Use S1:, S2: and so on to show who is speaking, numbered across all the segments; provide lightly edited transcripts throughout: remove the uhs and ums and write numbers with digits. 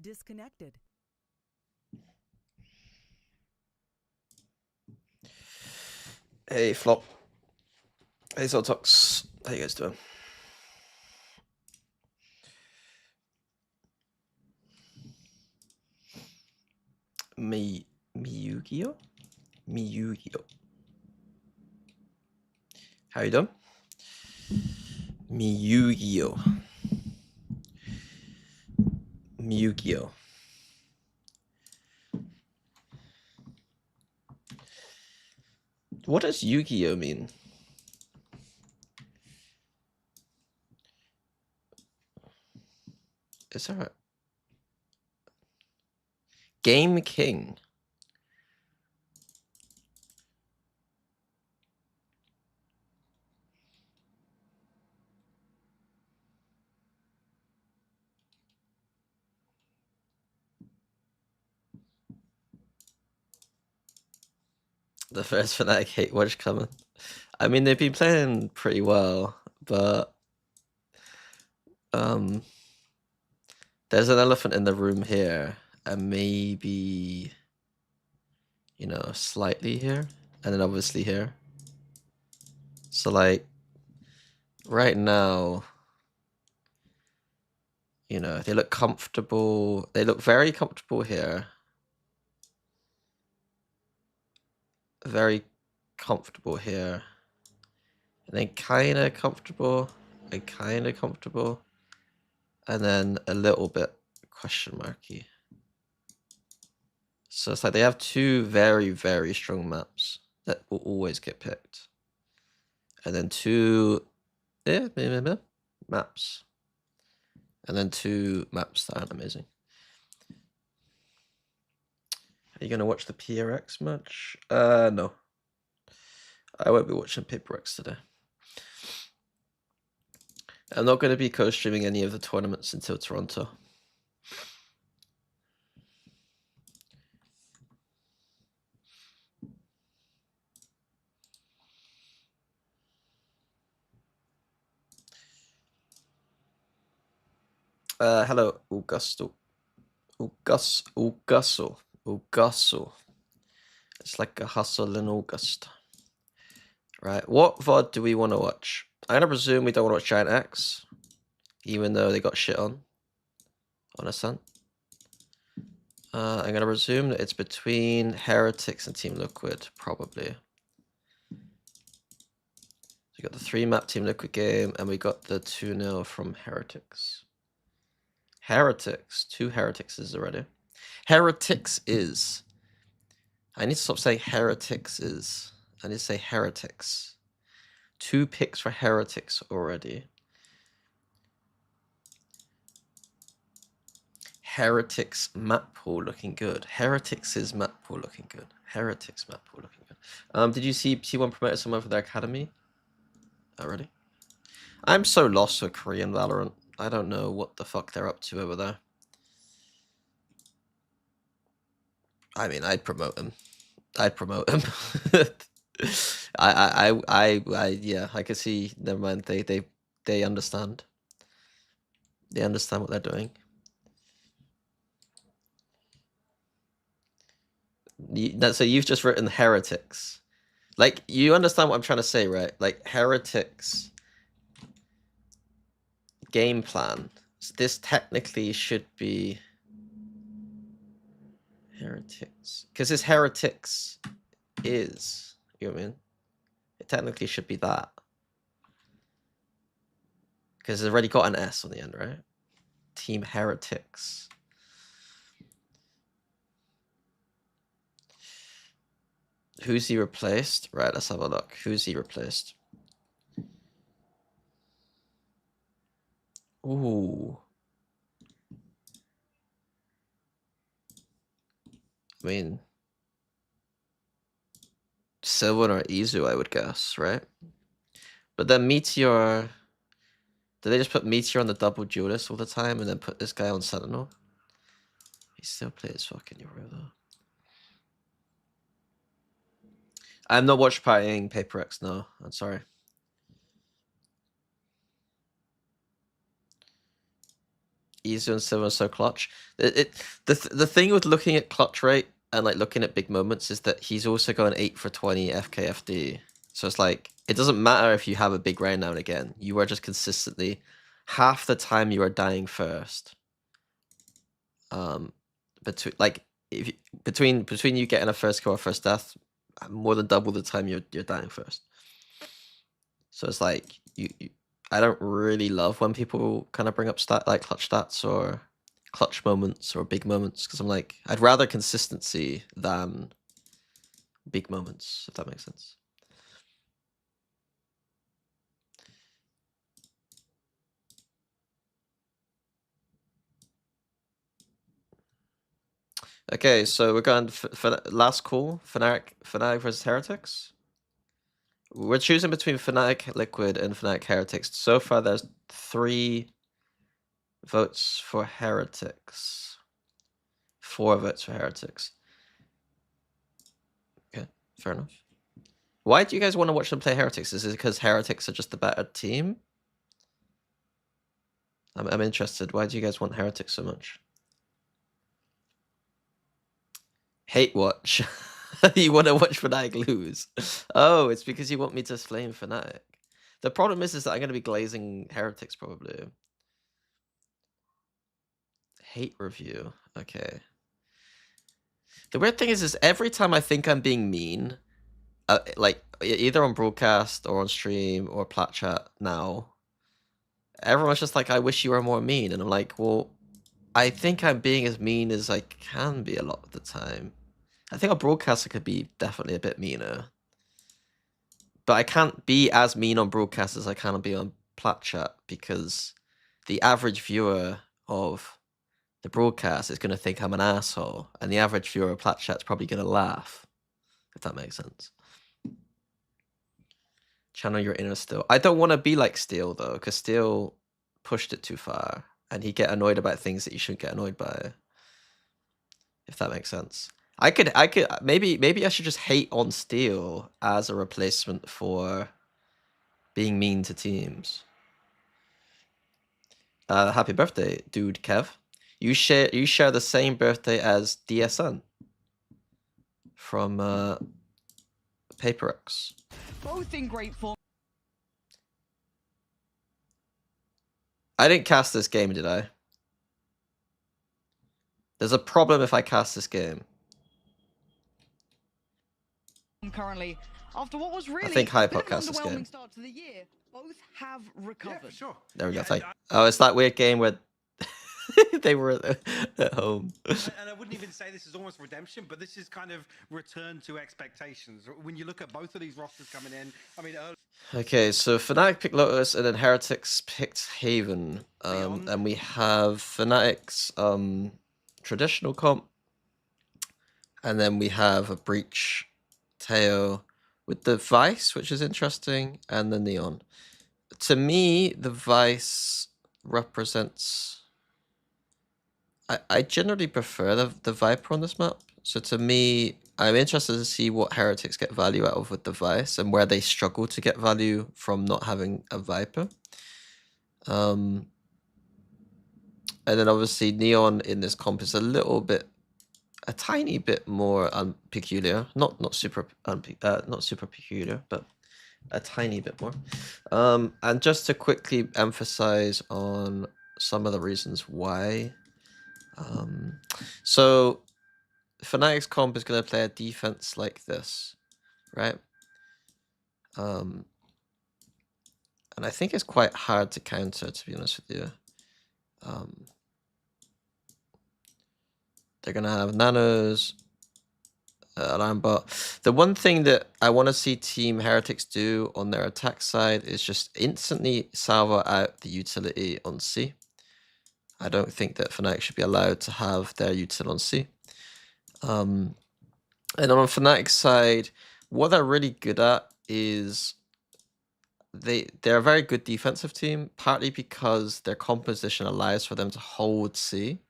S1: disconnected.
S2: Hey, Flop. Hey, Zotox. How you guys doing? Miyugio? Miyugio. How you doing? Miyugio. Miyugio. What does Yu-Gi-Oh mean? Is there a... Game King? The first Fnatic hate watch coming. I mean, they've been playing pretty well, but there's an elephant in the room here, and maybe, you know, slightly here, and then obviously here. So like, right now, you know, they look comfortable. They look very comfortable here. Very comfortable here. And then kind of comfortable and kind of comfortable. And then a little bit question marky. So it's like they have two very, very strong maps that will always get picked. And then two maps. And then two maps that aren't amazing. Are you going to watch the PRX match? No. I won't be watching PaperX today. I'm not going to be co-streaming any of the tournaments until Toronto. Hello, Augusto. Augusto. It's like a hustle in August. Right, what VOD do we want to watch? I'm going to presume we don't want to watch Giant X, even though they got shit on Ascent. I'm going to presume that it's between Heretics and Team Liquid, probably. So we got the 3-map Team Liquid game, and we got the 2-0 from Heretics. Heretics. 2 Heretics is already. Heretics is. I need to stop saying Heretics is. I need to say Heretics. 2 picks for Heretics already. Heretics map pool looking good. Heretics' map pool looking good. Heretics map pool looking good. Did you see T1 promoted someone for their academy? Already? I'm so lost with Korean Valorant. I don't know what the fuck they're up to over there. I mean, I'd promote him. I'd promote him. Yeah, I could see. Never mind. They understand. They understand what they're doing. So you've just written heretics. Like, you understand what I'm trying to say, right? Like, heretics game plan. So this technically should be heretics. Because this heretics is, you know what I mean? It technically should be that. Because it's already got an S on the end, right? Team Heretics. Who's he replaced? Right, let's have a look. Who's he replaced? Ooh. I mean, Sylvan or Izu, I would guess, right? But then Meteor... Did they just put Meteor on the double duelist all the time and then put this guy on Sentinel? He still plays fucking Euro, though. I'm not watch partying Paper X, no. I'm sorry. easier and Silver so clutch. The thing with looking at clutch rate and like looking at big moments is that he's also going 8 for 20 FKFD. So it's like it doesn't matter if you have a big round now and again. You are just consistently half the time you are dying first. Between you getting a first kill or first death, more than double the time you're dying first. So it's like I don't really love when people kind of bring up clutch stats or clutch moments or big moments, because I'm like, I'd rather consistency than big moments, if that makes sense. Okay, so we're going for last call, Fnatic versus Heretics. We're choosing between Fnatic Liquid and Fnatic Heretics. So far, there's 3 votes for Heretics. 4 votes for Heretics. Okay, fair enough. Why do you guys want to watch them play Heretics? Is it because Heretics are just the better team? I'm interested. Why do you guys want Heretics so much? Hate watch. You want to watch Fnatic lose? Oh, it's because you want me to flame Fnatic. The problem is that I'm going to be glazing Heretics probably. Hate review. Okay. The weird thing is every time I think I'm being mean, like either on broadcast or on stream or plat chat now, everyone's just like, I wish you were more mean. And I'm like, well, I think I'm being as mean as I can be a lot of the time. I think a broadcaster could be definitely a bit meaner. But I can't be as mean on broadcast as I can be on plat chat, because the average viewer of the broadcast is going to think I'm an asshole, and the average viewer of plat chat's probably going to laugh, if that makes sense. Channel your inner Steel. I don't want to be like Steel though, because Steel pushed it too far, and he'd get annoyed about things that you shouldn't get annoyed by, if that makes sense. I could maybe I should just hate on Steel as a replacement for being mean to teams. Happy birthday, dude Kev. You share the same birthday as DSN from PaperX.
S1: Both in great form.
S2: I didn't cast this game, did I? There's a problem if I cast this game.
S1: Currently, after what was really
S2: I think High Pot cast this game.
S1: Start to the year, both have recovered.
S3: Yeah, for sure.
S2: There we go. Oh, it's that weird game where they were at home.
S3: And I wouldn't even say this is almost redemption, but this is kind of return to expectations. When you look at both of these rosters coming in, I mean,
S2: okay, so Fnatic picked Lotus and then Heretics picked Haven. And we have Fnatic's traditional comp, and then we have a Breach Teo with the Vice, which is interesting, and the Neon. To me, the Vice represents... I generally prefer the Viper on this map. So to me, I'm interested to see what Heretics get value out of with the Vice, and where they struggle to get value from not having a Viper. And then obviously Neon in this comp is a tiny bit more peculiar. Not super peculiar, but a tiny bit more. And just to quickly emphasize on some of the reasons why. So Fnatic's comp is going to play a defense like this, right? And I think it's quite hard to counter, to be honest with you. They're going to have nanos, alarm bot. The one thing that I want to see Team Heretics do on their attack side is just instantly salvo out the utility on C. I don't think that Fnatic should be allowed to have their util on C. And on Fnatic's side, what they're really good at is they're a very good defensive team, partly because their composition allows for them to hold C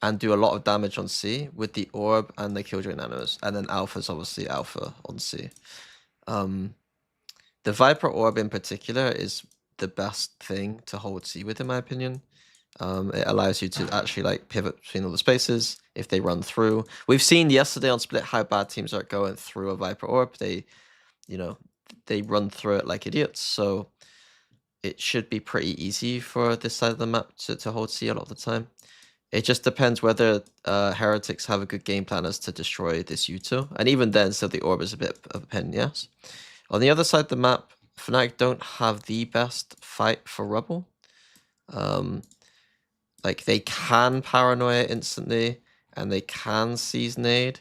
S2: and do a lot of damage on C with the Orb and the Killjoy Nanos. And then Alpha's obviously Alpha on C. The Viper Orb in particular is the best thing to hold C with, in my opinion. It allows you to actually like pivot between all the spaces if they run through. We've seen yesterday on Split how bad teams are going through a Viper Orb. They, you know, they run through it like idiots. So it should be pretty easy for this side of the map to hold C a lot of the time. It just depends whether Heretics have a good game plan as to destroy this util. And even then, so the Orb is a bit of a pain in the ass. On the other side of the map, Fnatic don't have the best fight for Rubble. Like, they can Paranoia instantly, and they can Seize Nade.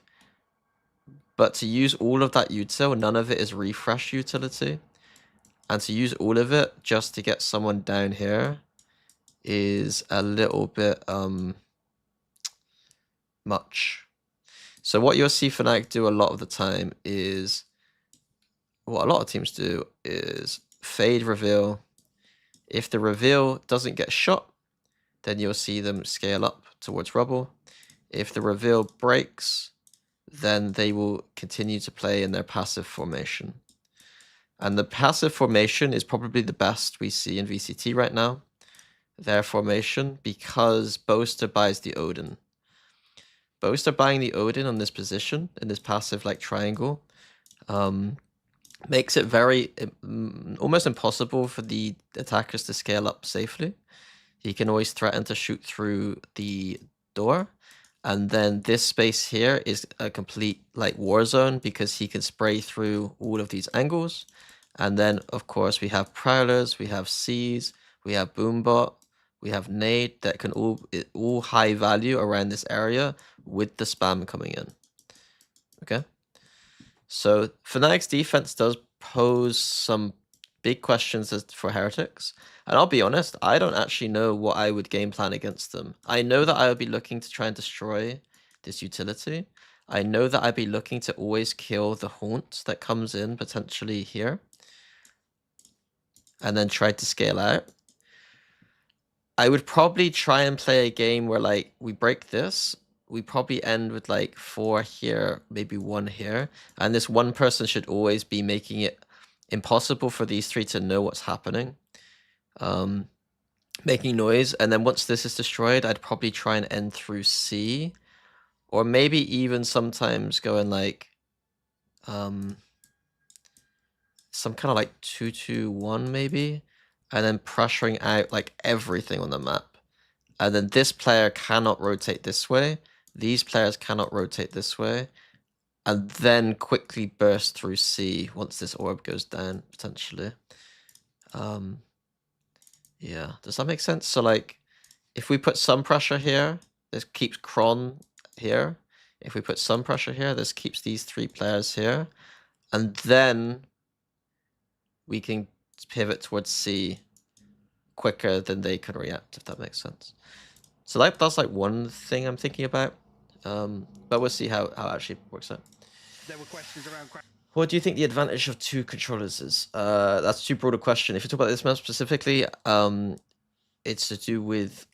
S2: But to use all of that util, none of it is refresh utility. And to use all of it just to get someone down here is a little bit much. So what you'll see Fnatic do a lot of the time is, what a lot of teams do is fade reveal. If the reveal doesn't get shot, then you'll see them scale up towards Rubble. If the reveal breaks, then they will continue to play in their passive formation. And the passive formation is probably the best we see in VCT right now. Their formation, because Boaster buys the Odin. Boaster buying the Odin on this position, in this passive like triangle, makes it very, almost impossible for the attackers to scale up safely. He can always threaten to shoot through the door. And then this space here is a complete like war zone because he can spray through all of these angles. And then, of course, we have Prowlers, we have Seas, we have Boombot, we have Nade that can all high value around this area with the spam coming in. Okay? So Fnatic's defense does pose some big questions for Heretics. And I'll be honest, I don't actually know what I would game plan against them. I know that I would be looking to try and destroy this utility. I know that I'd be looking to always kill the haunt that comes in potentially here. And then try to scale out. I would probably try and play a game where like we break this. We probably end with like 4 here, maybe 1 here. And this one person should always be making it impossible for these 3 to know what's happening. Making noise. And then once this is destroyed, I'd probably try and end through C. Or maybe even sometimes going like some kind of like 2-2-1 maybe. And then pressuring out like everything on the map. And then this player cannot rotate this way. These players cannot rotate this way. And then quickly burst through C once this orb goes down, potentially. Yeah, does that make sense? So like, if we put some pressure here, this keeps Kron here. If we put some pressure here, this keeps these 3 players here. And then we can pivot towards C quicker than they can react, if that makes sense. So like that's like one thing I'm thinking about. But we'll see how it actually works out.
S3: There were questions around.
S2: What do you think the advantage of 2 controllers is? That's too broad a question. If you talk about this map specifically, it's to do with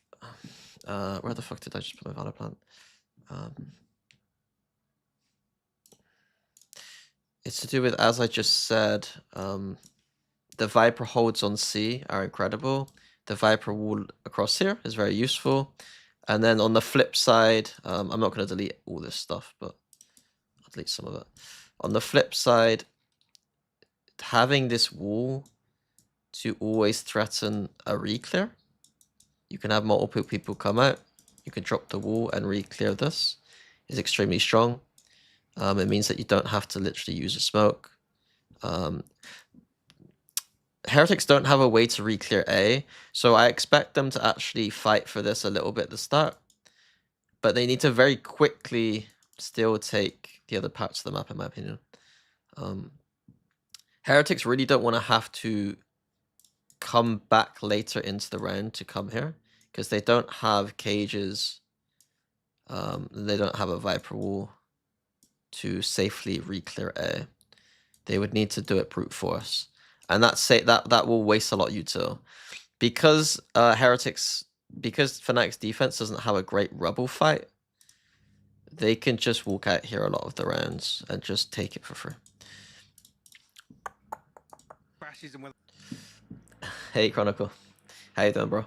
S2: where the fuck did I just put my Valor plant? It's to do with, as I just said, the Viper holds on C are incredible. The Viper wall across here is very useful. And then on the flip side, I'm not going to delete all this stuff, but I'll delete some of it. On the flip side, having this wall to always threaten a re-clear. You can have multiple people come out. You can drop the wall and re-clear this. Is extremely strong. It means that you don't have to literally use a smoke. Heretics don't have a way to re-clear A, so I expect them to actually fight for this a little bit at the start. But they need to very quickly still take the other parts of the map, in my opinion. Heretics really don't want to have to come back later into the round to come here, because they don't have cages. They don't have a Viper wall to safely re-clear A. They would need to do it brute force. And that will waste a lot of util. Because because Fnatic's defense doesn't have a great rubble fight, they can just walk out here a lot of the rounds and just take it for free. Hey Chronicle, how you doing, bro?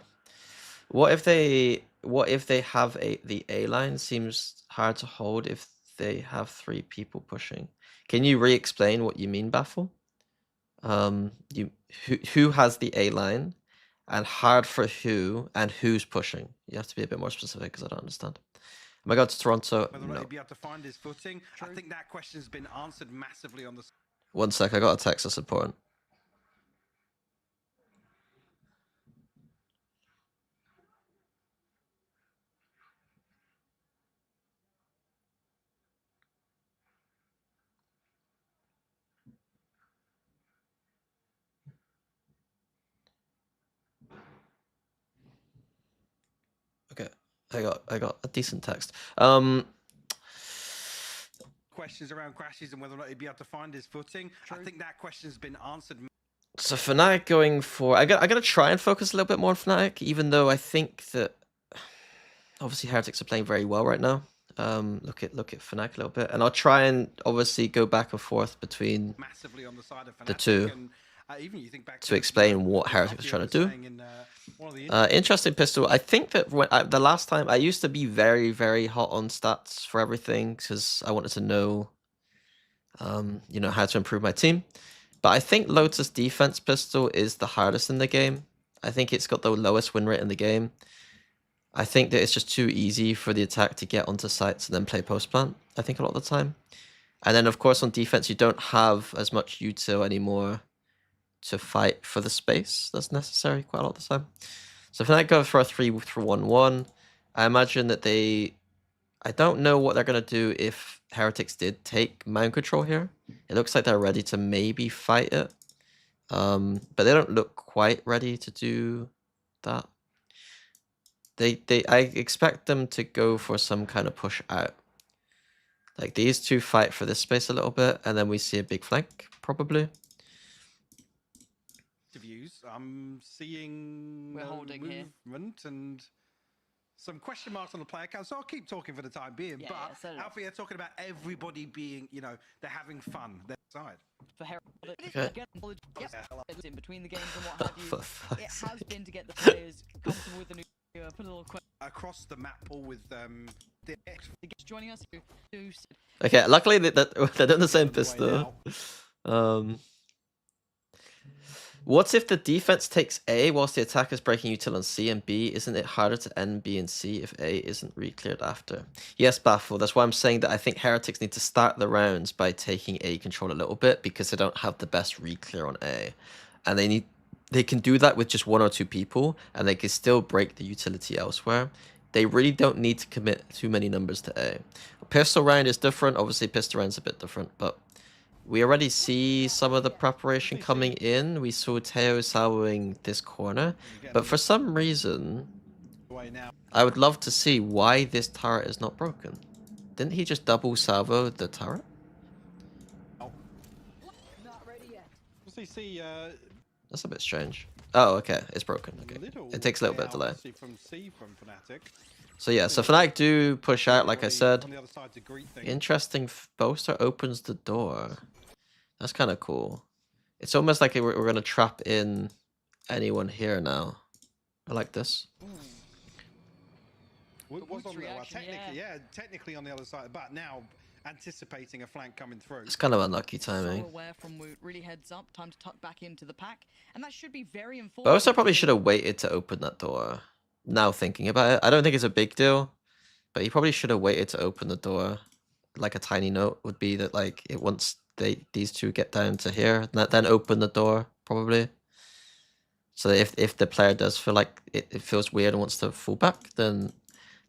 S2: What if they have the A line seems hard to hold if they have 3 people pushing. Can you re-explain what you mean, Baffle? Who has the A line, and hard for who, and who's pushing? You have to be a bit more specific because I don't understand. Am I going to Toronto?
S3: Whether or not
S2: No.
S3: he'd be able to find his footing, I think that question's been answered massively on the.
S2: One sec, I got a text that's important. Okay, I got a decent text.
S3: Questions around crashes and whether or not he'd be able to find his footing. I think that question's been answered.
S2: So Fnatic going for I gotta try and focus a little bit more on Fnatic, even though I think that obviously Heretics are playing very well right now. Look at Fnatic a little bit, and I'll try and obviously go back and forth between
S3: Massively on the side of Fnatic,
S2: the two
S3: and, even you think back
S2: to explain what Heretics are trying to do.
S3: in, one of the
S2: Interesting pistol. I think that when the last time I used to be very, very hot on stats for everything because I wanted to know, you know, how to improve my team. But I think Lotus defense pistol is the hardest in the game. I think it's got the lowest win rate in the game. I think that it's just too easy for the attack to get onto sites and then play post plant, I think, a lot of the time. And then, of course, on defense, you don't have as much util anymore to fight for the space that's necessary quite a lot of the time. So if I go for a 3-1-1, I imagine that I don't know what they're going to do if Heretics did take mind control here. It looks like they're ready to maybe fight it. But they don't look quite ready to do that. I expect them to go for some kind of push out. Like these two fight for this space a little bit, and then we see a big flank, probably.
S3: views. I'm seeing
S1: We're holding here.
S3: movement and some question marks on the player count. So I'll keep talking for the time being.
S1: Yeah,
S3: but
S1: set it up.
S3: Alfie are talking about everybody being, you know, they're having fun. Their side.
S1: For
S2: Okay.
S1: Yep. In between the games and what have
S2: For
S1: you,
S2: fuck's
S1: it
S2: sake.
S1: has been to get the players comfortable with the new. Put a little question.
S3: Across the map pool with the
S1: Joining us.
S2: Okay, luckily they're doing the same
S3: on the way
S2: pistol.
S3: now.
S2: What if the defense takes A whilst the attack is breaking util on C and B? Isn't it harder to end B and C if A isn't re-cleared after? Yes, Baffle. That's why I'm saying that I think Heretics need to start the rounds by taking A control a little bit because they don't have the best re-clear on A. And they can do that with just 1 or 2 people and they can still break the utility elsewhere. They really don't need to commit too many numbers to A. A pistol round is different. Obviously, pistol round's a bit different, but we already see some of the preparation coming in. We saw Teo salvoing this corner. But for some reason, I would love to see why this turret is not broken. Didn't he just double salvo the turret? That's a bit strange. Oh, okay. It's broken. Okay. It takes a little bit of delay. So yeah, so Fnatic do push out, like I said. Interesting. Boaster opens the door. That's kind of cool. It's almost like we're going to trap in anyone here now. I like this.
S3: Technically on the other side, but now anticipating a flank coming through.
S2: It's kind of unlucky
S1: So
S2: timing.
S1: aware from Woot, really heads up, time to tuck back into the pack, and that should be very informative.
S2: Boaster probably should have waited to open that door. Now thinking about it, I don't think it's a big deal, but he probably should have waited to open the door. Like a tiny note would be that like it once these two get down to here, then open the door probably. So if the player does feel like it feels weird and wants to fall back, then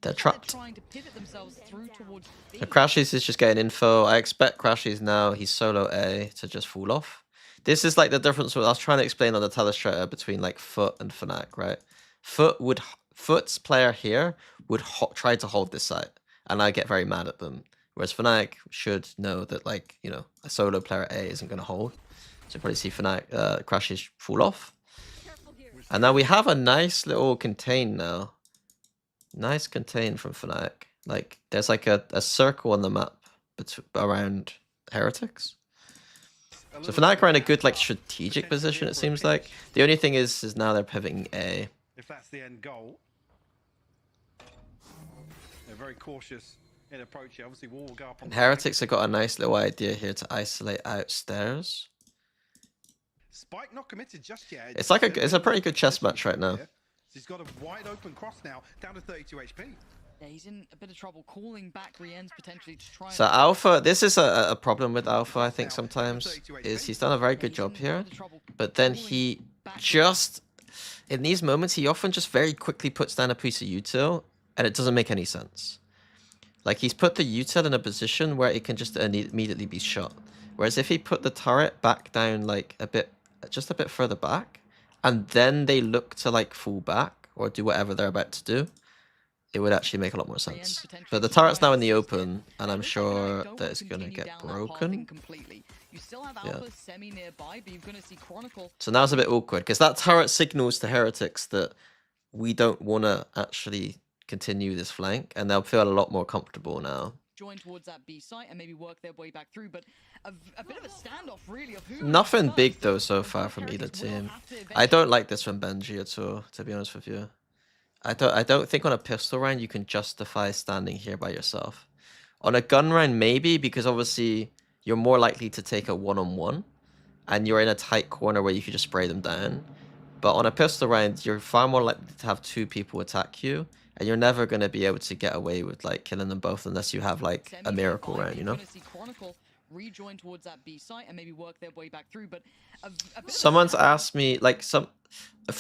S2: they're trapped.
S1: Trying to pivot themselves through towards B.
S2: So Crashies is just getting info. I expect Crashies now, he's solo A to just fall off. This is like the difference I was trying to explain on the Telestrator between like Foot and Fnatic, right? Foot's player here would try to hold this site, and I get very mad at them. Whereas Fnatic should know that, like, you know, a solo player A isn't going to hold. So you probably see Fnatic Crashies fall off. And now we have a nice little contain now. Nice contain from Fnatic. Like, there's like a circle on the map around Heretics. So Fnatic are in a good, like, strategic position, it seems like. The only thing is now they're pivoting A.
S3: If that's the end goal. They're very cautious in approach here. Obviously, Wall will go up on
S2: And
S3: the
S2: Heretics have got a nice little idea here to isolate outstairs.
S3: Spike not committed just yet.
S2: It's like it's a pretty good chess match right now.
S3: So he's got a wide open cross now, down to 32 HP.
S1: Yeah, he's in a bit of trouble calling back Rien's potentially to try.
S2: So Alpha, this is a problem with Alpha, I think sometimes, is he's done a very good job here, but then he just, in these moments, he often just very quickly puts down a piece of util, and it doesn't make any sense. Like, he's put the util in a position where it can just immediately be shot. Whereas if he put the turret back down, like, just a bit further back, and then they look to, like, fall back, or do whatever they're about to do, it would actually make a lot more sense. But the turret's now in the open, and I'm sure that it's going to get broken. Yeah. So now it's a bit awkward, because that turret signals to Heretics that we don't want to actually continue this flank, and they'll feel a lot more comfortable now.
S1: Join towards that B site and maybe work their way back through, but a bit of a standoff really of who.
S2: Nothing big though so far from either team. I don't like this from Benji at all, to be honest with you. I don't think on a pistol round you can justify standing here by yourself. On a gun round maybe, because obviously you're more likely to take a one-on-one, and you're in a tight corner where you can just spray them down. But on a pistol round, you're far more likely to have two people attack you, and you're never going to be able to get away with like killing them both unless you have like a miracle round, you know?
S1: Rejoin towards that B site and maybe work their way back through, but
S2: someone's asked me like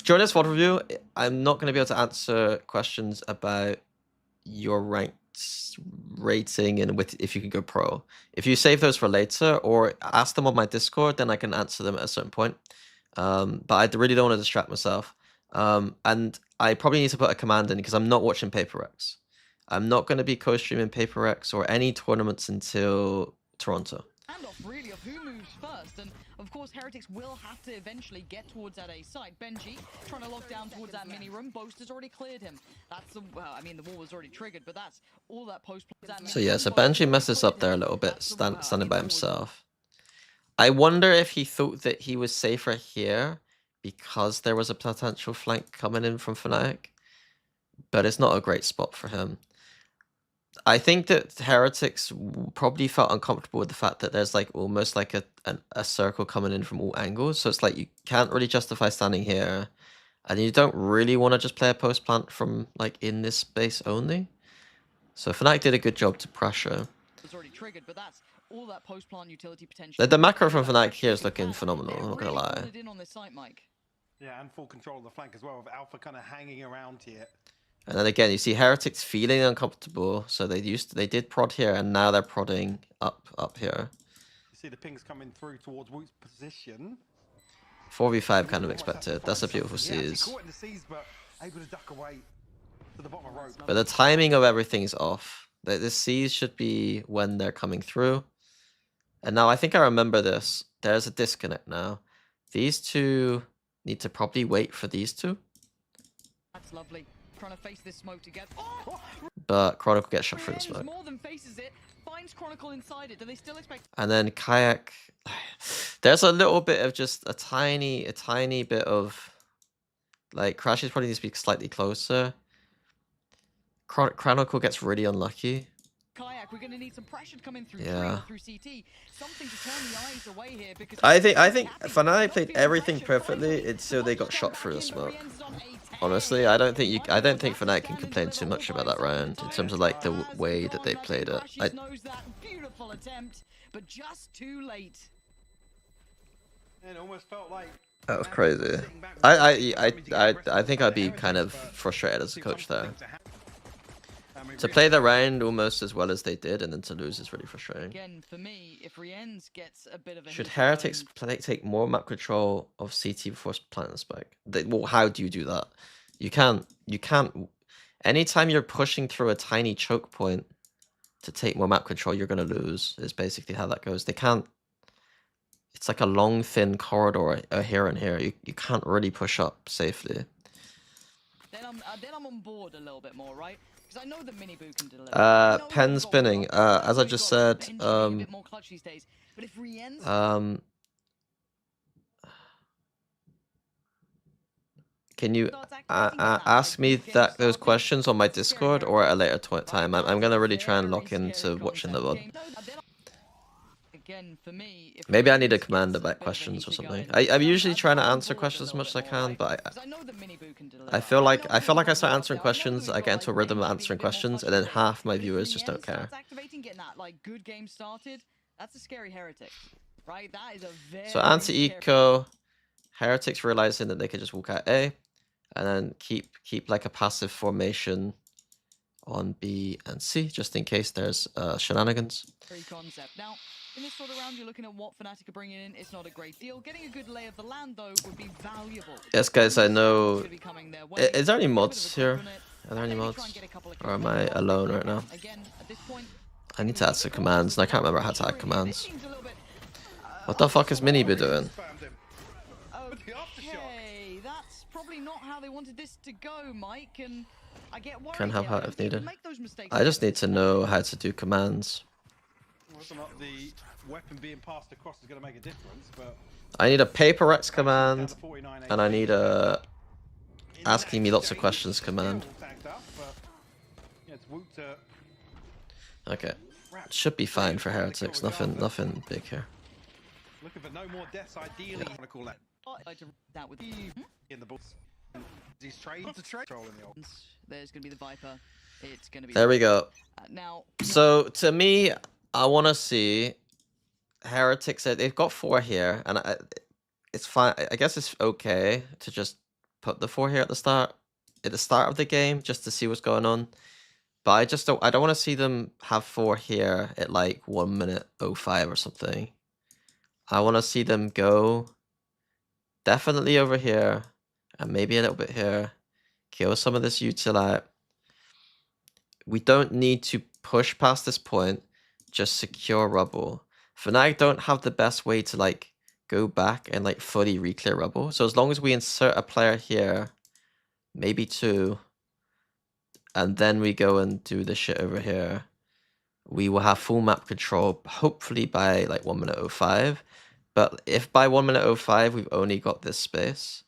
S2: during this VOD review, I'm not going to be able to answer questions about your ranked rating and if you can go pro. If you save those for later or ask them on my Discord, then I can answer them at a certain point. But I really don't want to distract myself. And I probably need to put a command in because I'm not watching PaperX. I'm not going to be co-streaming PaperX or any tournaments until Toronto.
S1: Handoff really of who moves first, and of course Heretics will have to eventually get towards that A site. Benji trying to lock down towards that mini room. Boast has already cleared him. That's the, well, I mean the wall was already triggered, but that's all that post.
S2: So yeah, so Benji messes up there a little bit, standing by himself. I wonder if he thought that he was safer here because there was a potential flank coming in from Fnatic, but it's not a great spot for him. I think that Heretics probably felt uncomfortable with the fact that there's like almost like a circle coming in from all angles. So it's like you can't really justify standing here, and you don't really want to just play a post plant from like in this space only. So Fnatic did a good job to pressure.
S1: It's already triggered, but that's all that post plant utility potential.
S2: The macro from Fnatic here is looking phenomenal. I'm not gonna lie.
S3: Yeah, and full control of the flank as well, with Alpha kind of hanging around here.
S2: And then again, you see Heretics feeling uncomfortable, so they did prod here, and now they're prodding up here.
S3: You see the pings coming through towards Woot's position.
S2: 4v5 kind of expected. That's a beautiful C's.
S3: Caught in the C's, but able to duck away to the bottom of rope.
S2: But the timing of everything is off. The C's should be when they're coming through. And now I think I remember this. There's a disconnect now. These two need to probably wait for these two.
S1: That's lovely. Trying to face this smoke together. Oh!
S2: But Chronicle gets shot through the smoke.
S1: More than faces it, finds Chronicle inside it. Do they still expect?
S2: And then Kayak, there's a little bit of just a tiny bit of like Crashes probably needs to be slightly closer. Chronicle gets really unlucky.
S1: Kayak, we're going to need some pressure coming through.
S2: Yeah.
S1: Through CT. Something to turn the eyes away here because
S2: I think Fnatic played everything perfectly until they got shot through the smoke. Honestly, I don't think Fnatic can complain too much about that round in terms of like the way that they played it.
S1: Beautiful attempt, but just too late.
S3: It almost felt like
S2: That was crazy. I think I'd be kind of frustrated as a coach there. To play the round almost as well as they did, and then to lose is really frustrating.
S1: Again, for me, if Rien's gets a bit of a
S2: should Heretics take more map control of CT before planting the spike? Well, how do you do that? You can't. Anytime you're pushing through a tiny choke point to take more map control, you're gonna lose. Is basically how that goes. They can't. It's like a long, thin corridor here and here. You can't really push up safely.
S1: Then I'm on board a little bit more, right? Because I know that Miniboo can deliver.
S2: Pen spinning. As I just said, Can you ask me those questions on my Discord or at a later time? I'm gonna really try and lock into watching the VOD. Maybe I need a command about questions or something. I'm usually trying to answer questions as much as I can, but I feel like I start answering questions, I get into a rhythm of answering questions, and then half my viewers just don't care. So anti-eco, Heretics realizing that they could just walk out A, and then keep like a passive formation on B and C, just in case there's shenanigans.
S1: Now, in this sort of round, you're looking at what Fnatic are bringing in. It's not a great deal. Getting a good lay of the land, though, would be valuable.
S2: Yes, guys, I know. Is there any mods here? Are there any mods? Or am I alone right now? I need to add some commands, and I can't remember how to add commands. What the fuck is Mini be doing?
S1: Okay, that's probably not how they wanted this to go, Mike. And I get worried.
S2: Can help out if needed. I just need to know how to do commands.
S3: Whether or not the weapon being passed across is going to make a difference, but
S2: I need a paper X command, and I need a asking me lots of questions command. Okay, should be fine for Heretics. Nothing big here.
S3: Looking for no more deaths, ideally. In the balls. He's trading to trade.
S1: There's going to be the Viper. It's going to be.
S2: There we go.
S1: Now.
S2: So to me, I want to see Heretics. They've got 4 here, and it's fine. I guess it's okay to just put the 4 here at the start of the game, just to see what's going on. But I don't want to see them have 4 here at like 1 minute 05 or something. I want to see them go definitely over here, and maybe a little bit here. Kill some of this util out. We don't need to push past this point. Just secure rubble. Fnatic don't have the best way to like go back and like fully re-clear rubble. So as long as we insert a player here, maybe 2, and then we go and do the shit over here, we will have full map control, hopefully by like 1 minute 05. But if by 1 minute 05 we've only got this space,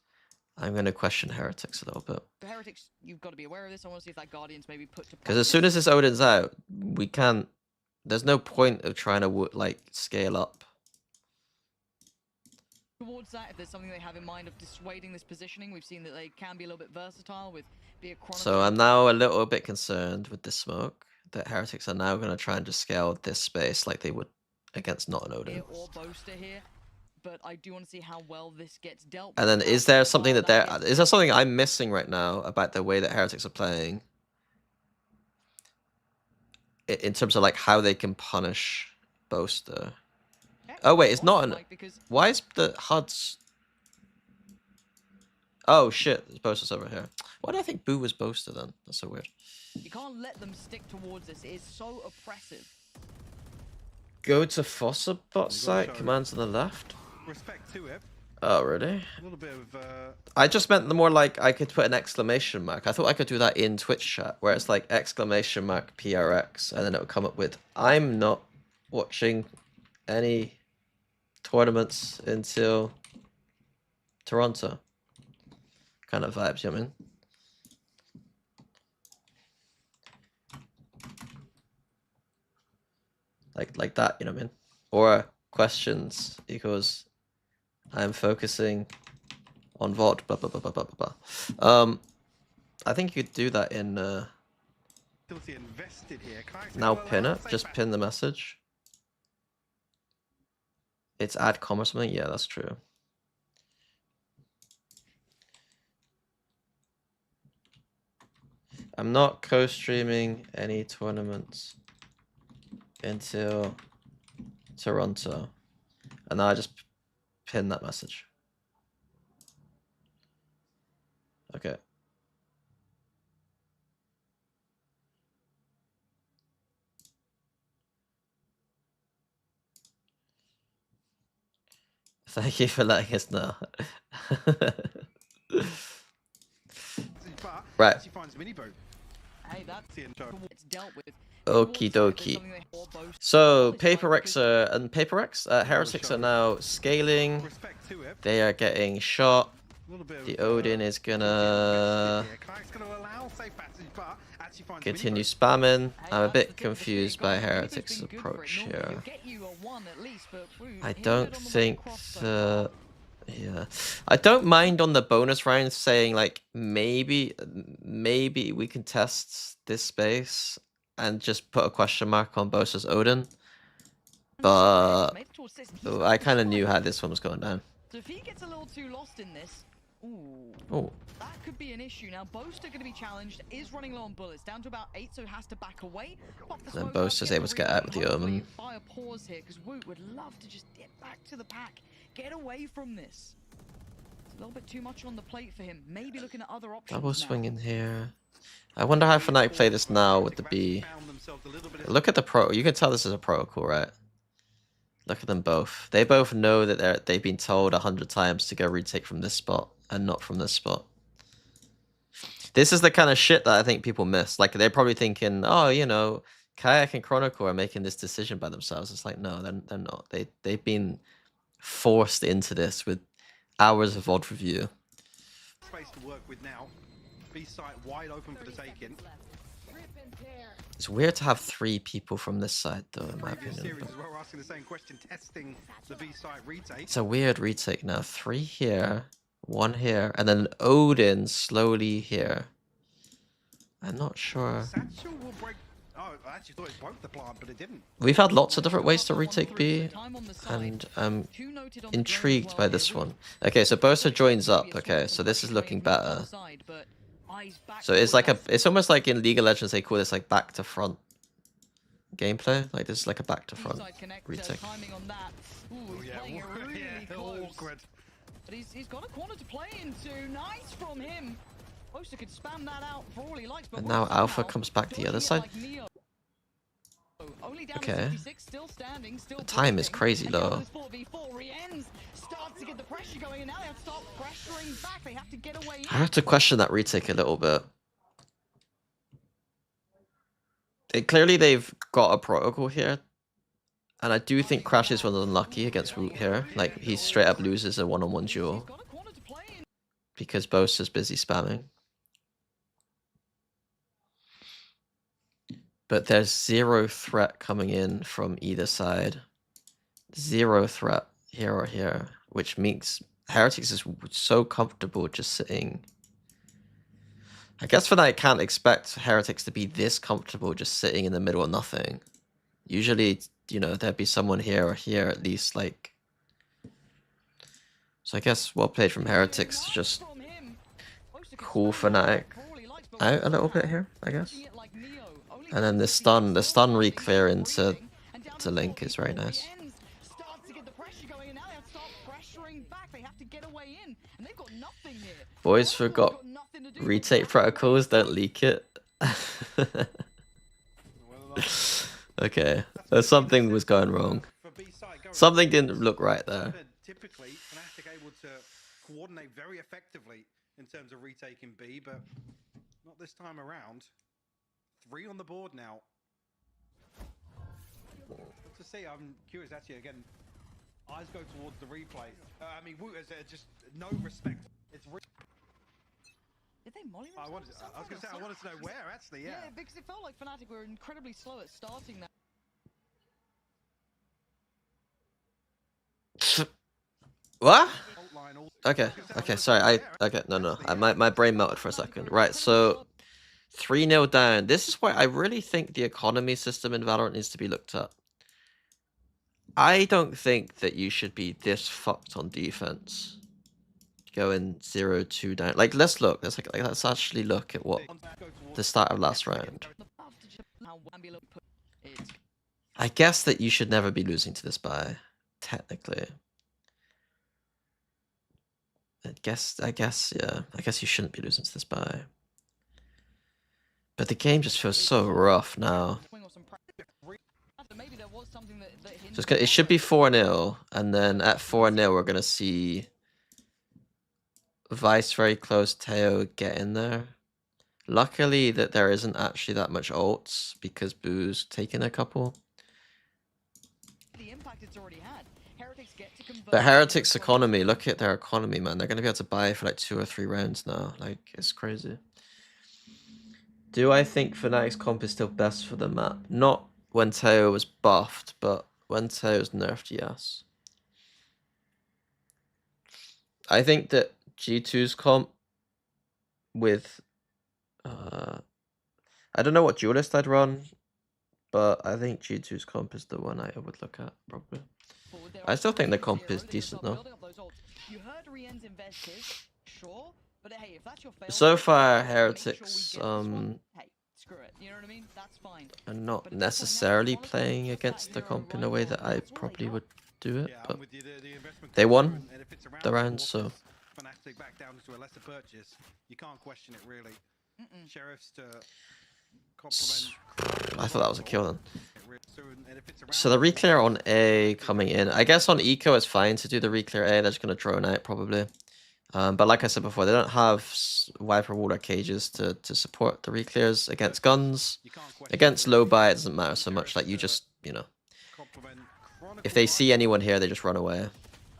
S2: I'm going to question Heretics a little bit.
S1: For Heretics, you've got to be aware of this. I want to see if that Guardian's maybe put to.
S2: Because as soon as this Odin's out, we can't. There's no point of trying to like scale up.
S1: Towards that, if there's something they have in mind of dissuading this positioning, we've seen that they can be a little bit versatile with be a
S2: So I'm now a little bit concerned with this smoke that Heretics are now going to try and just scale this space like they would against not an Odin.
S1: Or Boaster here, but I do want to see how well this gets dealt with.
S2: And then is there something that is there something I'm missing right now about the way that Heretics are playing? In terms of like how they can punish Boaster. Oh wait, it's not an. Why is the HUDs? Oh shit, Boaster's over here. Why do I think Boo was Boaster then? That's so weird.
S1: You can't let them stick towards this. It's so oppressive.
S2: Go to Fossa bot site. Commands on the left.
S3: Respect to it.
S2: Oh really?
S3: A little bit of.
S2: I just meant the more like I could put an exclamation mark. I thought I could do that in Twitch chat, where it's like exclamation mark PRX, and then it would come up with I'm not watching any tournaments until Toronto. Kind of vibes, you know what I mean? Like that, you know what I mean? Or questions equals I'm focusing on VOD, blah, blah, blah, blah, blah, blah, blah. I think you could do that in, now pin it, just pin the message. It's adcom or something? Yeah, that's true. I'm not co-streaming any tournaments until Toronto. And now I just pin that message. Okay. Thank you for letting us know. Right. Okie dokie. So Paper-X and Paper-X, Heretics are now scaling. They are getting shot.
S3: little bit
S2: The
S3: of,
S2: Odin is gonna
S3: Kayak's gonna allow safe passage, but actually finds
S2: continue
S3: Winnie.
S2: spamming.
S1: Hey,
S2: I'm a
S1: that's
S2: bit
S1: the tip of the
S2: confused
S1: spear,
S2: by
S1: guys. Unity's
S2: Heretics'
S1: been good for it.
S2: approach
S1: Normally
S2: here.
S1: you'd get you a 1 at least, but
S2: I
S1: he's
S2: don't
S1: good on the way
S2: think
S1: across so
S2: the
S1: far.
S2: yeah, I don't mind on the bonus round saying like maybe we can test this space and just put a question mark on Bosa's Odin, but
S1: Made it towards this, and he's got
S2: I
S1: the
S2: kind of knew
S1: spike.
S2: how this one was going down.
S1: So if he gets a little too lost in this, ooh,
S2: Oh,
S1: that could be an issue. Now, Boaster going to be challenged, is running low on bullets, down to about 8, so has to back away. Pop the
S2: then
S1: smoke up,
S2: Bosa's
S1: get
S2: able
S1: the
S2: to get
S1: replay,
S2: out with the
S1: hopefully
S2: Omen.
S1: buy a pause here, because Woot would love to just get back to the pack, get away from this. It's a little bit too much on the plate for him. Maybe looking at other options
S2: Double
S1: now.
S2: swinging here. I wonder how Fnatic play this now with the B. Look at the pro. You can tell this is a protocol, right? Look at them both. They both know that they've been told 100 times to go retake from this spot and not from this spot. This is the kind of shit that I think people miss. Like, they're probably thinking, oh, you know, Kayak and Chronicle are making this decision by themselves. It's like, no, they're not. They've been forced into this with hours of VOD review.
S3: Space to work with now. B site wide open for the taking.
S2: It's weird to have 3 people from this side, though, in my
S3: Previous
S2: opinion.
S3: series as well, we're asking the same question, testing the B site retake.
S2: It's a weird retake now. 3 here, 1 here, and then Odin slowly here. I'm not sure.
S3: Satchel will break. Oh, I actually thought it broke the plant, but it didn't.
S2: We've had lots of different ways to retake B, and I'm intrigued by this one. Okay, so Bosa joins up. Okay, so this is looking better. So it's like it's almost like in League of Legends they call this like back to front gameplay. Like this is like a back to front retake.
S3: Awkward.
S1: But he's got a corner to play into. Nice from him. Bosa could spam that out for all he likes, but
S2: And now Alpha comes back the other side. Okay. The time is crazy though. I have to question that retake a little bit. Clearly they've got a protocol here. And I do think Crash was unlucky against Root here. Like, he straight up loses a one-on-one duel. Because Bosa's busy spamming. But there's 0 threat coming in from either side. 0 threat here or here. Which makes Heretics is so comfortable just sitting. I guess Fnatic can't expect Heretics to be this comfortable just sitting in the middle of nothing. Usually, you know, there'd be someone here or here at least, like... So I guess well played from Heretics to just cool Fnatic out a little bit here, I guess. And then the stun re-clear into Link is very nice. Boys forgot retake protocols, don't leak it. Okay, something was going wrong. Something didn't look right there.
S3: Typically, Fnatic able to coordinate very effectively in terms of retaking B, but not this time around. 3 on the board now. To see, I'm curious actually. Again, eyes go towards the replay. I mean, Woot has just no respect. It's.
S1: Did they molly
S3: I was going to say, I wanted to know where actually. Yeah.
S1: Yeah, because it felt like Fnatic were incredibly slow at starting that.
S2: What? Okay, sorry, no, my brain melted for a second. Right, so 3-0 down. This is why I really think the economy system in Valorant needs to be looked at. I don't think that you should be this fucked on defense. Going 0-2 down. Like, let's look. Let's actually look at what the start of last round. I guess that you should never be losing to this buy, technically. I guess, yeah. I guess you shouldn't be losing to this buy. But the game just feels so rough now. Just it should be 4-0, and then at 4-0 we're gonna see Vice very close, Teo get in there. Luckily that there isn't actually that much ults because Boo's taken a couple.
S1: The impact it's already had. Heretics get to convert
S2: But Heretics'
S1: into
S2: economy, look at their economy, man. They're gonna be able to buy for like 2 or 3 rounds now. Like, it's crazy. Do I think Fnatic's comp is still best for the map? Not when Teo was buffed, but when Teo was nerfed, yes. I think that G2's comp with I don't know what duelist I'd run, but I think G2's comp is the one I would look at probably.
S1: forward. They're
S2: I still think the
S1: 3-0.
S2: comp is
S1: They
S2: decent
S1: start
S2: though.
S1: building up those ults. You heard Rien's investors, sure, but hey, if that's your fail,
S2: So far,
S1: make sure we
S2: Heretics
S1: get this one. Hey, screw it. You know what I mean? That's fine.
S2: are
S1: But
S2: not
S1: at this point now,
S2: necessarily
S1: Chronicle
S2: playing
S1: just
S2: against
S1: that
S2: the
S1: hero
S2: comp in a
S1: right
S2: way
S1: now,
S2: that
S1: and
S2: I
S1: that's all they
S2: probably
S1: got.
S2: would do it,
S3: Yeah,
S2: but
S3: I'm with you. The investment
S2: they
S3: comes
S2: won
S3: through, and if it's around
S2: the
S3: to
S2: round,
S3: force
S2: so
S3: this Fnatic back down to a lesser purchase, you can't question it really. Sheriffs to complement.
S2: I thought that was a kill then.
S3: And if it's around
S2: So the
S3: to force
S2: reclear on
S3: this,
S2: A
S3: Fnatic
S2: coming
S3: back
S2: in.
S3: down
S2: I guess
S3: to
S2: on Eco it's fine to do the reclear A. They're just going to drone out probably. But like I said before, they don't have Viper Wall or cages to support the reclears against guns.
S3: you can't question
S2: Against
S3: it
S2: low
S3: really.
S2: buy, it doesn't matter so much.
S3: Sheriffs
S2: Like you
S3: to
S2: just, you know,
S3: complement
S2: if
S3: Chronicle
S2: they see
S3: right.
S2: anyone here, they just run away.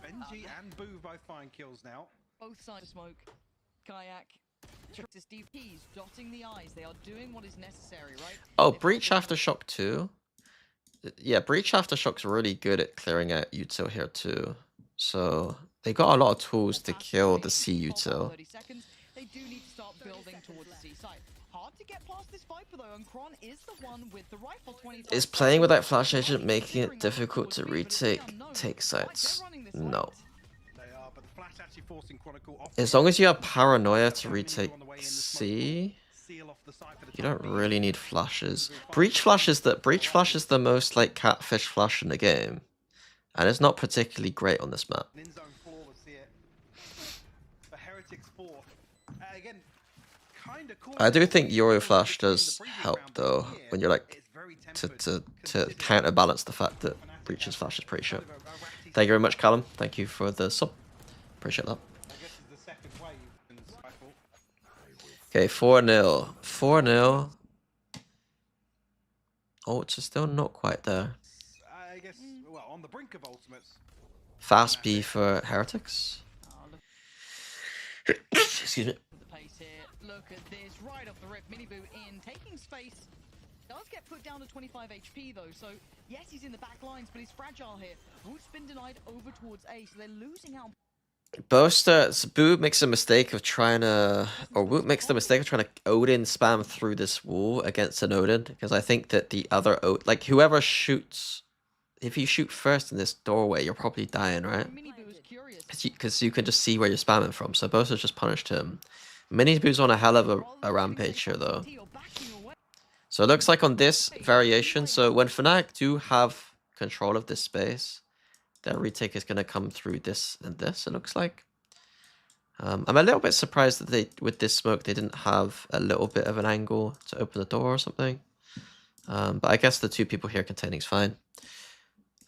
S3: Benji and Boo both find kills now.
S1: Both sides of smoke. Kayak. Tricks DPs dotting the I's. They are doing what is necessary, right?
S2: Oh,
S1: They've got
S2: Breach
S1: the-
S2: Aftershock too. Yeah, Breach Aftershock's really good at clearing out util here too. So they got a lot of tools to kill the C util.
S1: 30 seconds. They do need to start building towards the C side. Hard to get past this Viper though, and Kron is the one with the rifle. 25
S2: Is playing without Flash
S1: seconds.
S2: Agent making it
S1: Figuring out
S2: difficult to
S1: towards B, but it's the
S2: retake
S1: unknown.
S2: take
S1: Right,
S2: sites?
S1: they're running this
S2: No.
S1: right.
S3: They are, but the flash actually forcing Chronicle off.
S2: As long as you have paranoia to retake C,
S3: Seal off the side for the
S2: you
S3: time
S2: don't
S3: being.
S2: really need flashes. Breach Flash is the most like catfish flash in the game, and it's not particularly great on this map.
S3: An in-zone flawless here. The Heretics 4. Again, kinda cool.
S2: I do think Euro Flash does help though when you're like to counterbalance the fact that Breach's Flash is pretty shit. Thank you very much, Callum. Thank you for the sub. Appreciate that.
S3: I guess it's the second wave in Cypher.
S2: Okay, 4-0. 4-0. Oh, it's still not quite there.
S3: I guess, well, on the brink of ultimates.
S2: Fast B for Heretics.
S1: Oh, look
S2: Excuse me.
S1: at the pace here. Look at this. Right off the rip. Miniboo in. Taking space. Does get put down to 25 HP though, so yes, he's in the back lines, but he's fragile here. Root's been denied over towards A, so they're losing out.
S2: Boaster, so Boo makes a mistake of trying to, or Woot makes the mistake of trying to Odin spam through this wall against an Odin, because I think that the other, like whoever shoots, if you shoot first in this doorway, you're probably dying, right?
S1: Miniboo is curious.
S2: Because you can just see where you're spamming from, so Boaster's just punished him. Miniboo's on a hell of a rampage here though. So it looks like on this variation, so when Fnatic do have control of this space, their retake is going to come through this and this, it looks like. I'm a little bit surprised that with this smoke, they didn't have a little bit of an angle to open the door or something. But I guess the two people here containing is fine.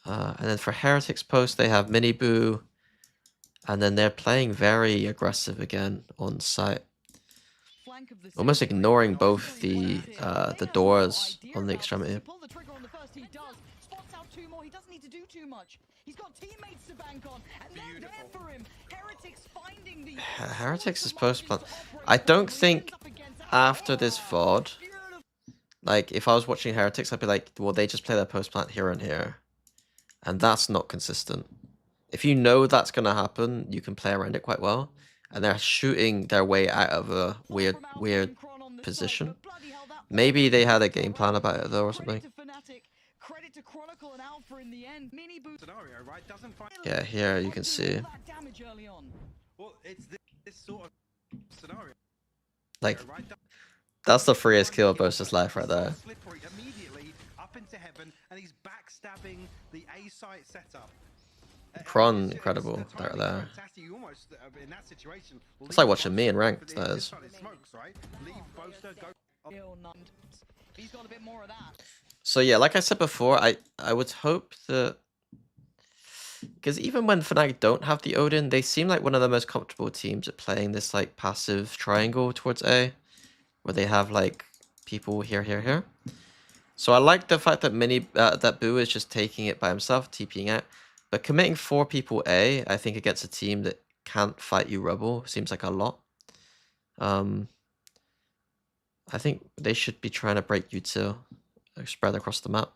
S2: And then for Heretics post, they have Miniboo, and then they're playing very aggressive again on site. Almost ignoring both the doors on the extremity.
S1: He's got teammates to bank on, and they're there for him. Heretics finding the
S2: Heretics is post plant. I don't think after this VOD, like if I was watching Heretics, I'd be like, well, they just play their post plant here and here, and that's not consistent. If you know that's gonna happen, you can play around it quite well. And they're shooting their way out of a weird position. Maybe they had a game plan about it though or something. Yeah, here you can see. Like, that's the freest kill of Boaster's life right there.
S3: Up into heaven, and he's backstabbing the A site setup.
S2: Prawn, incredible, there. It's like watching me in ranked, that is. So yeah, like I said before, I would hope that, because even when Fnatic don't have the Odin, they seem like one of the most comfortable teams at playing this like passive triangle towards A, where they have like people here. So I like the fact that that Boo is just taking it by himself, TPing out. But committing 4 people A, I think against a team that can't fight you rubble seems like a lot. I think they should be trying to break U2 spread across the map.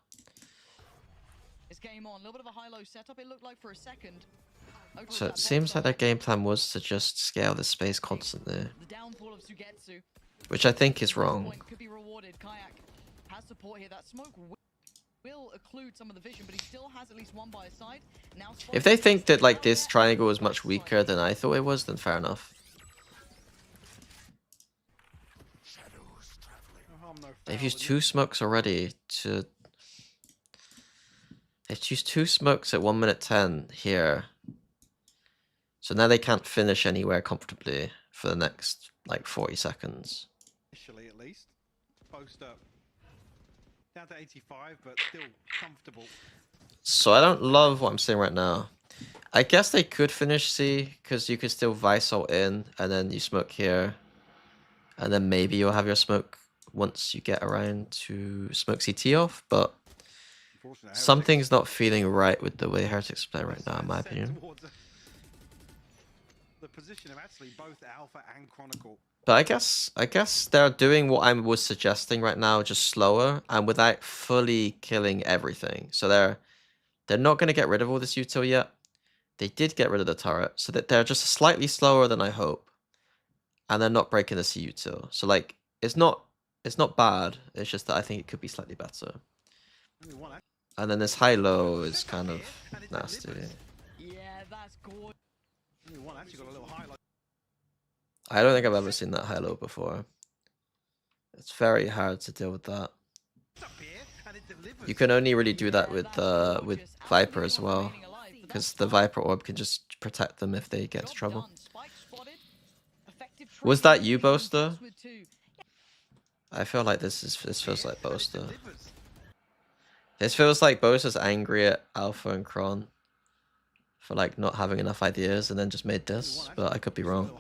S1: This game on a little bit of a high-low setup. It looked like for a second.
S2: So it seems like their game plan was to just scale the space constantly,
S1: The downfall of Sugetsu.
S2: which I think is wrong.
S1: Point could be rewarded. Kayak has support here. That smoke will occlude some of the vision, but he still has at least one by his side. Now,
S2: If they think that like this triangle is much weaker than I thought it was, then fair enough. They've used 2 smokes already to... They've used 2 smokes at 1 minute 10 here. So now they can't finish anywhere comfortably for the next, like, 40 seconds.
S3: Initially, at least. Post up. Down to 85, but still comfortable.
S2: So I don't love what I'm seeing right now. I guess they could finish C, because you could still Vice ult in, and then you smoke here. And then maybe you'll have your smoke once you get around to smoke CT off, but something's not feeling right with the way Heretics play right now, in my opinion.
S3: The position of actually both Alpha and Chronicle.
S2: But I guess they're doing what I was suggesting right now, just slower and without fully killing everything. So they're not going to get rid of all this util yet. They did get rid of the turret, so that they're just slightly slower than I hope, and they're not breaking the C util. So like it's not bad. It's just that I think it could be slightly better. And then this high-low is kind of nasty.
S1: Yeah, that's gorgeous.
S2: I don't think I've ever seen that high-low before. It's very hard to deal with that. You can only really do that with Viper as well, because the Viper orb can just protect them if they get into trouble. Was that you, Boaster? I feel like this feels like Boaster. This feels like Boaster's angry at Alpha and Kron for like not having enough ideas and then just made this, but I could be wrong.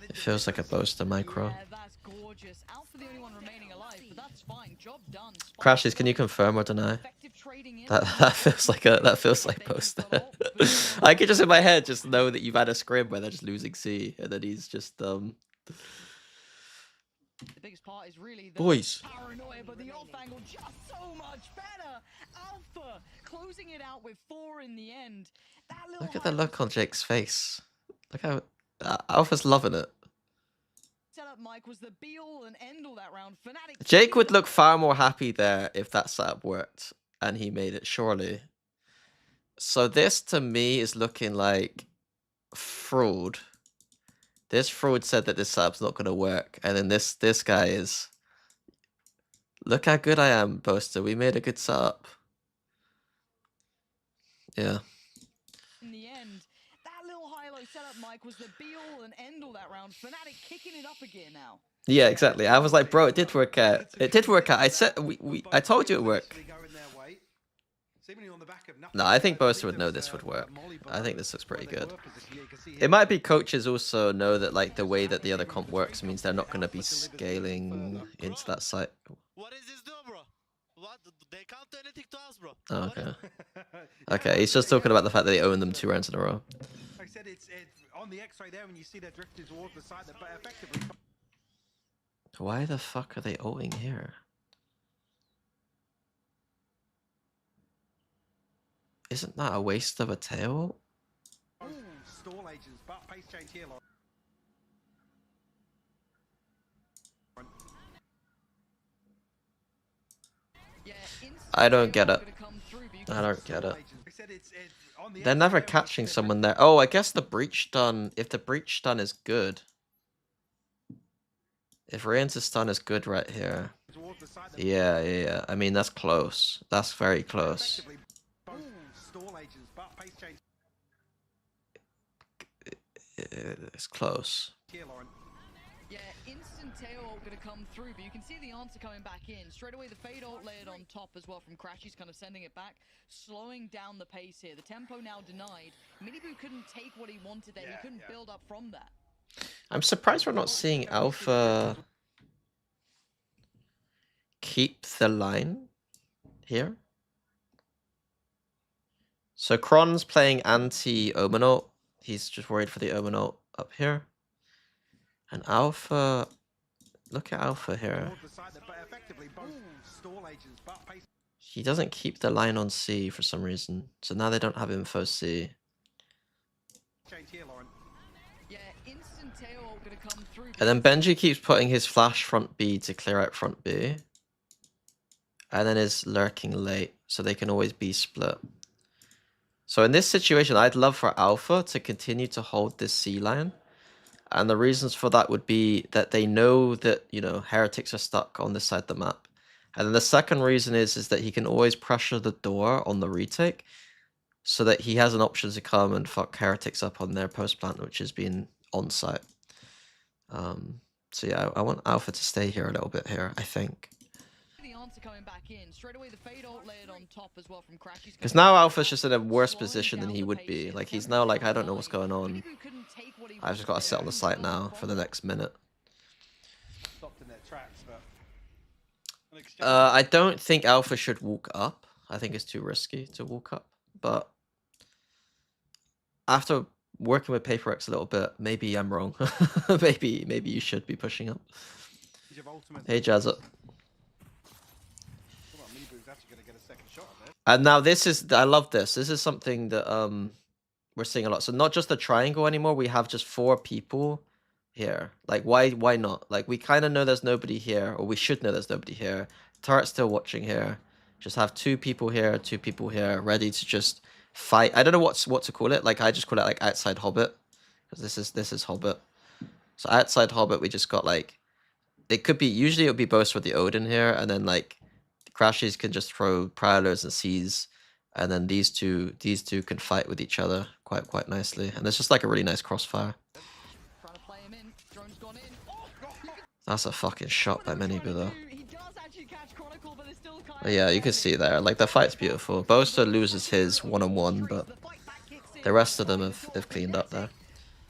S2: It feels like a Boaster micro. Crashes, can you confirm or deny? That feels like Boaster. I could just in my head just know that you've had a scrim where they're just losing C and then he's just
S1: The biggest part is really the
S2: boys.
S1: paranoia, but the off angle just so much better. Alpha closing it out with 4 in the end.
S2: Look at the look on Jake's face. Look how Alpha's loving it.
S1: Setup Mike was the be all and end all that round. Fnatic
S2: Jake would look far more happy there if that setup worked and he made it, surely. So this to me is looking like fraud. This fraud said that this setup's not going to work, and then this guy is. Look how good I am, Boaster. We made a good setup. Yeah.
S1: In the end, that little high-low setup, Mike, was the be-all and end-all that round. Fnatic kicking it up again now.
S2: Yeah, exactly. I was like, bro, it did work out. It did work out. I said I told you it would work. No, I think Boaster would know this would work. I think this looks pretty good. It might be coaches also know that like the way that the other comp works means they're not going to be scaling into that site.
S4: What is this, bro? What? They can't do anything to us, bro.
S2: Oh, okay. Okay, he's just talking about the fact that they own them 2 rounds in a row.
S3: Like I said, it's on the X-ray there when you see they're drifting towards the side, but effectively.
S2: Why the fuck are they owing here? Isn't that a waste of a tail?
S3: Stall agents, but pace change here, Lauren.
S2: I don't get it. I don't get it. They're never catching someone there. Oh, I guess the breach stun. If the breach stun is good. If Reigns' stun is good right here. Yeah. I mean, that's close. That's very close. It's close.
S1: Yeah, instant tail ult gonna come through, but you can see the answer coming back in. Straight away, the fade ult layered on top as well from Crash. He's kind of sending it back, slowing down the pace here. The tempo now denied. Miniboo couldn't take what he wanted there. He couldn't build up from that.
S2: I'm surprised we're not seeing Alpha keep the line here. So Kron's playing anti-Omen ult. He's just worried for the Omen ult up here. And Alpha... Look at Alpha here.
S3: Toward the side, but effectively both stall agents, but pace
S2: He doesn't keep the line on C for some reason. So now they don't have info C.
S3: change here, Lauren.
S1: Yeah, instant tail ult gonna come through.
S2: And then Benji keeps putting his flash front B to clear out front B. And then is lurking late, so they can always be split. So in this situation, I'd love for Alpha to continue to hold this C line. And the reasons for that would be that they know that, you know, Heretics are stuck on this side of the map. And then the second reason is that he can always pressure the door on the retake so that he has an option to come and fuck Heretics up on their post plant, which is being on site. So yeah, I want Alpha to stay here a little bit here, I think.
S1: The answer coming back in. Straight away the fade ult layered on top as well from Crash.
S2: Because now Alpha's just in a worse position than he would be. Like, he's now like, I don't know what's going on. I've just got to sit on the site now for the next minute.
S3: Stopped in their tracks, but an exchange.
S2: I don't think Alpha should walk up. I think it's too risky to walk up. But after working with PaperX a little bit, maybe I'm wrong. maybe you should be pushing up.
S3: Change of ultimate.
S2: Hey, Jazza.
S3: Well, Mibu's actually going to get a second shot of this.
S2: And now this is, I love this. This is something that we're seeing a lot. So not just the triangle anymore. We have just 4 people here. Like, why not? Like, we kind of know there's nobody here, or we should know there's nobody here. Turret's still watching here. Just have 2 people here, 2 people here, ready to just fight. I don't know what to call it. Like, I just call it like outside Hobbit, because this is Hobbit. So outside Hobbit, we just got like, it could be, usually it would be both with the Odin here, and then like the Crashies can just throw Prowlers and Seas, and then these two can fight with each other quite nicely. And it's just like a really nice crossfire.
S1: Trying to play him in. Drone's gone in. Oh,
S2: That's a fucking shot by Minibu though.
S1: he does actually catch Chronicle, but it's still kind
S2: But yeah, you can see there, like the fight's beautiful. Boaster loses his one-on-one, but the rest of them have cleaned up there.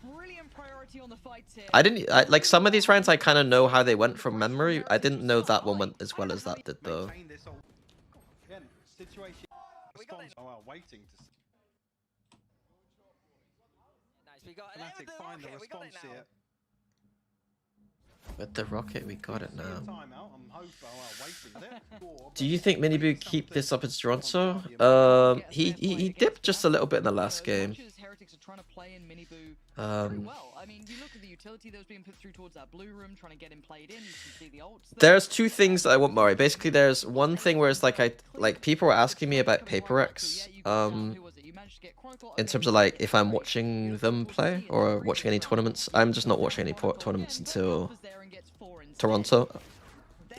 S1: Brilliant priority on the fights here.
S2: Like some of these rounds I kind of know how they went from memory. I didn't know that one went as well as that did though.
S3: Maintain this ult. Again, situation. Response. Oh, well, waiting to see.
S5: Nice, we got it.
S3: Fnatic find the
S5: We got
S3: response
S5: it now.
S3: here.
S2: With the rocket, we got it
S3: See a
S2: now.
S3: timeout. I'm hoping. Oh, well, waiting. Score,
S2: Do you think Minibu keep this up in Toronto? He dipped just a little bit in the last game.
S1: Heretics are trying to play in Minibu very
S2: Um,
S1: well. I mean, you look at the utility that was being put through towards that blue room, trying to get him played in. You can see the ults there.
S2: There's 2 things that I want, Murray. Basically, there's one thing where it's like people were asking me about PaperX. In terms of like if I'm watching them play or watching any tournaments. I'm just not watching any tournaments until Toronto.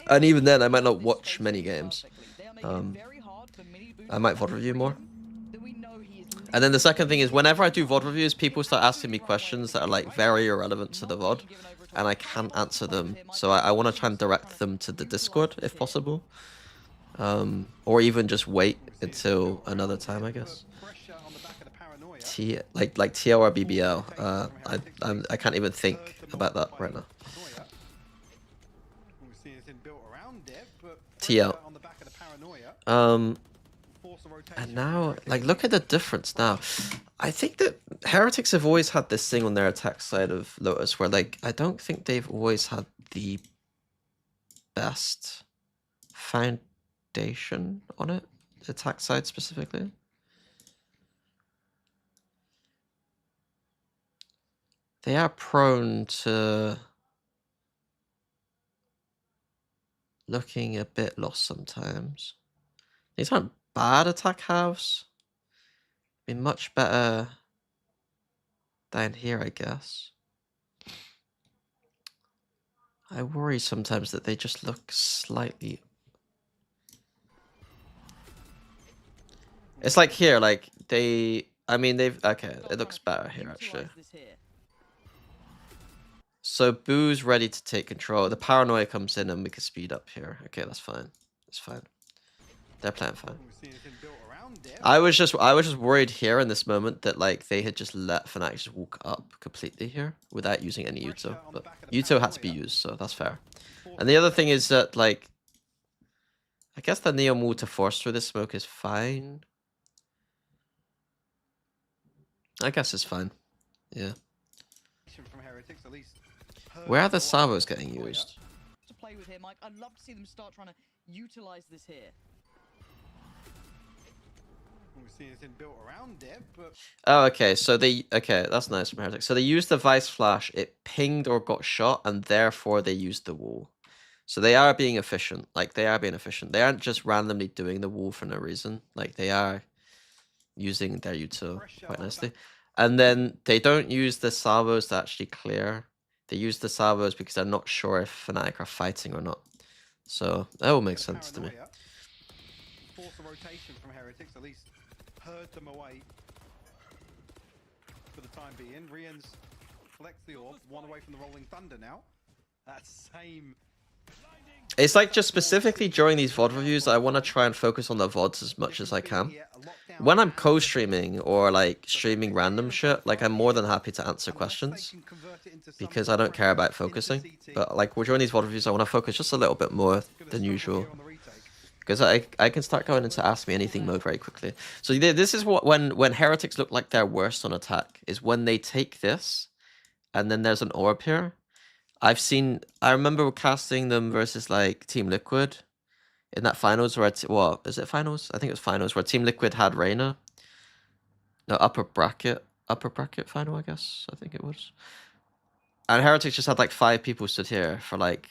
S2: And even then, I might not watch many games. I might VOD review more. And then the second thing is, whenever I do VOD reviews, people start asking me questions that are like very irrelevant to the VOD, and I can't answer them. So I want to try and direct them to the Discord if possible, or even just wait until another time, I guess.
S3: pressure on the back of the paranoia.
S2: Like TL or BBL. I can't even think about that right now.
S3: Paranoia. We've seen anything built around it, but
S2: TL.
S3: pressure on the back of the paranoia. Force the rotation.
S2: And now, like, look at the difference now. I think that Heretics have always had this thing on their attack side of Lotus where, like, I don't think they've always had the best foundation on it, the attack side specifically. They are prone to looking a bit lost sometimes. These aren't bad attack halves. Be much better down here, I guess. I worry sometimes that they just look slightly... It's like here, like they... I mean, they've... Okay, it looks better here, actually. So Boo's ready to take control. The paranoia comes in and we can speed up here. Okay, that's fine. That's fine. They're playing fine.
S3: We've seen anything built around it.
S2: I was just worried here in this moment that like they had just let Fnatic just walk up completely here without using any Yuto. But Yuto had to be used, so that's fair. And the other thing is that like I guess the Neo move to force through this smoke is fine. I guess it's fine. Yeah.
S3: From Heretics, at least.
S2: Where are the salvos getting used?
S1: To play with here, Mike. I'd love to see them start trying to utilize this here.
S3: We've seen anything built around it, but
S2: Oh, okay. So okay, that's nice from Heretics. So they used the Vice Flash, it pinged or got shot, and therefore they used the wall. So they are being efficient. Like, they are being efficient. They aren't just randomly doing the wall for no reason. Like, they are using their util quite nicely. And then they don't use the salvos to actually clear. They use the salvos because they're not sure if Fnatic are fighting or not. So that all makes sense to me.
S3: Force a rotation from Heretics, at least herd them away for the time being. Rian's collects the orb, one away from the Rolling Thunder now. That same.
S2: It's like just specifically during these VOD reviews, I want to try and focus on the VODs as much as I can. When I'm co-streaming or like streaming random shit, like I'm more than happy to answer questions because I don't care about focusing. But like during these VOD reviews, I want to focus just a little bit more than usual because I can start going into Ask Me Anything mode very quickly. So this is what when Heretics look like they're worst on attack is when they take this and then there's an orb here. I remember casting them versus like Team Liquid in that finals where what is it finals? I think it was finals where Team Liquid had Reyna. No, upper bracket final, I guess. I think it was. And Heretics just had like 5 people stood here for like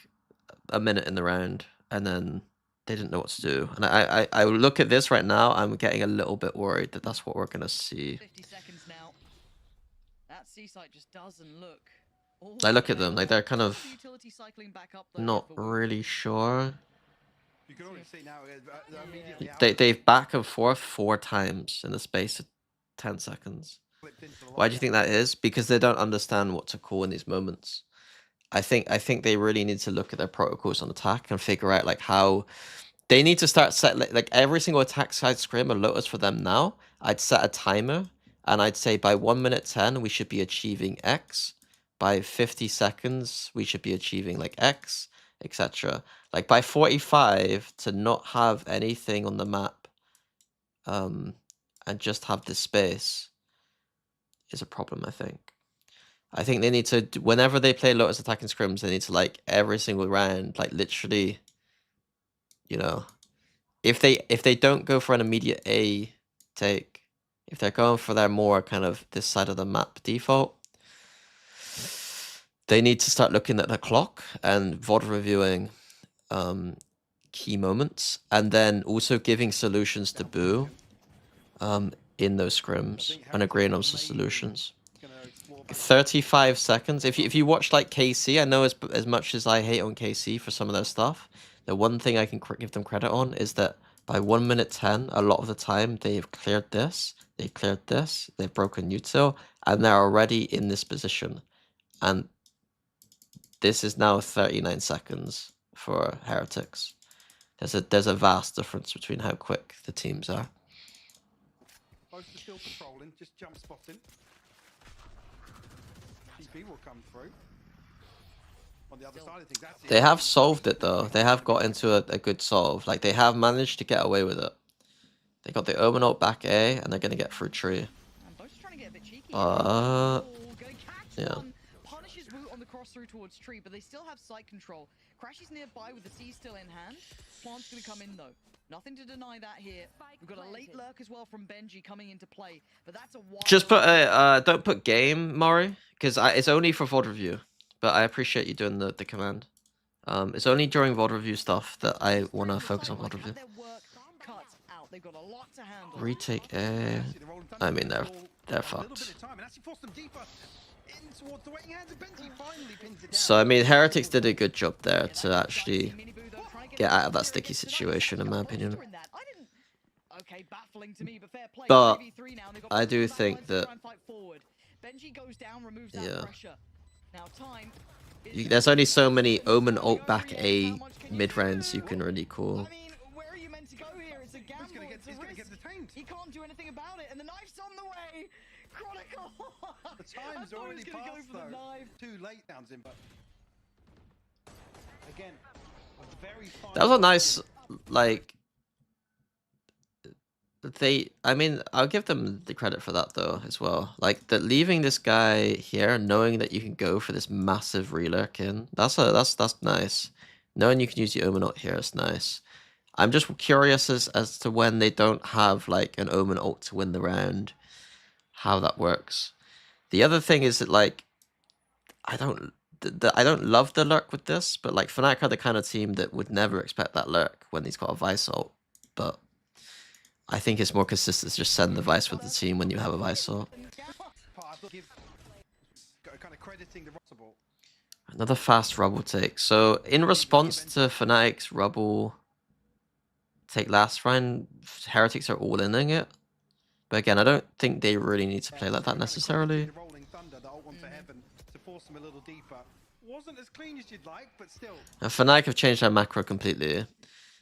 S2: a minute in the round, and then they didn't know what to do. And I look at this right now, I'm getting a little bit worried that that's what we're gonna see.
S1: 50 seconds now. That C site just doesn't look.
S2: I look at them, like they're kind of not really sure.
S3: You can already see now. Immediately
S2: They've back and forth 4 times in the space of 10 seconds. Why do you think that is? Because they don't understand what to call in these moments. I think they really need to look at their protocols on attack and figure out like how they need to start set like every single attack side scrim or Lotus for them now. I'd set a timer and I'd say by 1 minute 10 we should be achieving X. By 50 seconds we should be achieving like X, etc. Like by 45 to not have anything on the map and just have this space is a problem, I think. I think they need to, whenever they play Lotus attacking scrims, they need to like every single round, like literally, you know, if they don't go for an immediate A take, if they're going for their more kind of this side of the map default, they need to start looking at the clock and VOD reviewing key moments, and then also giving solutions to Boo in those scrims and agreeing on some solutions. 35 seconds. If you watch like KC, I know as much as I hate on KC for some of their stuff, the one thing I can give them credit on is that by 1 minute 10, a lot of the time they've cleared this, they've broken util, and they're already in this position. And this is now 39 seconds for Heretics. There's a vast difference between how quick the teams are.
S3: Both are still patrolling, just jump spotting. TP will come through. On the other side of things, that's
S2: They have solved it though. They have got into a good solve. Like they have managed to get away with it. They got the Omen ult back A, and they're gonna get through tree. Yeah.
S1: Punishes Woot on the cross through towards tree, but they still have site control. Crash is nearby with the C still in hand. Plant's gonna come in though. Nothing to deny that here. We've got a late lurk as well from Benji coming into play, but that's a wild.
S2: Just put a don't put game, Maury, because it's only for VOD review. But I appreciate you doing the command. It's only during VOD review stuff that I want to focus on VOD review. Retake A. I mean, they're fucked. So I mean, Heretics did a good job there to actually get out of that sticky situation, in my opinion. But I do think that there's only so many Omen ult back A mid rounds you can really call.
S1: He can't do anything about it, and the knife's on the way. Chronicle.
S3: The time's already passed though. Too late, Townsend, but again, a very fine.
S2: That was a nice, like, I mean, I'll give them the credit for that though as well. Like that, leaving this guy here, knowing that you can go for this massive relurk in. That's nice. Knowing you can use the Omen ult here is nice. I'm just curious as to when they don't have like an Omen ult to win the round, how that works. The other thing is that like I don't love the lurk with this, but like Fnatic are the kind of team that would never expect that lurk when he's got a Vice ult. But I think it's more consistent to just send the Vice with the team when you have a Vice ult.
S3: Kind of crediting the possible.
S2: Another fast rubble take. So in response to Fnatic's rubble take last round, Heretics are all inning it. But again, I don't think they really need to play like that necessarily.
S3: The rolling thunder, the ult onto heaven to force them a little deeper. Wasn't as clean as you'd like, but still.
S2: And Fnatic have changed their macro completely.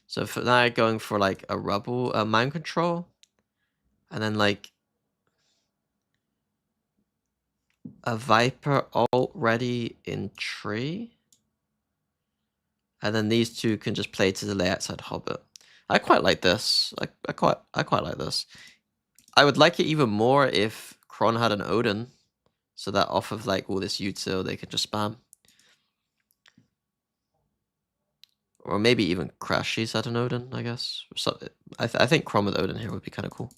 S2: So Fnatic going for like a rubble, mind control, and then like a Viper ult ready in tree. And then these two can just play to the lay outside Hobbit. I quite like this. I quite like this. I would like it even more if Kron had an Odin, so that off of like all this util they could just spam. Or maybe even Crashies had an Odin, I guess. So, I think Kron with Odin here would be kind of cool.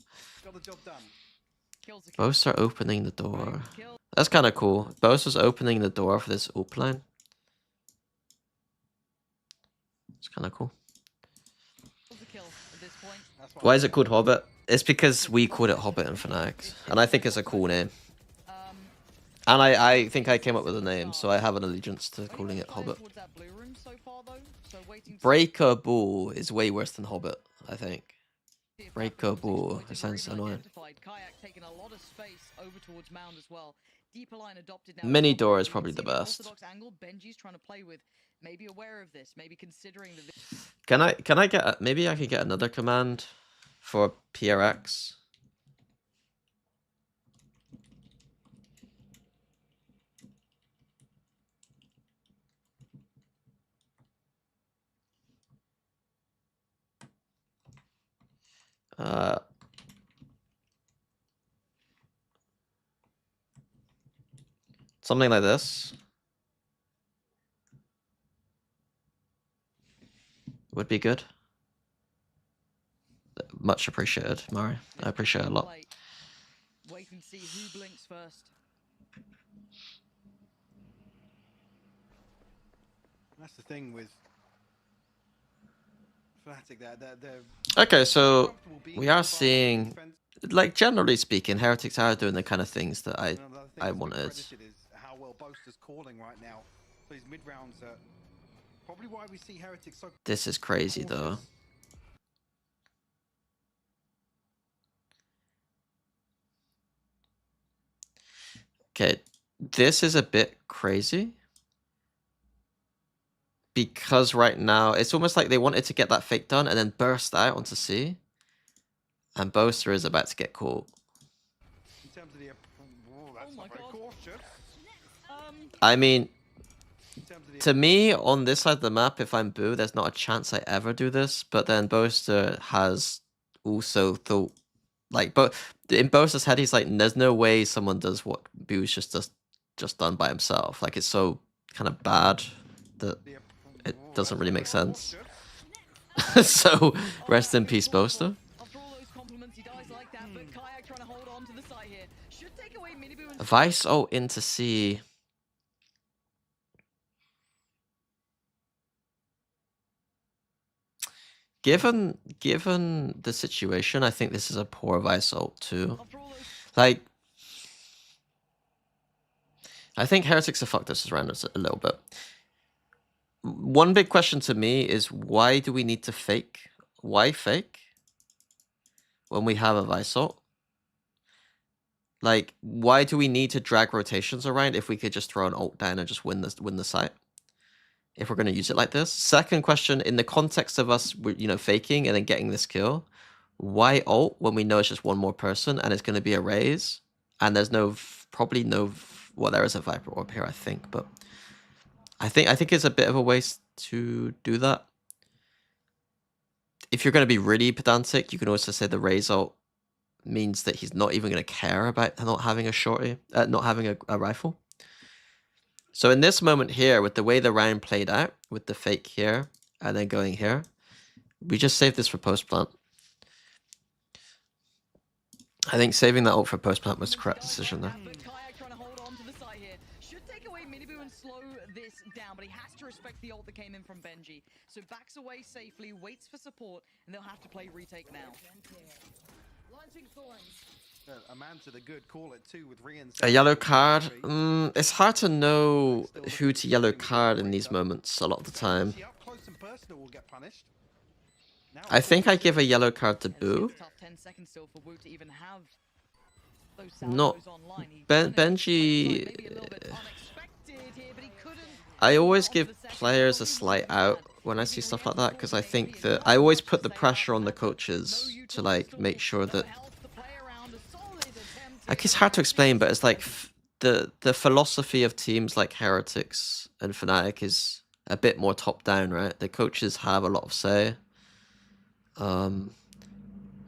S3: Got the job done.
S2: Both are opening the door. That's kind of cool. Both was opening the door for this ult line. It's kind of cool. Why is it called Hobbit? It's because we called it Hobbit in Fnatic, and I think it's a cool name. And I think I came up with the name, so I have an allegiance to calling it Hobbit. Breaker Ball is way worse than Hobbit, I think. Breaker Ball, it sounds annoying. Mini door is probably the best.
S1: Maybe aware of this, maybe considering that.
S2: Can I get maybe I could get another command for PRX? Something like this would be good. Much appreciated, Murray. I appreciate it a lot.
S1: Wait and see who blinks first.
S3: That's the thing with Fnatic. They're
S2: Okay, so we are seeing, like generally speaking, Heretics are doing the kind of things that I wanted.
S3: How well Boaster's calling right now. So his mid rounds are probably why we see Heretics so.
S2: This is crazy though. Okay, this is a bit crazy. Because right now, it's almost like they wanted to get that fake done and then burst out onto C. And Boaster is about to get caught.
S3: In terms of the, that's not very cautious.
S2: I mean, to me, on this side of the map, if I'm Boo, there's not a chance I ever do this. But then Boaster has also thought, like, but in Boaster's head, he's like, there's no way someone does what Boo's just done by himself. Like, it's so kind of bad that it doesn't really make sense. So, rest in peace, Boaster. Vice ult into C. Given the situation, I think this is a poor Vice ult too. Like, I think Heretics have fucked this around a little bit. One big question to me is, why do we need to fake? Why fake when we have a Vice ult? Like, why do we need to drag rotations around if we could just throw an ult down and just win the site? If we're going to use it like this. Second question, in the context of us, you know, faking and then getting this kill, why ult when we know it's just one more person and it's going to be a raise? And there's probably no, well, there is a Viper Orb here, I think, but I think it's a bit of a waste to do that. if you're going to be really pedantic, you can also say the Raze ult means that he's not even going to care about not having a shorty, not having a rifle. So in this moment here, with the way the round played out, with the fake here and then going here, we just saved this for post plant. I think saving that ult for post plant was the correct decision there.
S1: Trying to hold on to the side here. Should take away Minibu and slow this down, but he has to respect the ult that came in from Benji. So backs away safely, waits for support, and they'll have to play retake now.
S5: Launching thorns.
S3: A man to the good, call it too with Rian.
S2: A yellow card? It's hard to know who to yellow card in these moments a lot of the time.
S3: Up close and personal will get punished.
S2: I think I give a yellow card to Boo.
S1: Tough 10 seconds still for Wu to even have those
S2: Not
S1: salvos online. He
S2: Benji.
S1: maybe a little bit unexpected here, but he couldn't.
S2: I always give players a slight out when I see stuff like that, because I think that I always put the pressure on the coaches to like make sure that. Like, it's hard to explain, but it's like the philosophy of teams like Heretics and Fnatic is a bit more top down, right? The coaches have a lot of say, and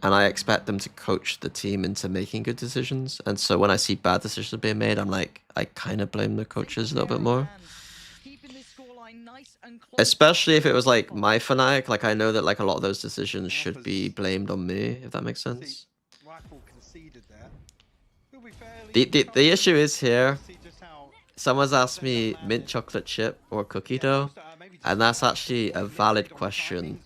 S2: I expect them to coach the team into making good decisions. And so when I see bad decisions being made, I'm like, I kind of blame the coaches a little bit more. Especially if it was like my Fnatic, like I know that like a lot of those decisions should be blamed on me, if that makes sense. The issue is here, someone's asked me mint chocolate chip or cookie dough, and that's actually a valid question.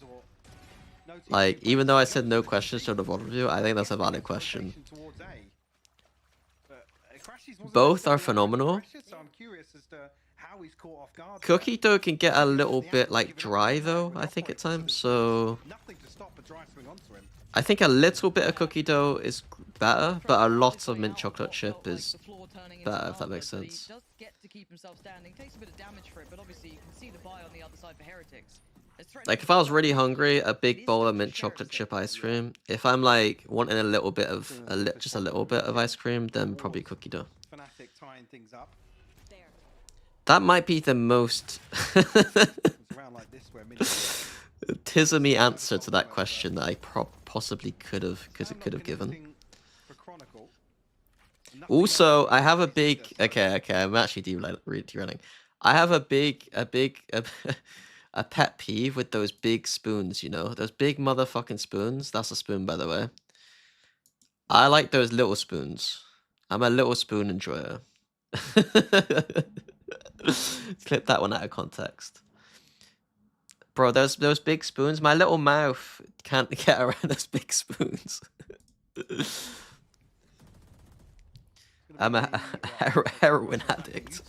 S2: Like, even though I said no questions to the Vod review, I think that's a valid question. Both are phenomenal. Cookie dough can get a little bit like dry though, I think at times, so I think a little bit of cookie dough is better, but a lot of mint chocolate chip is better, if that makes sense. Like, if I was really hungry, a big bowl of mint chocolate chip ice cream. If I'm like wanting a little bit of just a little bit of ice cream, then probably cookie dough. That might be the most tismy answer to that question that I possibly could have given. Also, I have a big I'm actually derailing. I have a pet peeve with those big spoons, you know? Those big motherfucking spoons. That's a spoon, by the way. I like those little spoons. I'm a little spoon enjoyer. Clip that one out of context. Bro, those big spoons, my little mouth can't get around those big spoons. I'm a heroin addict.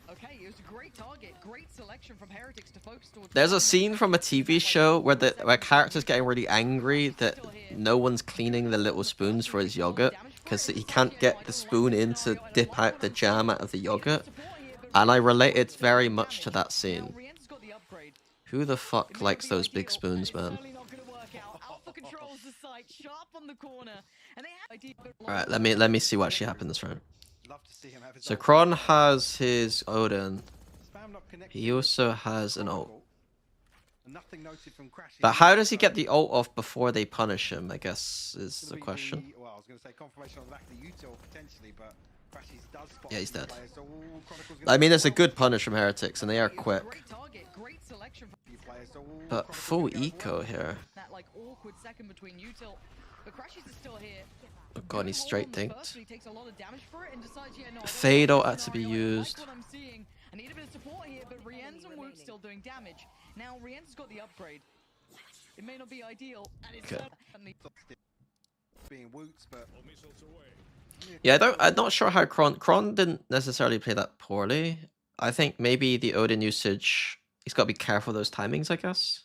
S1: Okay, it was a great target, great selection from Heretics to focus towards.
S2: There's a scene from a TV show where a character's getting really angry that no one's cleaning the little spoons for his yogurt because he can't get the spoon in to dip out the jam out of the yogurt. And I related very much to that scene. Who the fuck likes those big spoons, man? Alright, let me see what actually happened this round. So Kron has his Odin. He also has an ult. But how does he get the ult off before they punish him, I guess, is the question. Yeah, he's dead. I mean, it's a good punish from Heretics, and they are quick. But full eco here. Oh god, he's straight dinked. Fade ult had to be used.
S1: I need a bit of support here, but Rien's and Woot's still doing damage. Now Rien's got the upgrade. It may not be ideal, and it's
S3: being Woots, but
S2: yeah, I'm not sure how Kron didn't necessarily play that poorly. I think maybe the Odin usage, he's got to be careful of those timings, I guess.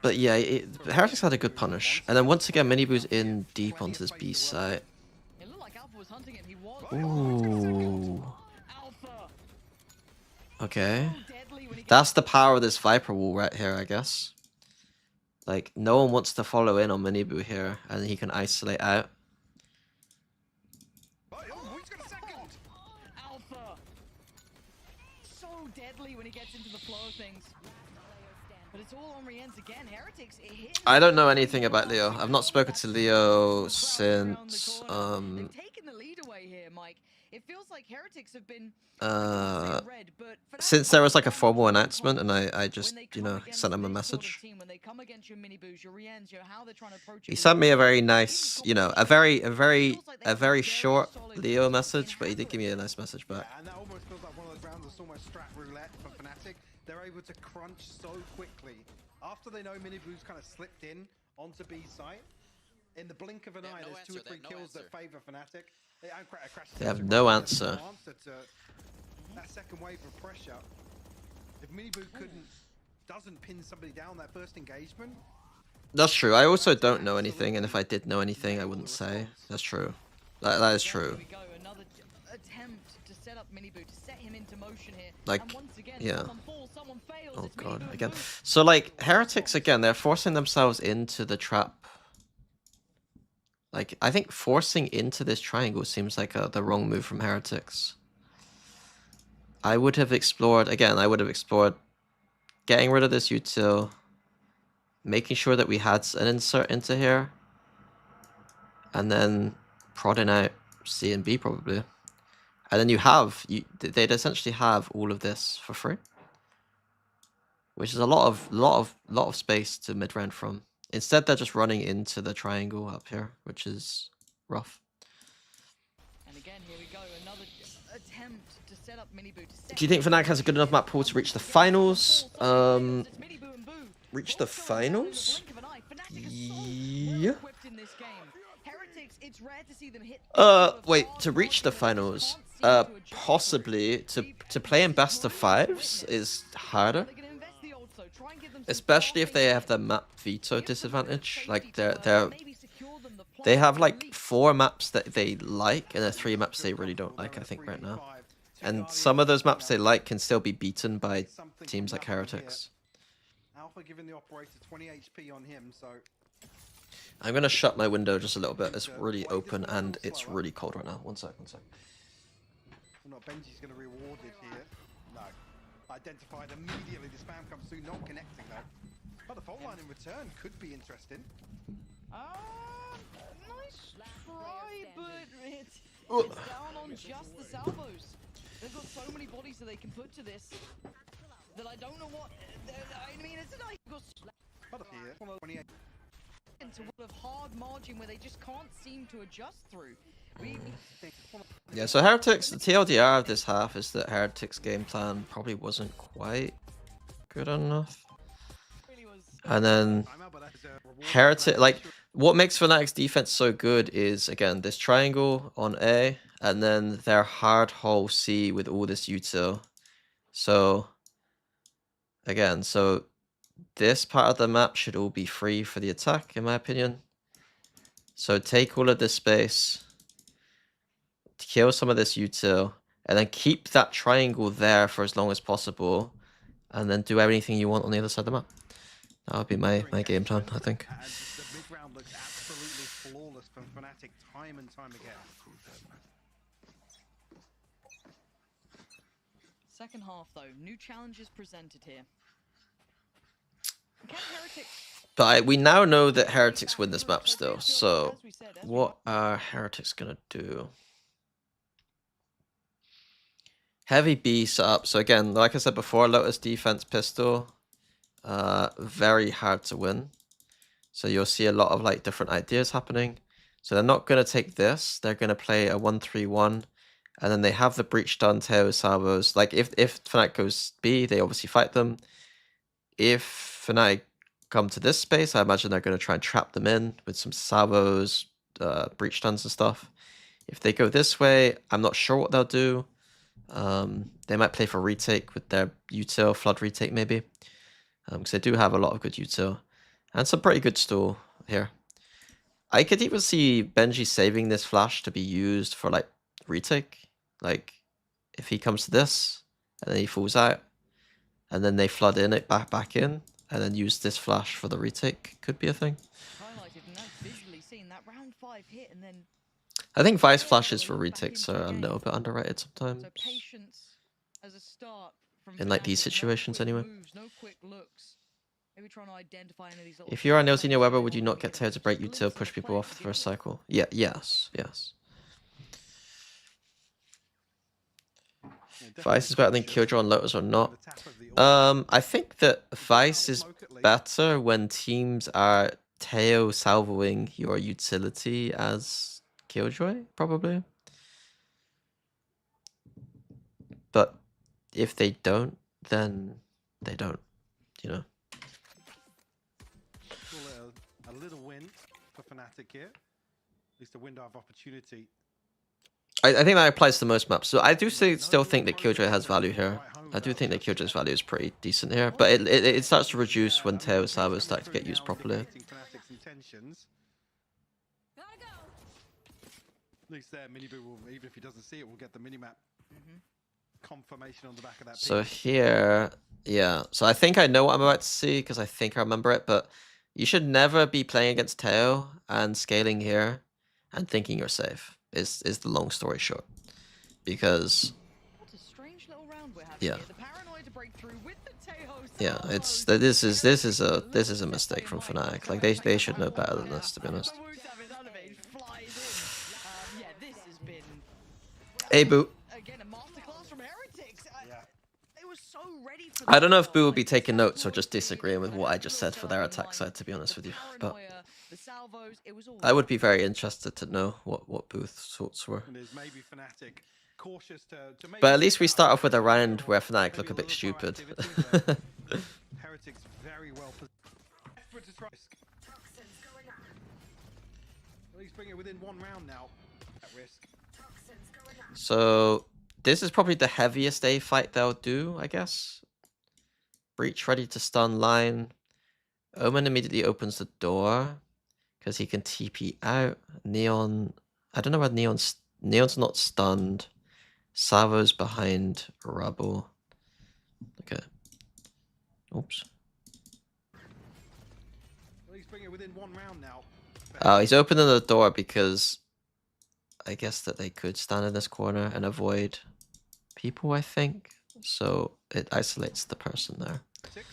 S2: But yeah, Heretics had a good punish. And then once again, Minibu's in deep onto this B site. Ooh. Okay. That's the power of this Viper wall right here, I guess. Like, no one wants to follow in on Minibu here, and he can isolate out.
S1: deadly when he gets into the flow of things. But it's all on Rien's again. Heretics.
S2: I don't know anything about Leo. I've not spoken to Leo since
S1: They've taken the lead away here, Mike. It feels like Heretics have been red, but
S2: since there was like a formal announcement, and I just, you know, sent him a message. He sent me a very nice, you know, a very short Leo message, but he did give me a nice message back.
S3: Yeah, and that almost feels like one of those rounds that's almost strat roulette for Fnatic. They're able to crunch so quickly. After they know Miniboo's kind of slipped in onto B site, in the blink of an eye, there's 2 or 3 kills that favor Fnatic.
S2: They have no answer.
S3: To that second wave of pressure. If Miniboo doesn't pin somebody down that first engagement.
S2: That's true. I also don't know anything, and if I did know anything, I wouldn't say. That's true. That is true.
S1: Another attempt to set up Miniboo, to set him into motion here.
S2: Like,
S1: and once again,
S2: yeah.
S1: someone falls, someone fails.
S2: Oh
S1: It's
S2: god,
S1: Miniboo
S2: again.
S1: and Boo.
S2: So like, Heretics again, they're forcing themselves into the trap. Like, I think forcing into this triangle seems like the wrong move from Heretics. I would have explored, again, getting rid of this util, making sure that we had an insert into here, and then prodding out C and B probably. And then they'd essentially have all of this for free. Which is a lot of space to mid-round from. Instead, they're just running into the triangle up here, which is rough.
S1: And again, here we go, another attempt to set up Miniboo.
S2: Do you think Fnatic has a good enough map pool to reach the finals? Reach the finals? Yeah. Wait, to reach the finals, possibly to play in best of 5s is harder. Especially if they have the map veto disadvantage. Like they have like 4 maps that they like and 3 maps they really don't like, I think, right now. And some of those maps they like can still be beaten by teams like Heretics.
S3: Alpha giving the operator 20 HP on him, so
S2: I'm gonna shut my window just a little bit. It's really open and it's really cold right now. One sec.
S3: Well, not Benji's going to be rewarded here. No. Identified immediately. The spam comes through, not connecting though. But the fault line in return could be interesting.
S1: Nice try, but it's down on just the salvos. They've got so many bodies that they can put to this that I don't know what. I mean, it's a nice
S3: Here, 28.
S1: into a hard margin where they just can't seem to adjust through.
S2: Yeah, so Heretics, the TLDR of this half is that Heretics' game plan probably wasn't quite good enough. And then Heretic, like, what makes Fnatic's defense so good is, again, this triangle on A, and then their hard hole C with all this util. So, again, so this part of the map should all be free for the attack, in my opinion. So take all of this space, kill some of this util, and then keep that triangle there for as long as possible, and then do anything you want on the other side of the map. That would be my game plan, I think.
S3: And the mid-round looks absolutely flawless from Fnatic time and time again.
S1: Second half, though, new challenges presented here. Can Heretics...
S2: But we now know that Heretics win this map still, so what are Heretics gonna do? Heavy B setup. So again, like I said before, Lotus defense pistol, very hard to win. So you'll see a lot of like different ideas happening. So they're not gonna take this. They're gonna play a 1-3-1, and then they have the breach done Teo salvos. Like if Fnatic goes B, they obviously fight them. If Fnatic come to this space, I imagine they're going to try and trap them in with some salvos, breach stuns and stuff. If they go this way, I'm not sure what they'll do. They might play for retake with their util, flood retake maybe. Because they do have a lot of good util. And some pretty good stall here. I could even see Benji saving this flash to be used for like retake. Like if he comes to this, and then he falls out, and then they flood in it back in, and then use this flash for the retake. Could be a thing.
S1: Highlighted and that's visually seen that round 5 hit and then...
S2: I think Vice flashes for retakes are a little bit underrated sometimes.
S1: So patience as a start from
S2: in like
S1: Fnatic.
S2: these
S1: No
S2: situations
S1: quick
S2: anyway.
S1: moves, no quick looks. Maybe trying to identify any of these little
S2: If you are
S1: patterns
S2: Nilsina Weber,
S1: going
S2: would you
S1: on
S2: not
S1: and
S2: get
S1: get
S2: Tail to break you
S1: just
S2: to
S1: glimpse
S2: push
S1: into
S2: people
S1: play
S2: off
S1: to
S2: the
S1: begin
S2: first
S1: with.
S2: cycle? Yeah, yes. Vice is better than Killjoy and Lotus or not? I think that Vice is better when teams are Teo salvoing your utility as Killjoy, probably. But if they don't, then they don't, you know.
S3: A little win for Fnatic here. At least a window of opportunity.
S2: I think that applies to most maps. So I do still think that Killjoy has value here. I do think that Killjoy's value is pretty decent here, but it starts to reduce when Teo salvos start to get used properly.
S3: Fnatic's intentions.
S5: Gotta go.
S3: At least there, Miniboo will, even if he doesn't see it, will get the minimap confirmation on the back of that.
S2: So here, yeah. So I think I know what I'm about to see because I think I remember it, but you should never be playing against Teo and scaling here and thinking you're safe. Is the long story short, because
S1: What a strange little round we're having
S2: yeah.
S1: here. The paranoia to break through with the Tejo
S2: Yeah,
S1: salvos.
S2: it's this is a mistake from Fnatic. Like they should know better than this, to be honest.
S1: Yeah, this has been
S2: Hey Boo.
S1: again a masterclass from Heretics. They were so ready for
S2: I don't know if Boo will be taking notes or just disagreeing with what I just said for their attack side, to be honest with you. But
S1: the salvos, it was all
S2: I would be very interested to know what Boo's thoughts were.
S3: And is maybe Fnatic cautious to maybe
S2: But at least we start off with a round where Fnatic look a bit
S3: little
S2: stupid.
S3: proactivity, but Heretics very well positioned. At least bring it within one round now. At risk.
S2: So this is probably the heaviest A fight they'll do, I guess. Breach ready to stun line. Omen immediately opens the door because he can TP out. Neon, I don't know where Neon's not stunned. Savo's behind rubble. Okay. Oops.
S3: At least bring it within one round now.
S2: Oh, he's opening the door because I guess that they could stand in this corner and avoid people, I think. So it isolates the person there.
S3: 6.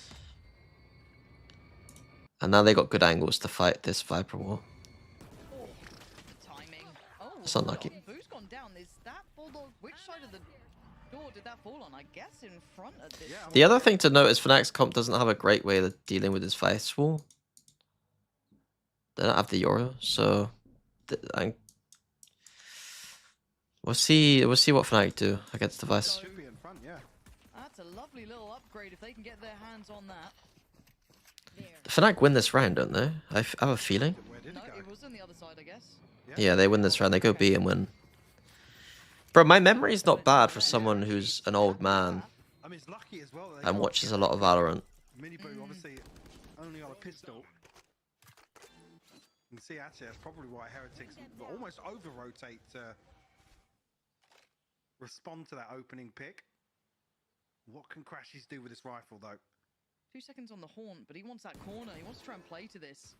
S2: And now they got good angles to fight this Viper wall.
S1: timing. Oh,
S2: It's unlucky.
S1: Boo's gone down. Is that Bulldog? Which side of the door did that fall on? I guess in front of this.
S2: The other thing to note is Fnatic's comp doesn't have a great way of dealing with his Vice wall. They don't have the Euro, so we'll see what Fnatic do against the Vice.
S3: Should be in front, yeah.
S1: That's a lovely little upgrade if they can get their hands on that.
S2: Fnatic win this round, don't they? I have a feeling.
S3: Where did
S1: No,
S3: it go?
S1: it was on the other side, I guess.
S2: Yeah, they win this round. They go B and win. Bro, my memory's not bad for someone who's an old man
S3: I mean, it's lucky as well that they
S2: and
S3: can't
S2: watches
S3: get
S2: a lot of Valorant.
S3: Miniboo obviously only on a pistol. You can see actually that's probably why Heretics almost over-rotate to respond to that opening pick. What can Crashies do with this rifle though?
S1: 2 seconds on the horn, but he wants that corner. He wants to try and play to this.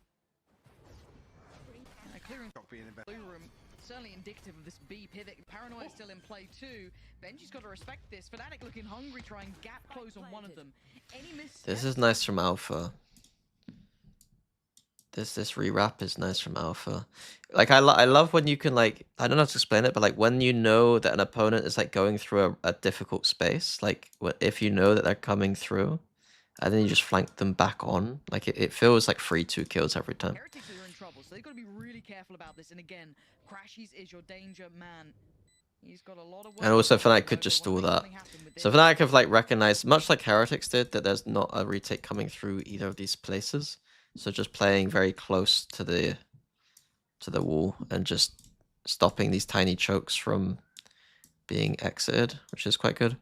S1: Clearing
S3: Shock being in bed.
S1: blue room, certainly indicative of this B pivot. Paranoia still in play too. Benji's got to respect this. Fnatic looking hungry, trying gap close on one of them. Any missteps?
S2: This is nice from Alpha. This rewrap is nice from Alpha. Like I love when you can like, I don't know how to explain it, but like when you know that an opponent is like going through a difficult space, like if you know that they're coming through, and then you just flank them back on, like it feels like free 2 kills every time.
S1: Heretics are in trouble, so they've got to be really careful about this. And again, Crashies is your danger man. He's got a lot of work.
S2: And also
S1: to do,
S2: Fnatic
S1: though.
S2: could
S1: They
S2: just
S1: wanna
S2: stall
S1: make
S2: that.
S1: something happen with
S2: So
S1: this.
S2: Fnatic have like recognized, much like Heretics did, that there's not a retake coming through either of these places. So just playing very close to the wall and just stopping these tiny chokes from being exited, which is quite good.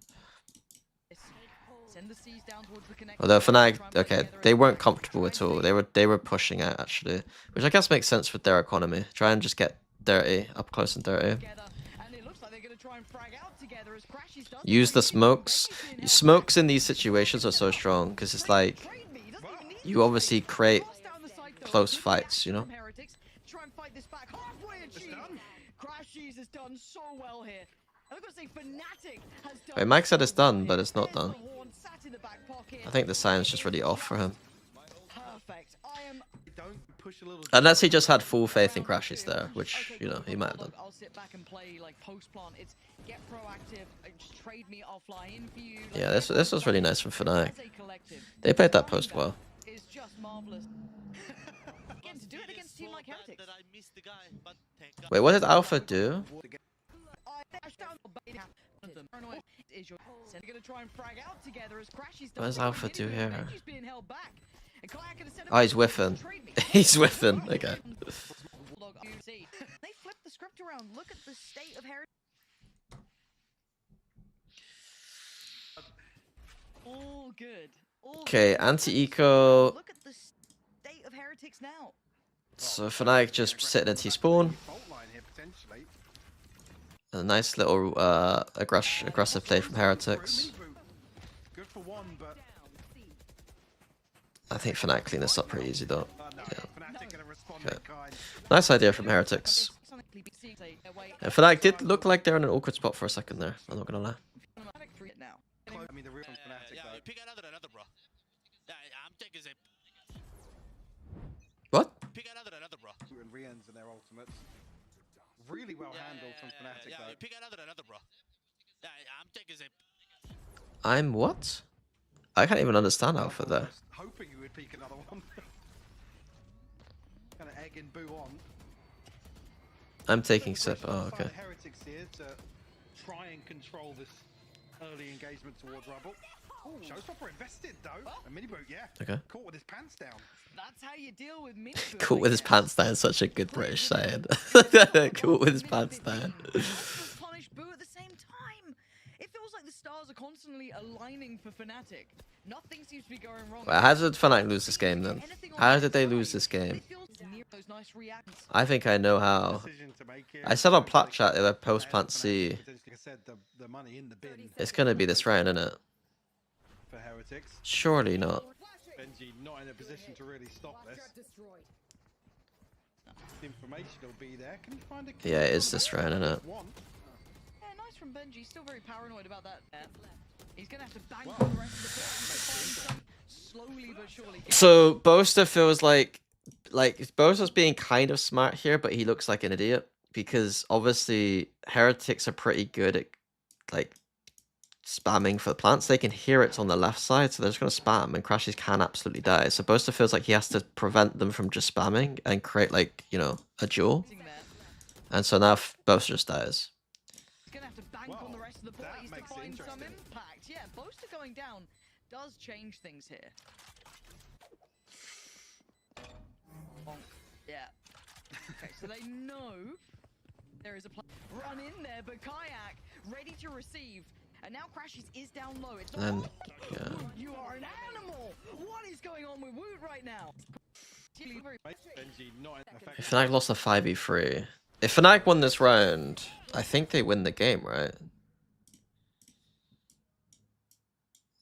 S1: Send the C's down towards the connector.
S2: Although Fnatic,
S1: Try and play
S2: okay,
S1: together
S2: they
S1: as
S2: weren't
S1: a
S2: comfortable at all. They were pushing out actually, which I guess makes sense with their economy. Try and just get dirty, up close and dirty.
S1: together, and it looks like they're going to try and frag out together as Crashies does.
S2: Use the smokes. Smokes in these situations are so strong because it's like you obviously create close fights, you know.
S1: Try and fight this back. Halfway achieved. Crashies has done so well here. I've got to say, Fnatic has done.
S2: Wait, Mike said it's
S1: so well
S2: done, but
S1: here.
S2: it's not
S1: There's
S2: done.
S1: the horn
S2: I think the sign's just really off for him.
S1: Perfect. I am
S3: Don't push a little.
S2: Unless he just had full faith in Crashes there, which, you know, he might have done.
S1: I'll sit back and play like post plant. It's get proactive. Just trade me. I'll fly in for you.
S2: Yeah, this was really nice from Fnatic.
S1: As a collective,
S2: They played that post well.
S1: is just marvelous. Again, to do it against a team like Heretics.
S4: That I missed the guy, but thank God.
S2: Wait, what did Alpha do?
S1: Is your they're gonna try and frag out together as Crashes.
S2: What does Alpha do here?
S1: Benji's being held back. And Kayak could have said,
S2: Oh, he's whiffing. He's whiffing. Okay.
S1: They flipped the script around. Look at the state of Heretics. All good. All
S2: Okay,
S1: good.
S2: anti-eco.
S1: Look at the state of Heretics now.
S2: So Fnatic just sitting at T-spawn.
S3: Fault line here potentially.
S2: A nice little aggressive play from Heretics.
S3: Good for one, but
S2: I think Fnatic clean this up pretty easy though.
S3: no,
S2: Yeah.
S3: Fnatic gonna respond
S2: Okay.
S3: in kind.
S2: Nice idea from Heretics. And Fnatic did look like they're in an awkward spot for a second there. I'm not gonna lie.
S1: Now.
S3: I mean, the real from Fnatic
S4: Yeah,
S3: though.
S4: you pick another, bro. Yeah, I'm taking Zip.
S2: What?
S4: Pick another, bro.
S3: And Rians and their ultimates. Really well handled from Fnatic
S4: Yeah,
S3: though.
S4: you pick another, bro. Yeah, I'm taking Zip.
S2: I'm what? I can't even understand Alpha there.
S3: Almost hoping you would peek another one. Kind of egg and boo on.
S2: I'm taking Sip.
S3: Pressure on
S2: Oh,
S3: the side
S2: okay.
S3: of Heretics here to try and control this early engagement towards Rubble. Showstopper invested though. A mini boot, yeah.
S2: Okay.
S3: Caught with his pants down.
S1: That's how you deal with mini
S2: Caught with his pants down. Such a good British saying. Caught with his pants down.
S1: Punish Boo at the same time. It feels like the stars are constantly aligning for Fnatic. Nothing seems to be going wrong.
S2: Well, how did Fnatic lose this game then? How did they lose this game?
S1: Those nice reactions.
S2: I think I know how.
S3: Decision to make here.
S2: I said on Plat Chat they were post plant C.
S3: Potentially, like I said, the money in the bin
S2: It's gonna be this round, isn't it?
S3: for Heretics.
S2: Surely not.
S3: Benji not in a position to really stop this. The information will be there. Can you find a
S2: Yeah, it is this round, isn't it?
S3: One.
S1: Yeah, nice from Benji. Still very paranoid about that. He's gonna have to bang on the rest of the find some slowly but surely.
S2: So Boaster feels like Boaster's being kind of smart here, but he looks like an idiot because obviously Heretics are pretty good at like spamming for the plants. They can hear it's on the left side, so they're just gonna spam, and Crashes can absolutely die. So Boaster feels like he has to prevent them from just spamming and create like, you know, a duel. And so now Boaster just dies.
S1: He's gonna have to bank on the rest of the
S3: that
S1: boys to
S3: makes it
S1: find some
S3: interesting.
S1: impact. Yeah, Boaster going down does change things here. Bonk. Yeah. Okay, so they know there is a plan. Run in there, but Kayak ready to receive. And now Crashes is down low. It's not.
S2: And yeah.
S1: Woot, you are an animal! What is going on with Woot right now?
S3: Benji not in effect.
S2: If Fnatic lost a 5v3. If Fnatic won this round, I think they win the game, right?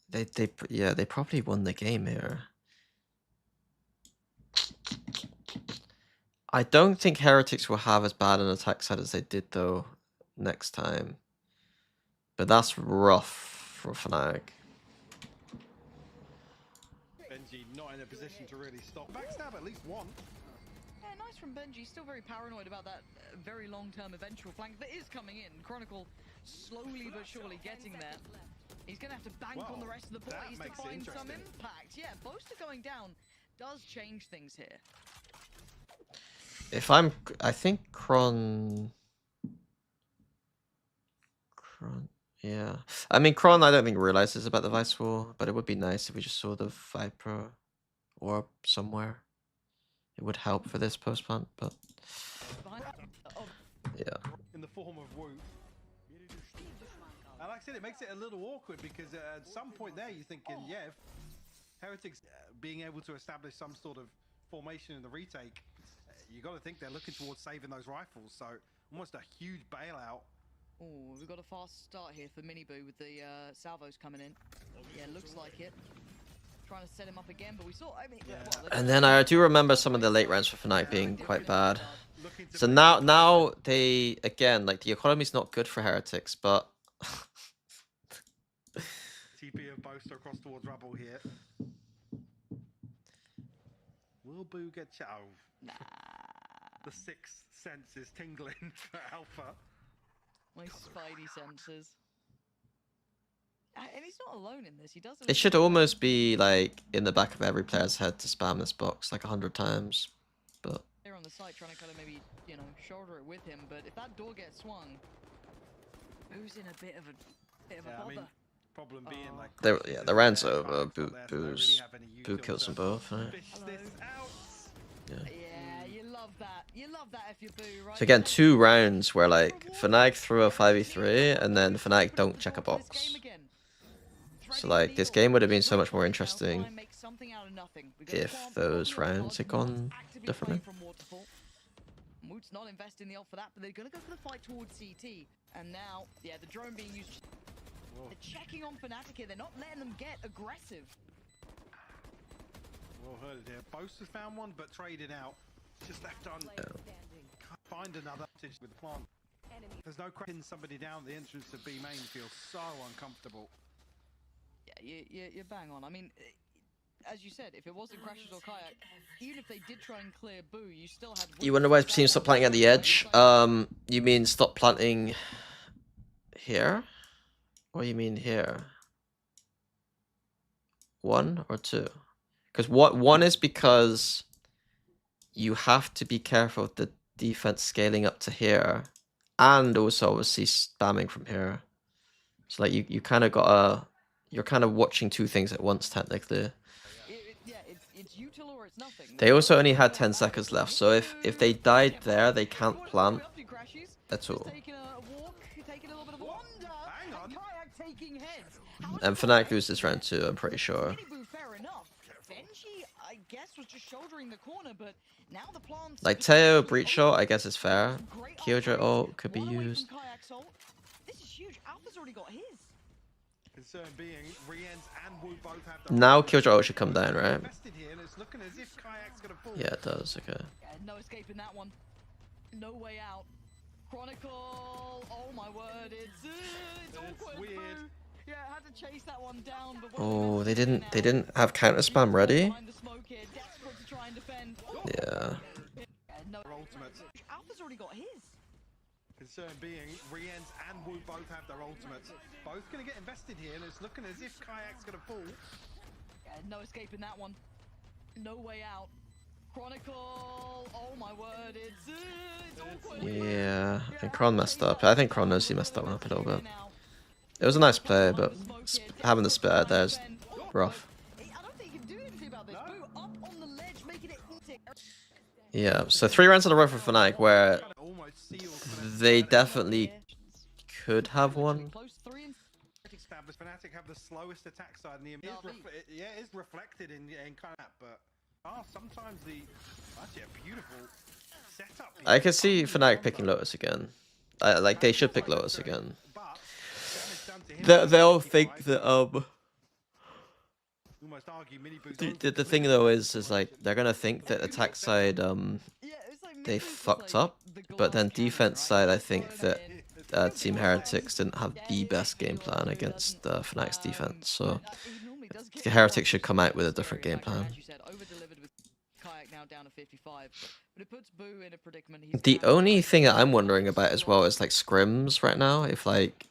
S2: They probably won the game here. I don't think Heretics will have as bad an attack side as they did though next time. But that's rough for Fnatic.
S3: Benji not in a position to really stop. Backstab at least one.
S1: Yeah, nice from Benji. Still very paranoid about that very long-term eventual flank that is coming in. Chronicle slowly but surely getting there. He's going to have to bank on the rest of the
S3: that
S1: boys to
S3: makes it
S1: find some
S3: interesting.
S1: impact. Yeah, Boaster going down does change things here.
S2: If I'm, I think Kron, yeah. I mean, Kron, I don't think realizes about the Vice War, but it would be nice if we just saw the Viper orb somewhere. It would help for this post plant, but yeah.
S3: In the form of Woot. And like I said, it makes it a little awkward because at some point there you're thinking, yeah, if Heretics being able to establish some sort of formation in the retake, you got to think they're looking towards saving those rifles. So almost a huge bailout.
S1: Oh, we've got a fast start here for Miniboo with the salvos coming in. Yeah, looks like it. Trying to set him up again, but we saw. I mean,
S2: And then I do remember some of the late rounds for Fnatic being quite bad. So now they, again, like the economy's not good for Heretics, but
S3: TP of Boaster across towards Rubble here. Will Boo get oh.
S1: Nah.
S3: The sixth sense is tingling for Alpha.
S1: My spidey senses. And he's not alone in this. He does
S2: It should almost be like in the back of every player's head to spam this box like 100 times, but
S1: They're on the side trying to kind of maybe, you know, shoulder it with him. But if that door gets swung, who's in a bit of a bother?
S3: I mean, problem being like
S2: the round's over. Boo kills them both. Right? Yeah.
S1: Yeah, you love that. You love that if you're Boo, right?
S2: So again, 2 rounds where like Fnatic threw a 5v3 and then Fnatic don't check a box. So like this game would have been so much more interesting if those rounds had gone differently.
S1: Moot's not investing the ult for that, but they're gonna go for the fight towards CT. And now, yeah, the drone being used. They're checking on Fnatic here. They're not letting them get aggressive.
S3: Well heard it here. Boaster's found one, but traded out. Just left on. Can't find another with the plant. There's no cracking somebody down the entrance to B main feels so uncomfortable.
S1: Yeah, you're bang on. I mean, as you said, if it wasn't Crashes or Kayak, even if they did try and clear Boo, you still had.
S2: You wonder why teams stop planting at the edge? You mean stop planting here? Or you mean here? 1 or 2? Because one is because you have to be careful of the defense scaling up to here, and also obviously spamming from here. So like you kind of gotta. You're kind of watching 2 things at once, technically.
S1: It's util or it's nothing.
S2: They also only had 10 seconds left, so if they died there, they can't plant at all. And Fnatic lose this round too, I'm pretty sure. Like Teo breach shot, I guess is fair. Killjoy ult could be used.
S1: This is huge. Alpha's already got his.
S3: Concern being, Rienz and Wu both have the
S2: Now Killjoy ult should come down, right?
S3: here, and it's looking as if Kayak's gonna fall.
S2: Yeah, it does, okay.
S1: Yeah, no escaping that one. No way out. Chronicle. Oh my word, it's awkward.
S3: Weird.
S1: Boo. Yeah, had to chase that one down. But
S2: Oh, they didn't have counter spam ready.
S1: Behind the smoke here, desperate to try and defend.
S2: Yeah.
S1: No,
S3: Ultimates.
S1: Alpha's already got his.
S3: Concern being, Rienz and Wu both have their ultimates. Both gonna get invested here, and it's looking as if Kayak's gonna fall.
S1: Yeah, no escaping that one. No way out. Chronicle. Oh my word, it's awkward.
S2: Yeah, and Kron messed up. I think Kron knows he messed that one up a little bit. It was a nice play, but having the spare there's rough.
S1: I don't think you can do anything about this. Boo up on the ledge, making it easy.
S2: Yeah, so 3 rounds in a row for Fnatic where they definitely could have won.
S3: Established Fnatic have the slowest attack side, and it is reflected in kind of, but sometimes actually a beautiful setup.
S2: I can see Fnatic picking Lotus again. Like they should pick Lotus again. They'll think that the thing though is like they're gonna think that attack side they fucked up, but then defense side I think that Team Heretics didn't have the best game plan against Fnatic's defense, so the Heretics should come out with a different game plan. The only thing that I'm wondering about as well is like scrims right now. If like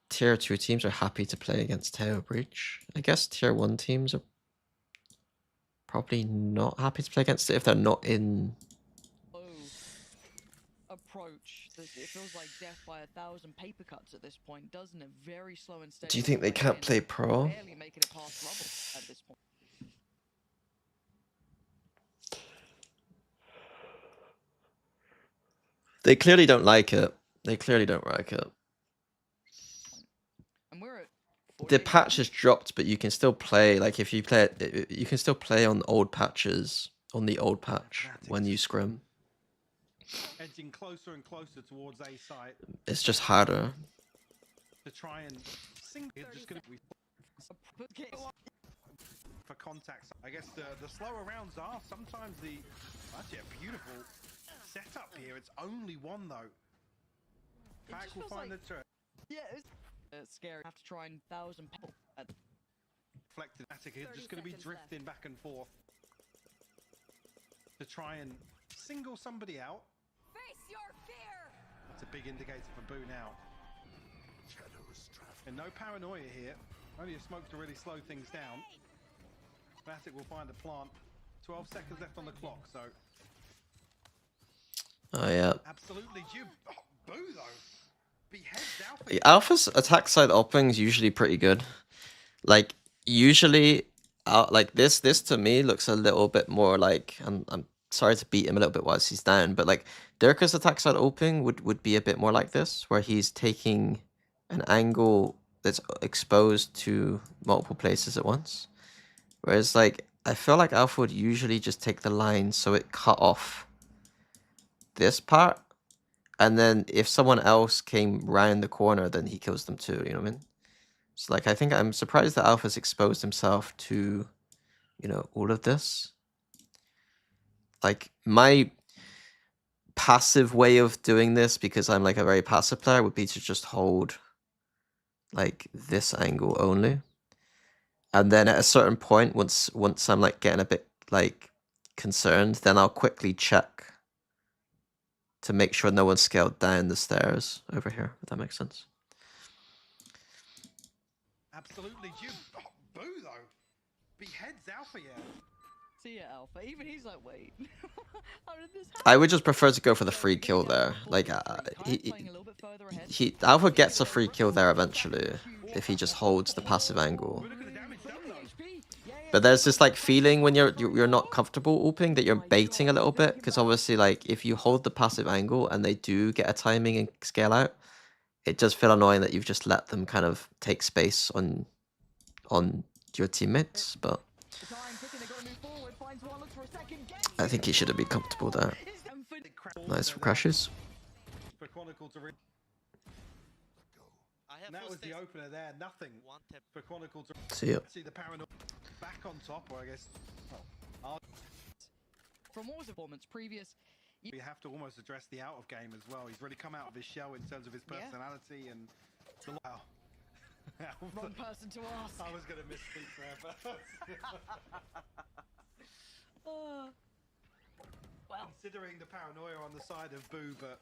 S2: tier 2 teams are happy to play against Teo Breach, I guess tier 1 teams are probably not happy to play against it if they're not in.
S1: Approach. It feels like death by 1,000 paper cuts at this point, doesn't it? Very slow and steady.
S2: Do you think they can't play pro?
S1: Barely making it past Rubble at this point.
S2: They clearly don't like it. They clearly don't like it.
S1: And we're at
S2: The patch has dropped, but you can still play. Like if you play it, you can still play on old patches on the old patch when you scrim.
S3: Edging closer and closer towards A site.
S2: It's just harder.
S3: To try and sink. It's just gonna be for contacts. I guess the slower rounds are sometimes actually a beautiful setup here. It's only one though. Pack will find the turret.
S1: Yeah, scary. Have to try and 1,000 people.
S3: Reflected Fnatic is just going to be drifting back and forth to try and single somebody out.
S5: Face your fear.
S3: That's a big indicator for Boo now. And no paranoia here. Only a smoke to really slow things down. Fnatic will find a plant. 12 seconds left on the clock, so
S2: Oh yeah.
S3: absolutely. Boo though. Beheads Alpha.
S2: The Alpha's attack side opening is usually pretty good. Like usually, like this to me looks a little bit more like I'm sorry to beat him a little bit whilst he's down, but like Dirka's attack side opening would be a bit more like this, where he's taking an angle that's exposed to multiple places at once. Whereas like I feel like Alpha would usually just take the line so it cut off this part, and then if someone else came round the corner, then he kills them too. You know what I mean? So like I think I'm surprised that Alpha's exposed himself to, you know, all of this. Like my passive way of doing this, because I'm like a very passive player, would be to just hold like this angle only, and then at a certain point, once I'm like getting a bit like concerned, then I'll quickly check to make sure no one's scaled down the stairs over here, if that makes sense.
S3: Absolutely. Boo though. Beheads Alpha, yeah.
S1: See ya, Alpha. Even he's like, wait. How did this happen?
S2: I would just prefer to go for the free kill there. Like Alpha gets a free kill there eventually if he just holds the passive angle.
S3: Look at the damage done though.
S2: But there's this like feeling when you're not comfortable opening that you're baiting a little bit, because obviously like if you hold the passive angle and they do get a timing and scale out, it does feel annoying that you've just let them kind of take space on your teammates. But I think he shouldn't be comfortable there. Nice for crashes.
S3: For Chronicle to read.
S4: I have
S3: That
S4: full
S3: was the
S4: stacks.
S3: opener there. Nothing
S4: One tap.
S3: for Chronicle to
S2: See ya.
S3: see the paranoia back on top, or I guess. Oh,
S1: From what was performance previous?
S3: we have to almost address the out of game as well. He's really come out of his shell in terms of his
S1: Yeah.
S3: personality and. Wow.
S1: Wrong person to ask.
S3: I was gonna misspeak there, but
S1: Well,
S3: considering the paranoia on the side of Boo, but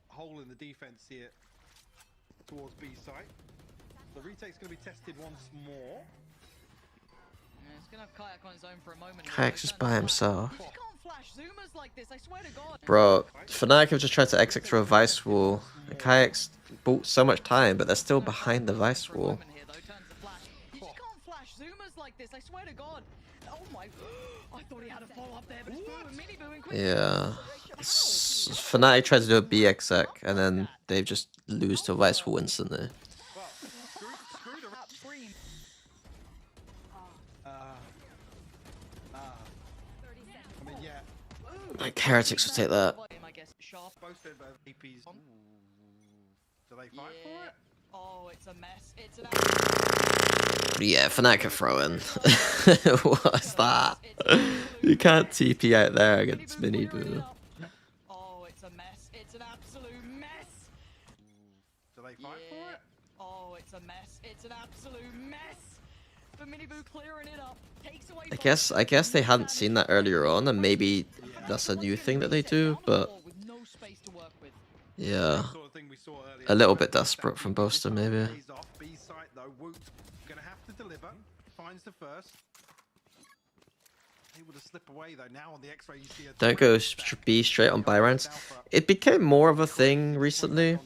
S3: hole in the defense here towards B site. The retake's gonna be tested once more.
S1: yeah, he's gonna have Kayak on his own for a moment.
S2: Kayak's just by himself.
S1: You can't flash zoomers like this, I swear to God.
S2: Bro, Fnatic have just tried to exit through a vice wall. And Kayak's bought so much time, but they're still behind the vice wall.
S1: You just can't flash zoomers like this, I swear to God. Oh my, I thought he had a follow up there, but it's Boo and Mini Boo and quick.
S2: Yeah. Fnatic tried to do a B exec, and then they just lose to vice wall instantly.
S3: Well, screwed around.
S1: Scream.
S3: I mean, yeah,
S2: Like Heretics would take that.
S1: I guess sharp.
S3: both said about APs. Do they fight for
S1: Yeah.
S3: it?
S1: Oh, it's a mess. It's an
S2: Yeah, Fnatic are throwing. What's that? You can't TP out there against Mini Boo.
S1: Oh, it's a mess. It's an absolute mess.
S3: Do they fight for it?
S1: Oh, it's a mess. It's an absolute mess. For Mini Boo clearing it up. Takes away
S2: I guess they hadn't seen that earlier on, and maybe that's a new thing that they do, but
S1: with no space to work with.
S2: yeah.
S3: Sort of thing we saw earlier.
S2: A little bit desperate from Boaster, maybe.
S3: He's off B site though. Woot gonna have to deliver. Finds the first. Able to slip away though. Now on the X-ray, you see a
S2: Don't go B straight on buy rounds. It became more of a thing recently.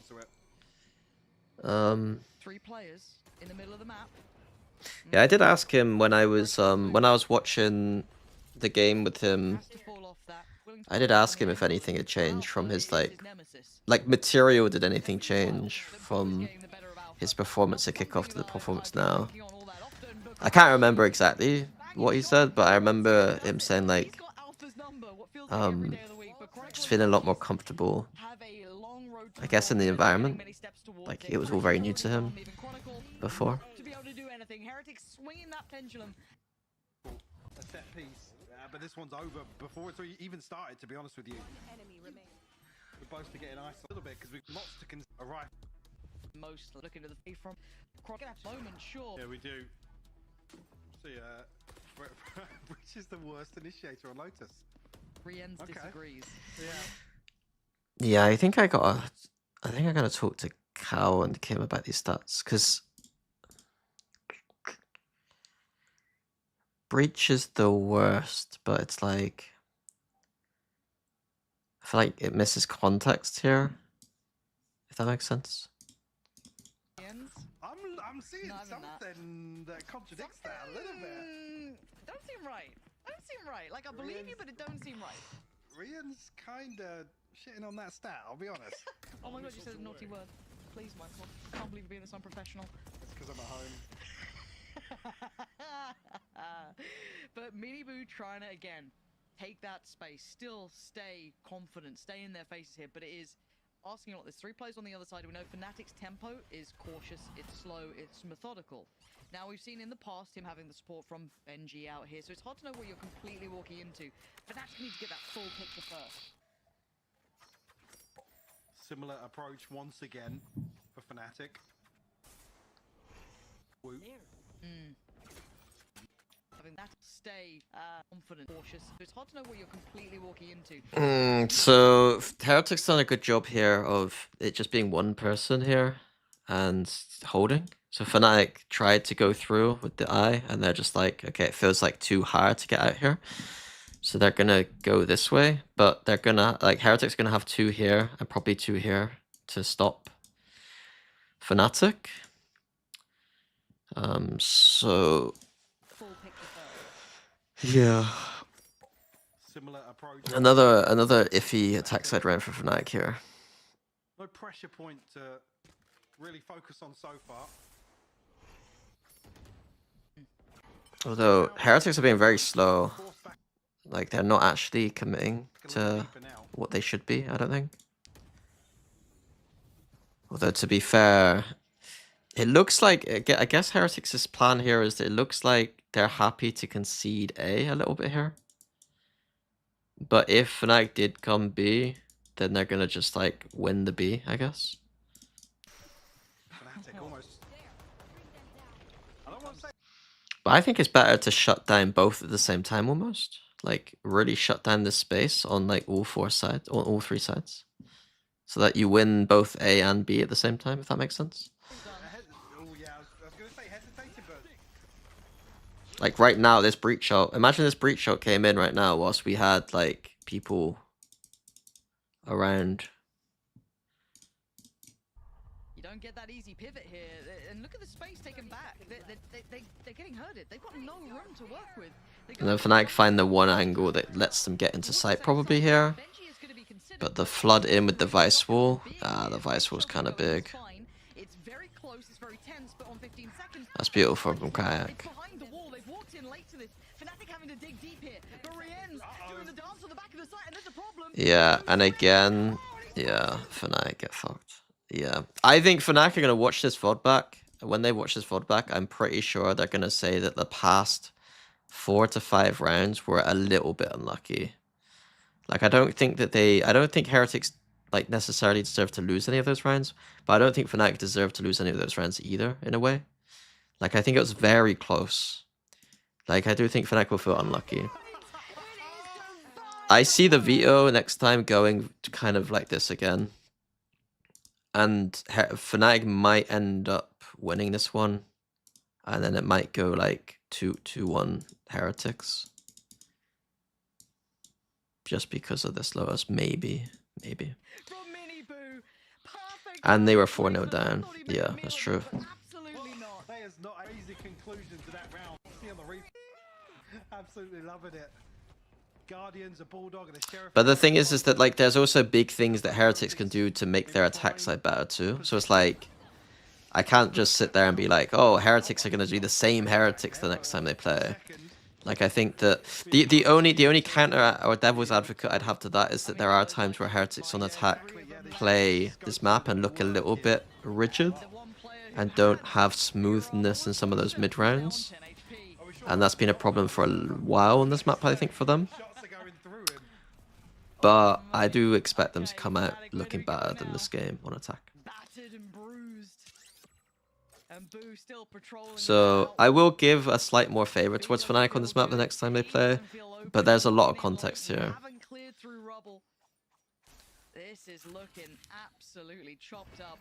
S1: Three players in the middle of the map.
S2: Yeah, I did ask him when I was watching the game with him.
S1: Has to fall off that. Willing to
S2: I did ask him if anything had changed from his like material. Did anything change from his performance at kickoff to the performance now? I can't remember exactly what he said, but I remember him saying like, just feeling a lot more comfortable. I guess in the environment, like it was all very new to him before.
S1: to be able to do anything. Heretics swinging that pendulum.
S3: A set piece, but this one's over before it's even started. To be honest with you,
S5: Enemy remains.
S3: we're both to get an ice a little bit because we've lots to arrive.
S1: Most looking at the from that moment, sure.
S3: Yeah, we do. See, which is the worst initiator on Lotus?
S1: Rien's disagrees.
S3: Yeah.
S2: Yeah, I think I gotta talk to Cal and Kim about these stats, because Breach is the worst, but it's like I feel like it misses context here. If that makes sense.
S1: Rien's
S3: I'm seeing
S1: Not even
S3: something that contradicts that a little bit.
S1: don't seem right. Don't seem right. Like I believe you, but it don't seem right.
S3: Rian's kinda shitting on that stat, I'll be honest.
S1: Oh my god, you said a naughty word. Please, Michael. I can't believe you're being this unprofessional.
S3: It's because I'm at home.
S1: But Miniboo trying to again take that space, still stay confident, stay in their faces here, but it is asking a lot. There's 3 players on the other side. We know Fnatic's tempo is cautious, it's slow, it's methodical. Now we've seen in the past him having the support from Benji out here, so it's hard to know what you're completely walking into. Fnatic need to get that full picture first.
S3: Similar approach once again for Fnatic. Woo.
S1: Having that stay confident, cautious, so it's hard to know what you're completely walking into.
S2: So Heretic's done a good job here of it just being one person here and holding. So Fnatic tried to go through with the eye, and they're just like, okay, it feels like too hard to get out here. So they're gonna go this way, but they're gonna, like, Heretic's gonna have 2 here and probably 2 here to stop Fnatic. So
S1: Full picture first.
S2: yeah,
S3: Similar approach.
S2: another iffy attack side round for Fnatic here.
S3: No pressure point to really focus on so far.
S2: Although Heretics are being very slow, like they're not actually committing to what they should be, I don't think. Although to be fair, it looks like, I guess Heretics' plan here is that it looks like they're happy to concede A little bit here. But if Fnatic did come B, then they're gonna just like win the B, I guess.
S3: Fnatic almost. I don't want to say.
S2: But I think it's better to shut down both at the same time almost. Like really shut down this space on like all 4 sides, on all 3 sides. So that you win both A and B at the same time, if that makes sense.
S3: Oh yeah, I was gonna say hesitated, but
S2: Like right now, this breach shot. Imagine this breach shot came in right now whilst we had like people around.
S1: You don't get that easy pivot here, and look at the space taken back. They're getting herded. They've got no room to work with.
S2: And then Fnatic find the one angle that lets them get into sight probably here. But the flood in with the Vice Wall, the Vice Wall's kind of big.
S1: It's very close, it's very tense, but on 15 seconds.
S2: That's beautiful from Kayak.
S1: It's behind the wall. They've walked in late to this. Fnatic having to dig deep here. But Rien's doing the dance on the back of the site, and there's a problem.
S2: Yeah, and again, yeah, Fnatic get fucked. Yeah, I think Fnatic are gonna watch this VOD back. When they watch this VOD back, I'm pretty sure they're gonna say that the past 4 to 5 rounds were a little bit unlucky. Like I don't think Heretics like necessarily deserve to lose any of those rounds, but I don't think Fnatic deserve to lose any of those rounds either, in a way. Like I think it was very close. Like I do think Fnatic will feel unlucky. I see the veto next time going to kind of like this again. And Fnatic might end up winning this one. And then it might go like 2-1 Heretics. Just because of this lowest, maybe. And they were 4-0 down. Yeah, that's true.
S1: Absolutely not.
S3: That is not an easy conclusion to that round. See on the replay. Absolutely loving it. Guardians, a Bulldog, and a Sheriff.
S2: But the thing is that like there's also big things that Heretics can do to make their attack side better too. So it's like I can't just sit there and be like, oh, Heretics are gonna do the same Heretics the next time they play. Like I think that the only counter or devil's advocate I'd have to that is that there are times where Heretics on attack play this map and look a little bit rigid and don't have smoothness in some of those mid rounds. And that's been a problem for a while on this map, I think, for them. But I do expect them to come out looking better than this game on attack.
S1: Battered and bruised. And Boo still patrolling.
S2: So I will give a slight more favor towards Fnatic on this map the next time they play, but there's a lot of context here.
S1: Haven't cleared through rubble. This is looking absolutely chopped up.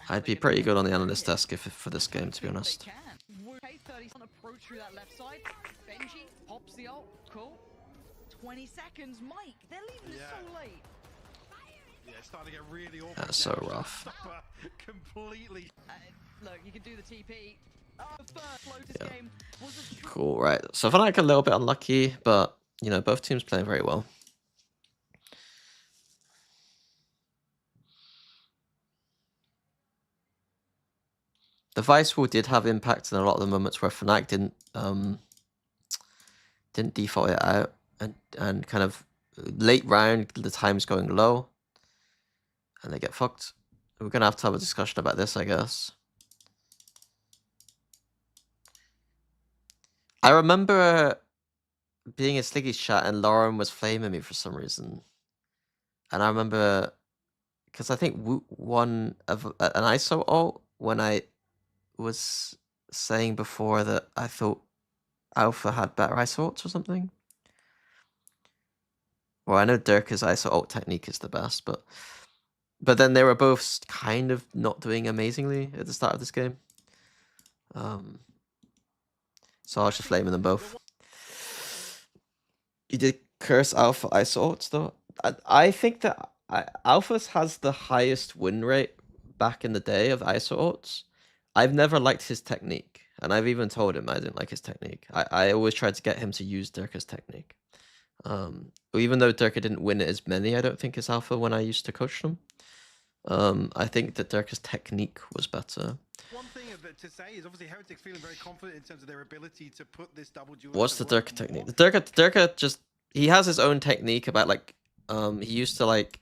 S2: I'd be pretty good on the analyst desk if for this game, to be honest.
S1: K30's on approach through that left side. Benji pops the ult. Cool. 20 seconds. Mike, they're leaving this so late.
S3: Yeah, it's starting to get really awkward.
S2: That's so rough.
S3: Completely.
S1: Look, you can do the TP. Oh, the first Lotus
S2: Yeah.
S1: game was a
S2: Cool, right. So Fnatic a little bit unlucky, but, you know, both teams playing very well. The Vice Wall did have impact in a lot of the moments where Fnatic didn't default it out, and kind of late round the time's going low and they get fucked. We're gonna have to have a discussion about this, I guess. I remember being in Sliggy's chat and Lauren was flaming me for some reason, and I remember because I think Woot won an ISO ult when I was saying before that I thought Alpha had better ISO ults or something. Well, I know Dirk's ISO ult technique is the best, but then they were both kind of not doing amazingly at the start of this game. So I was just flaming them both. You did curse Alpha ISO ults though. I think that Alpha's has the highest win rate back in the day of ISO ults. I've never liked his technique, and I've even told him I didn't like his technique. I always tried to get him to use Dirk's technique. Even though Dirk didn't win as many, I don't think, as Alpha when I used to coach them. I think that Dirk's technique was better.
S3: One thing to say is obviously Heretics feeling very confident in terms of their ability to put this double duel.
S2: What's the Dirk technique? The Dirk just, he has his own technique about like he used to like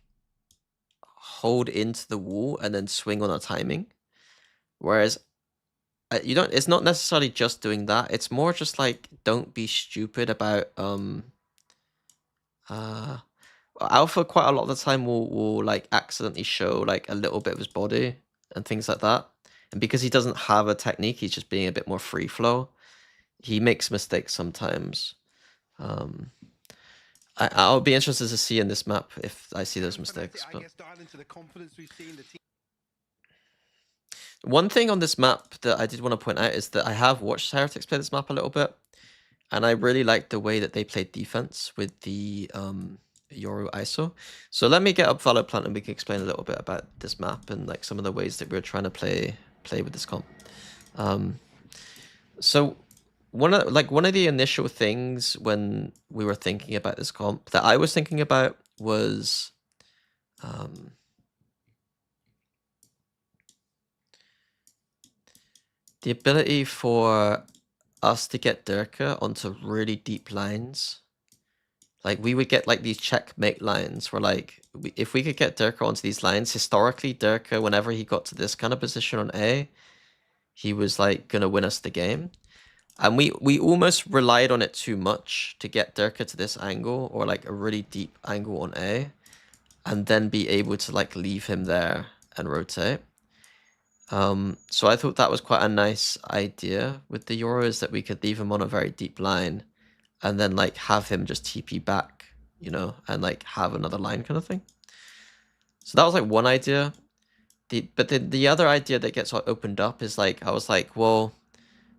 S2: hold into the wall and then swing on a timing, whereas you don't. It's not necessarily just doing that. It's more just like don't be stupid about Alpha quite a lot of the time will like accidentally show like a little bit of his body and things like that. And because he doesn't have a technique, he's just being a bit more free flow. He makes mistakes sometimes. I'll be interested to see in this map if I see those mistakes. But one thing on this map that I did want to point out is that I have watched Heretics play this map a little bit, and I really like the way that they played defense with the Yoru ISO. So let me get up Valor Plant and we can explain a little bit about this map and like some of the ways that we're trying to play with this comp. So one of the initial things when we were thinking about this comp that I was thinking about was the ability for us to get Durka onto really deep lines. Like we would get like these checkmate lines where like if we could get Durka onto these lines, historically Durka, whenever he got to this kind of position on A, he was like gonna win us the game. And we almost relied on it too much to get Durka to this angle or like a really deep angle on A, and then be able to like leave him there and rotate. So I thought that was quite a nice idea with the Euros, that we could leave him on a very deep line and then like have him just TP back, you know, and like have another line kind of thing. So that was like one idea. But the other idea that gets opened up is like, I was like, well,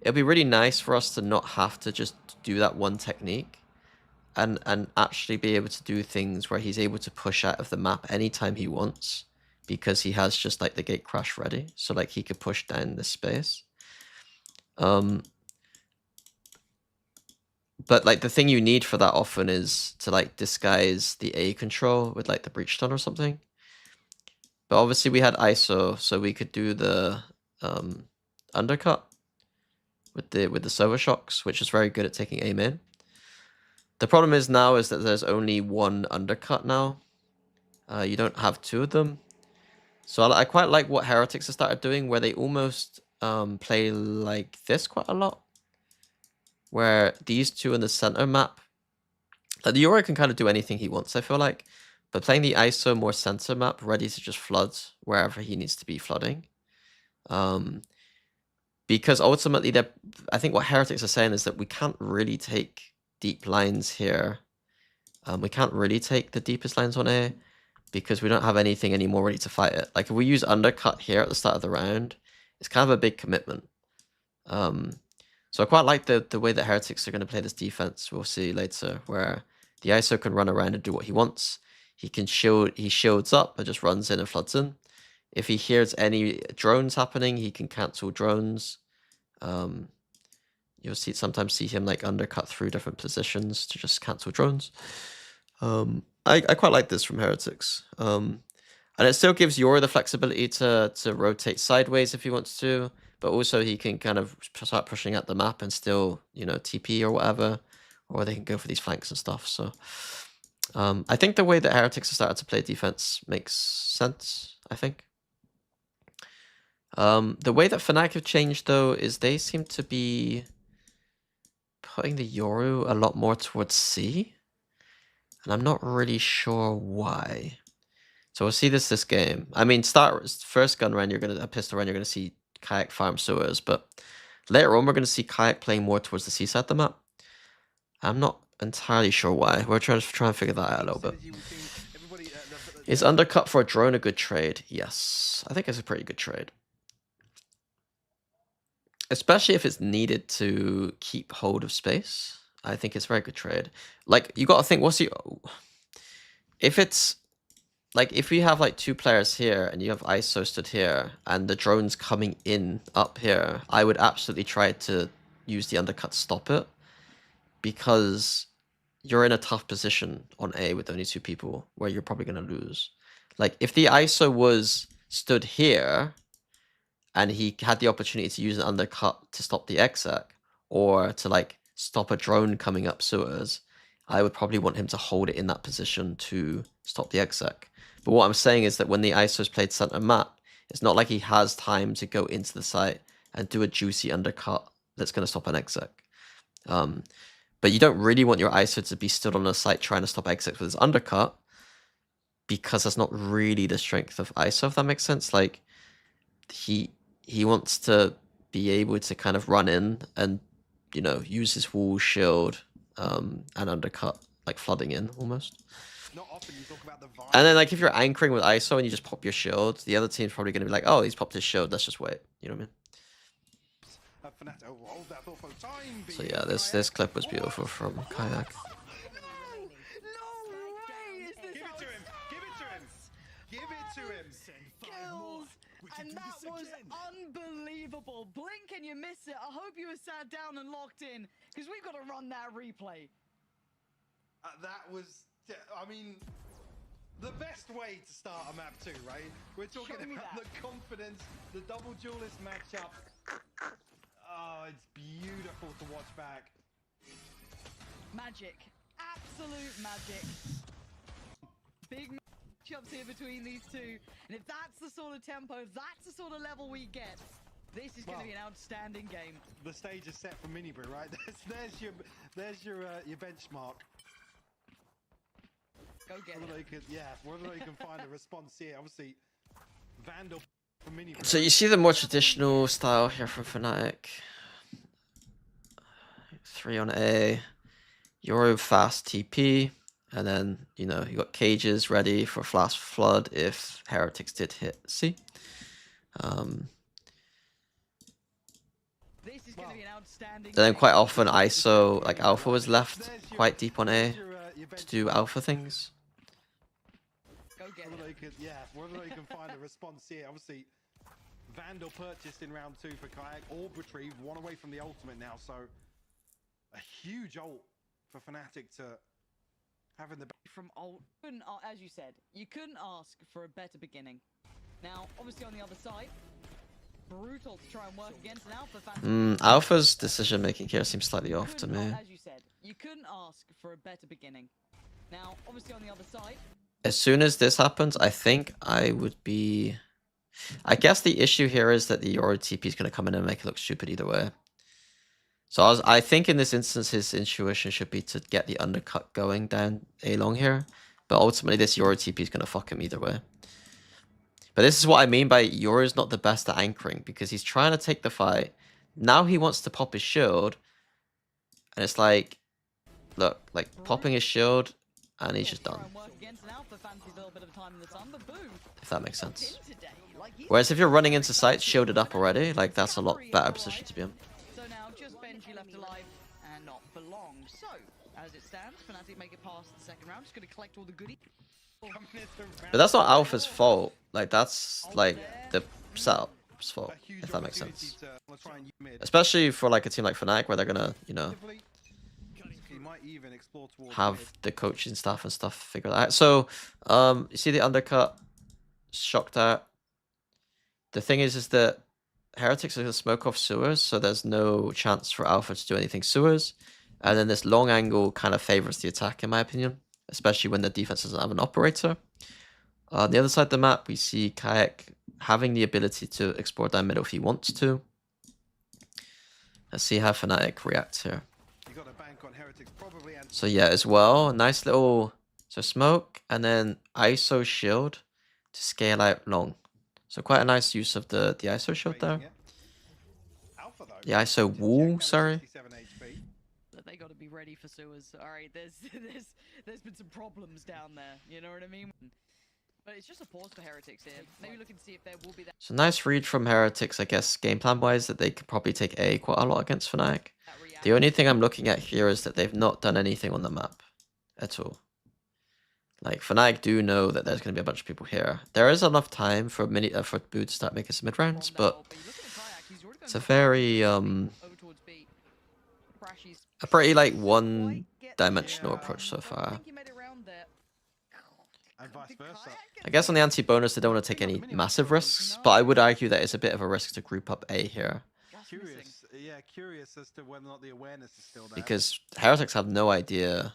S2: it'd be really nice for us to not have to just do that one technique and actually be able to do things where he's able to push out of the map anytime he wants, because he has just like the gate crash ready. So like he could push down this space. But like the thing you need for that often is to like disguise the A control with like the breach stun or something. But obviously we had ISO, so we could do the undercut with the server shocks, which is very good at taking aim in. The problem is now is that there's only one undercut now. You don't have two of them. So I quite like what Heretics have started doing, where they almost play like this quite a lot. Where these two in the center map, like the Euro can kind of do anything he wants, I feel like. But playing the ISO more center map, ready to just flood wherever he needs to be flooding, Because ultimately, I think what Heretics are saying is that we can't really take deep lines here. We can't really take the deepest lines on A because we don't have anything anymore ready to fight it. Like if we use undercut here at the start of the round, it's kind of a big commitment. So I quite like the way that Heretics are going to play this defense. We'll see later, where the ISO can run around and do what he wants. He can shield. He shields up and just runs in and floods in. If he hears any drones happening, he can cancel drones. You'll sometimes see him like undercut through different positions to just cancel drones. I quite like this from Heretics. And it still gives Yoro the flexibility to rotate sideways if he wants to, but also he can kind of start pushing at the map and still, you know, TP or whatever, or they can go for these flanks and stuff. So I think the way that Heretics have started to play defense makes sense, I think. The way that Fnatic have changed, though, is they seem to be putting the Yoru a lot more towards C. And I'm not really sure why. So we'll see this game. I mean, first gun round, a pistol round, you're going to see Kayak farm sewers. But later on, we're going to see Kayak playing more towards the C side of the map. I'm not entirely sure why. We're trying to figure that out a little bit. Is undercut for a drone a good trade? Yes. I think it's a pretty good trade. Especially if it's needed to keep hold of space. I think it's a very good trade. Like, you got to think, if we have like two players here and you have ISO stood here and the drone's coming in up here, I would absolutely try to use the undercut to stop it, because you're in a tough position on A with only two people where you're probably going to lose. Like, if the ISO was stood here and he had the opportunity to use an undercut to stop the exec, or to like stop a drone coming up sewers, I would probably want him to hold it in that position to stop the exec. But what I'm saying is that when the ISO's played center map, it's not like he has time to go into the site and do a juicy undercut that's going to stop an exec. But you don't really want your ISO to be stood on a site trying to stop execs with his undercut, because that's not really the strength of ISO, if that makes sense. Like, he wants to be able to kind of run in and, you know, use his wall shield and undercut, like flooding in almost. And then, like, if you're anchoring with ISO and you just pop your shield, the other team's probably going to be like, oh, he's popped his shield, let's just wait. You know what I mean? So yeah, this clip was beautiful from Kayak.
S1: And that was unbelievable. Blink and you miss it. I hope you were sat down and locked in, because we've got to run that replay.
S3: That was, I mean, the best way to start a map 2, right? We're talking about the confidence, the double duelist matchup. Oh, it's beautiful to watch back.
S1: Magic. Absolute magic. Big matchups here between these two. And if that's the sort of tempo, if that's the sort of level we get, this is going to be an outstanding game.
S3: The stage is set for Mini Brew, right? There's your benchmark.
S1: Go get it.
S3: Whether or not you can find a response here. Obviously, Vandal for Mini Brew.
S2: So you see the more traditional style here from Fnatic. 3 on A, Yoru fast TP, and then, you know, you got cages ready for flash flood if Heretics did hit C.
S1: This is going to be an outstanding.
S2: Then quite often ISO, like Alpha, was left quite deep on A to do Alpha things.
S1: Go get it.
S3: Whether or not you can find a response here. Obviously, Vandal purchased in round 2 for Kayak. Orb retrieved, one away from the ultimate now, so a huge ult for Fnatic to have in the
S1: from ult. As you said, you couldn't ask for a better beginning. Now, obviously on the other side, brutal to try and work against an Alpha.
S2: Alpha's decision making here seems slightly off to me.
S1: As you said, you couldn't ask for a better beginning. Now, obviously on the other side.
S2: As soon as this happens, I think I would be. I guess the issue here is that the Yoru TP is going to come in and make it look stupid either way. So I think in this instance, his intuition should be to get the undercut going down A long here. But ultimately, this Yoru TP is going to fuck him either way. But this is what I mean by Yoru's not the best at anchoring, because he's trying to take the fight. Now he wants to pop his shield, and it's like, look, like popping his shield, and he's just done. If that makes sense. Whereas if you're running into sight shielded up already, like that's a lot better position to be in.
S1: So now just Benji left alive and not for long. So as it stands, Fnatic make it past the second round. Just gonna collect all the goodies.
S2: But that's not Alpha's fault. Like that's like the setup's fault, if that makes sense. Especially for like a team like Fnatic, where they're gonna, you know, have the coaching staff and stuff figured out. So, you see the undercut, shocked out. The thing is that Heretics are gonna smoke off sewers, so there's no chance for Alpha to do anything sewers. And then this long angle kind of favors the attack, in my opinion, especially when the defense doesn't have an operator. On the other side of the map, we see Kayak having the ability to explore down middle if he wants to. Let's see how Fnatic reacts here. So yeah, as well, nice little smoke and then ISO shield to scale out long. So quite a nice use of the ISO shield there. The ISO wall, sorry.
S1: They got to be ready for sewers. All right, there's been some problems down there. You know what I mean? But it's just a pause for Heretics here. Maybe looking to see if there will be that.
S2: So nice read from Heretics, I guess, game plan wise, that they could probably take A quite a lot against Fnatic. The only thing I'm looking at here is that they've not done anything on the map at all. Like Fnatic do know that there's going to be a bunch of people here. There is enough time for for Boo to start making some mid rounds, but it's a very a pretty like one-dimensional approach so far. I guess on the anti-bonus they don't want to take any massive risks, but I would argue that it's a bit of a risk to group up A here.
S3: Curious as to whether or not the awareness is still there.
S2: Because Heretics have no idea.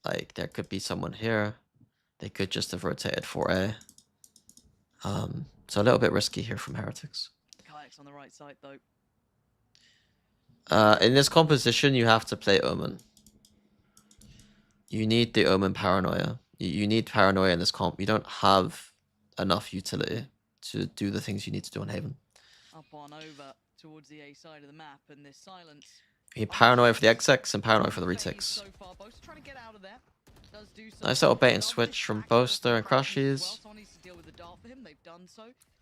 S2: Like, there could be someone here. They could just have rotated for A. So a little bit risky here from Heretics.
S1: Kayak's on the right side, though.
S2: In this composition, you have to play Omen. You need the Omen paranoia. You need paranoia in this comp. You don't have enough utility to do the things you need to do on Haven.
S1: Up on over towards the A side of the map, and this silence.
S2: You need paranoia for the execs and paranoia for the retakes. Nice little bait and switch from Boaster and Crashies.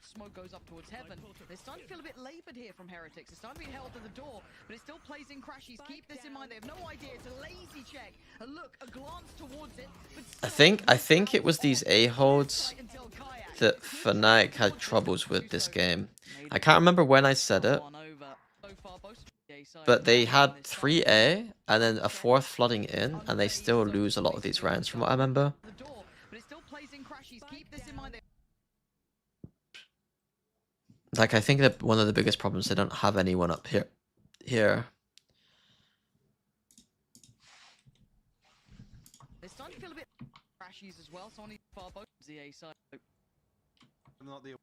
S1: Smoke goes up towards heaven. They're starting to feel a bit labored here from Heretics. They're starting to be held to the door, but it still plays in Crashies. Keep this in mind. They have no idea. It's a lazy check. A look, a glance towards it.
S2: I think it was these A holds that Fnatic had troubles with this game. I can't remember when I said it, but they had 3A and then a 4th flooding in, and they still lose a lot of these rounds from what I remember. Like, I think that one of the biggest problems, they don't have anyone up here.
S1: They're starting to feel a bit Crashies as well, so on the far both the A side.
S3: Not the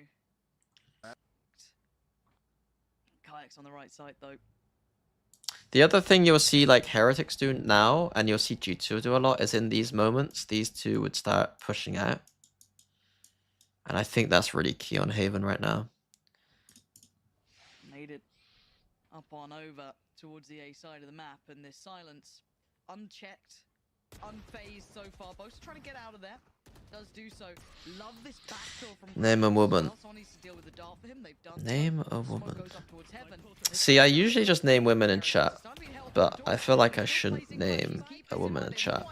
S1: Kayak's on the right side, though.
S2: The other thing you'll see like Heretics do now, and you'll see G2 do a lot, is in these moments, these two would start pushing out. And I think that's really key on Haven right now.
S1: Made it up on over towards the A side of the map, and this silence, unchecked, unfazed so far. Both trying to get out of there. Does do so. Love this backfill from
S2: Name a woman. Name a woman. See, I usually just name women in chat, but I feel like I shouldn't name a woman in chat.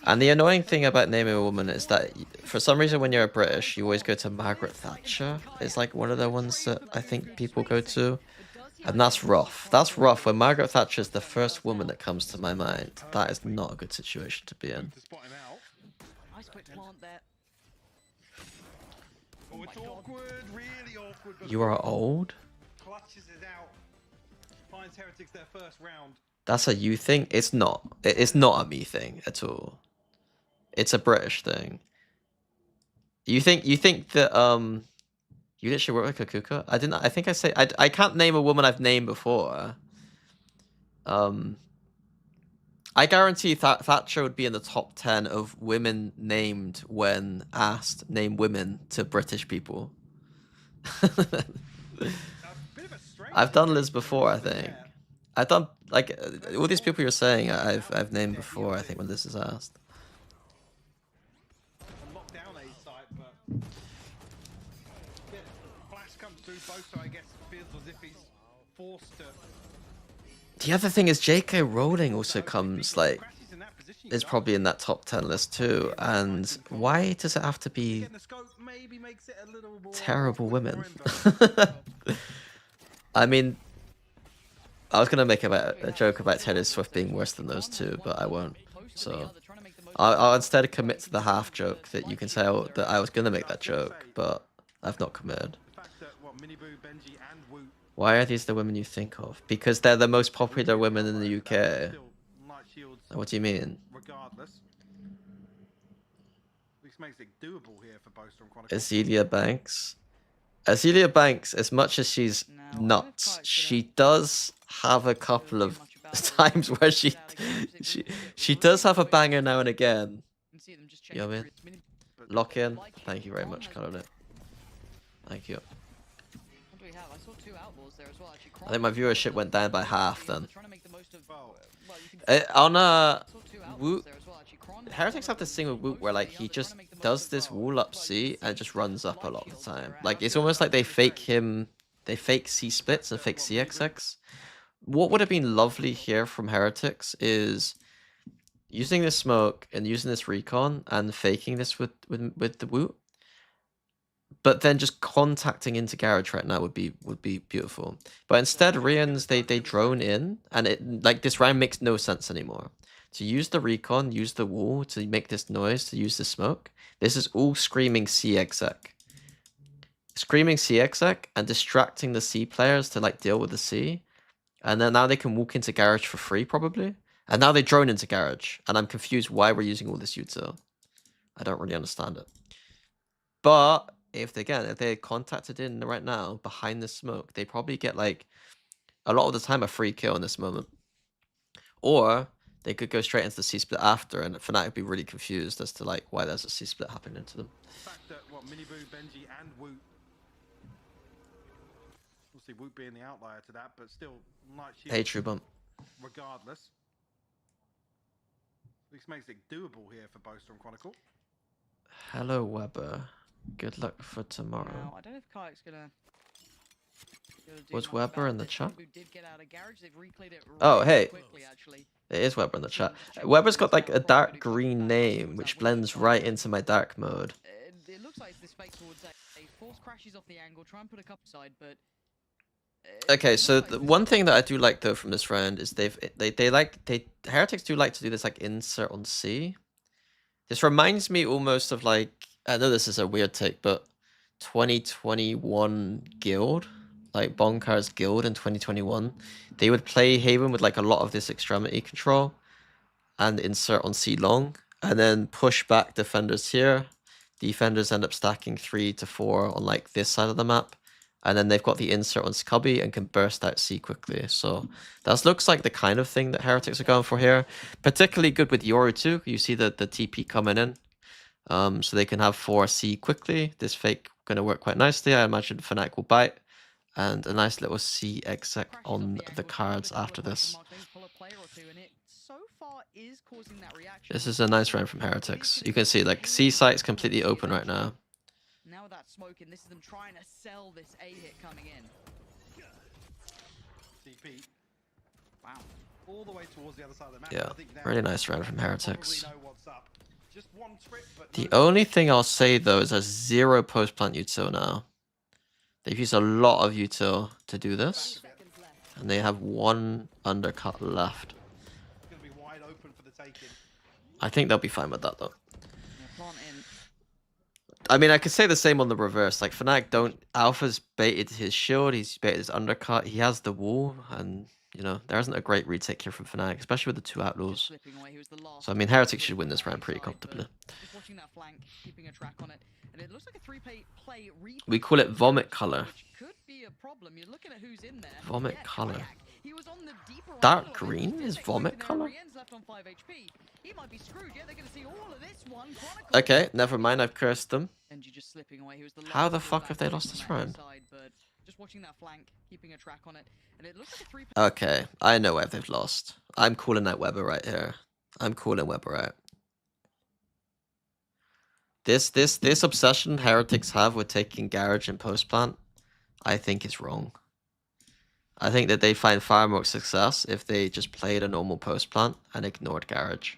S2: And the annoying thing about naming a woman is that for some reason when you're British, you always go to Margaret Thatcher. It's like one of the ones that I think people go to. And that's rough. That's rough. When Margaret Thatcher is the first woman that comes to my mind, that is not a good situation to be in.
S1: Nice quick plant there.
S3: Oh, it's awkward, really awkward.
S2: You are old?
S3: Clutches it out. Finds Heretics their first round.
S2: That's a you thing? It's not. It's not a me thing at all. It's a British thing. You think that you literally work like a kuka? I think I say I can't name a woman I've named before. I guarantee Thatcher would be in the top 10 of women named when asked name women to British people.
S3: A bit of a strange
S2: I've done Liz
S3: situation,
S2: before, I
S3: honestly,
S2: think.
S3: yeah.
S2: I've done like all these people you're saying. I've named before. I think when this is asked.
S3: And lock down A site, but yeah, flash comes through both, so I guess it feels as if he's forced to.
S2: The other thing is J.K. Rowling also comes like is probably in that top 10 list too. And why does it have to be terrible women? I mean, I was gonna make a joke about Taylor Swift being worse than those two, but I won't. So I'll instead commit to the half joke that you can say that I was gonna make that joke, but I've not committed. Why are these the women you think of? Because they're the most popular women in the UK. What do you mean? Azealia Banks. Azealia Banks, as much as she's nuts, she does have a couple of times where she does have a banger now and again. You know what I mean? Lock in. Thank you very much, Colonel. Thank you. I think my viewership went down by half then. On Woot, Heretics have this thing with Woot where like he just does this wall up C and it just runs up a lot of the time. Like it's almost like they fake C splits and fake CXX. What would have been lovely here from Heretics is using this smoke and using this recon and faking this with the Woot. But then just contacting into garage right now would be beautiful. But instead, Rians they drone in, and it like this round makes no sense anymore. To use the recon, use the wall to make this noise, to use the smoke. This is all screaming CXX. Screaming CXX and distracting the C players to like deal with the C. And then now they can walk into garage for free probably. And now they drone into garage. And I'm confused why we're using all this util. I don't really understand it. But if they contacted in right now behind the smoke, they probably get like a lot of the time a free kill in this moment. Or they could go straight into the C split after, and Fnatic would be really confused as to like why there's a C split happening into them.
S3: The fact that Miniboo, Benji, and Woot, obviously Woot being the outlier to that, but still Night Shield.
S2: Hey, True Bump.
S3: Regardless, this makes it doable here for Boaster and Chronicle.
S2: Hello, Weber. Good luck for tomorrow.
S1: Now, I don't know if Kite's gonna
S2: Was Weber in the chat?
S1: Oh,
S2: hey.
S1: Quickly, actually.
S2: It is Weber in the chat. Weber's got like a dark green name, which blends right into my dark mode.
S1: It looks like this fake towards a force crashes off the angle, try and put a cup side, but
S2: okay, so the one thing that I do like though from this round is Heretics do like to do this like insert on C. This reminds me almost of like, I know this is a weird take, but 2021 Guild, like Bonkar's Guild in 2021, they would play Haven with like a lot of this extremity control and insert on C long, and then push back defenders here. Defenders end up stacking 3 to 4 on like this side of the map, and then they've got the insert on Scubby and can burst out C quickly. So that looks like the kind of thing that Heretics are going for here. Particularly good with Yoru too. You see the TP coming in. So they can have 4C quickly. This fake going to work quite nicely. I imagine Fnatic will bite. And a nice little C exec on the cards after this. This is a nice round from Heretics. You can see like C site's completely open right now.
S1: Now with that smoke in, this is them trying to sell this A hit coming in.
S3: CP. Wow. All the way towards the other side of the map.
S2: Yeah,
S3: I think now
S2: really nice round from Heretics.
S3: know what's up. Just one trip, but
S2: The only thing I'll say though is there's 0 post plant util now. They've used a lot of util to do this, and they have 1 undercut left.
S3: it's going to be wide open for the taking.
S2: I think they'll be fine with that though.
S1: Yeah, plant in.
S2: I mean, I could say the same on the reverse. Like Fnatic Alpha's baited his shield, he's baited his undercut, he has the wall, and You know, there isn't a great retake here from Fnatic, especially with the 2 outlaws.
S1: Slipping away. He was the last
S2: So I mean, Heretics should win this round pretty comfortably.
S1: Just watching that flank, keeping a track on it, and it looks like a three-play
S2: We call it vomit color.
S1: which could be a problem. You're looking at who's in there.
S2: Vomit
S1: Yeah,
S2: color.
S1: Kayak. He was on the deeper
S2: Dark
S1: angle of it.
S2: green
S1: Didn't
S2: is
S1: expect
S2: vomit
S1: him there.
S2: color?
S1: Rien's left on 5 HP. He might be screwed. Yeah, they're going to see all of this one. Chronicle.
S2: Okay, never mind. I've cursed them.
S1: Benji just slipping away. He was the
S2: How the
S1: last
S2: fuck
S1: back
S2: have they
S1: from
S2: lost this
S1: that
S2: round?
S1: side, but just watching that flank, keeping a track on it, and it looks like a three.
S2: Okay, I know where they've lost. I'm calling that Weber right here. I'm calling Weber out. This obsession Heretics have with taking Garage and post plant, I think is wrong. I think that they find far more success if they just played a normal post plant and ignored Garage.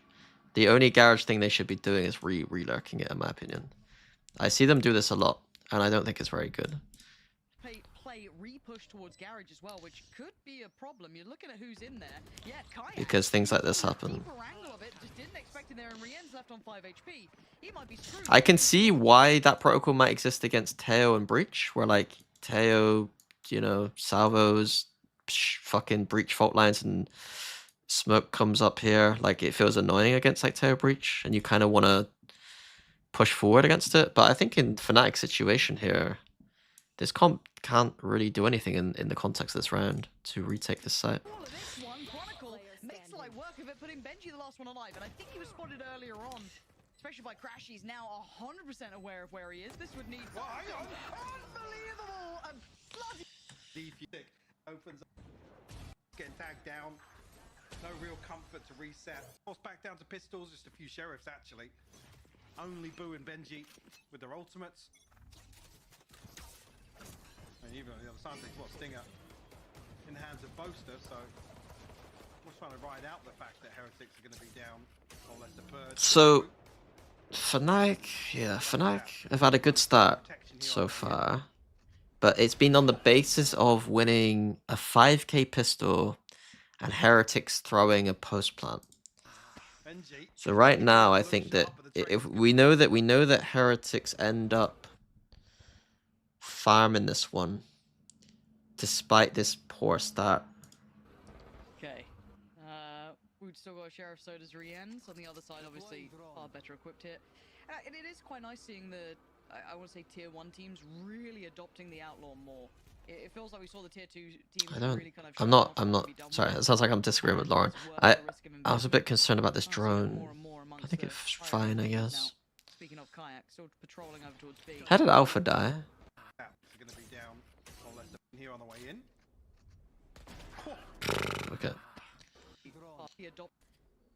S2: The only Garage thing they should be doing is re-lurking it, in my opinion. I see them do this a lot, and I don't think it's very good.
S1: Play re-push towards Garage as well, which could be a problem. You're looking at who's in there. Yeah, Kayak.
S2: Because things like this happen.
S1: Deeper angle of it, just didn't expect him there, and Rien's left on 5 HP. He might be screwed.
S2: I can see why that protocol might exist against Teo and Breach, where like Teo, you know, salvos, fucking Breach fault lines, and smoke comes up here. Like it feels annoying against like Teo Breach, and you kind of want to push forward against it. But I think in Fnatic's situation here, this comp can't really do anything in the context of this round to retake this site.
S1: All of this one, Chronicle makes light work of it, putting Benji the last one alive, and I think he was spotted earlier on. Especially by Crash, he's now 100% aware of where he is. This would need unbelievable and bloody.
S3: Defuse opens up, getting tagged down. No real comfort to reset. Forced back down to pistols, just a few sheriffs actually. Only Boo and Benji with their ultimates. And even on the other side, they've got Stinger in the hands of Boaster, so we're trying to ride out the fact that Heretics are going to be down or less the purge.
S2: So Fnatic have had a good start so far, but it's been on the basis of winning a 5k pistol and Heretics throwing a post plant. So right now, I think that if we know that Heretics end up farming this one, despite this poor start.
S1: Okay. We've still got Sheriff, so does Rien's. On the other side, obviously, far better equipped here. And it is quite nice seeing the, I want to say, tier 1 teams really adopting the Outlaw more. It feels like we saw the tier 2 teams really kind of...
S2: I'm not, sorry, it sounds like I'm disagreeing with Lauren. I was a bit concerned about this drone. I think it's fine, I guess.
S1: Speaking of Kayak, still patrolling over towards B.
S2: How did Alpha die?
S3: Going to be down or less here on the way in.
S2: Okay.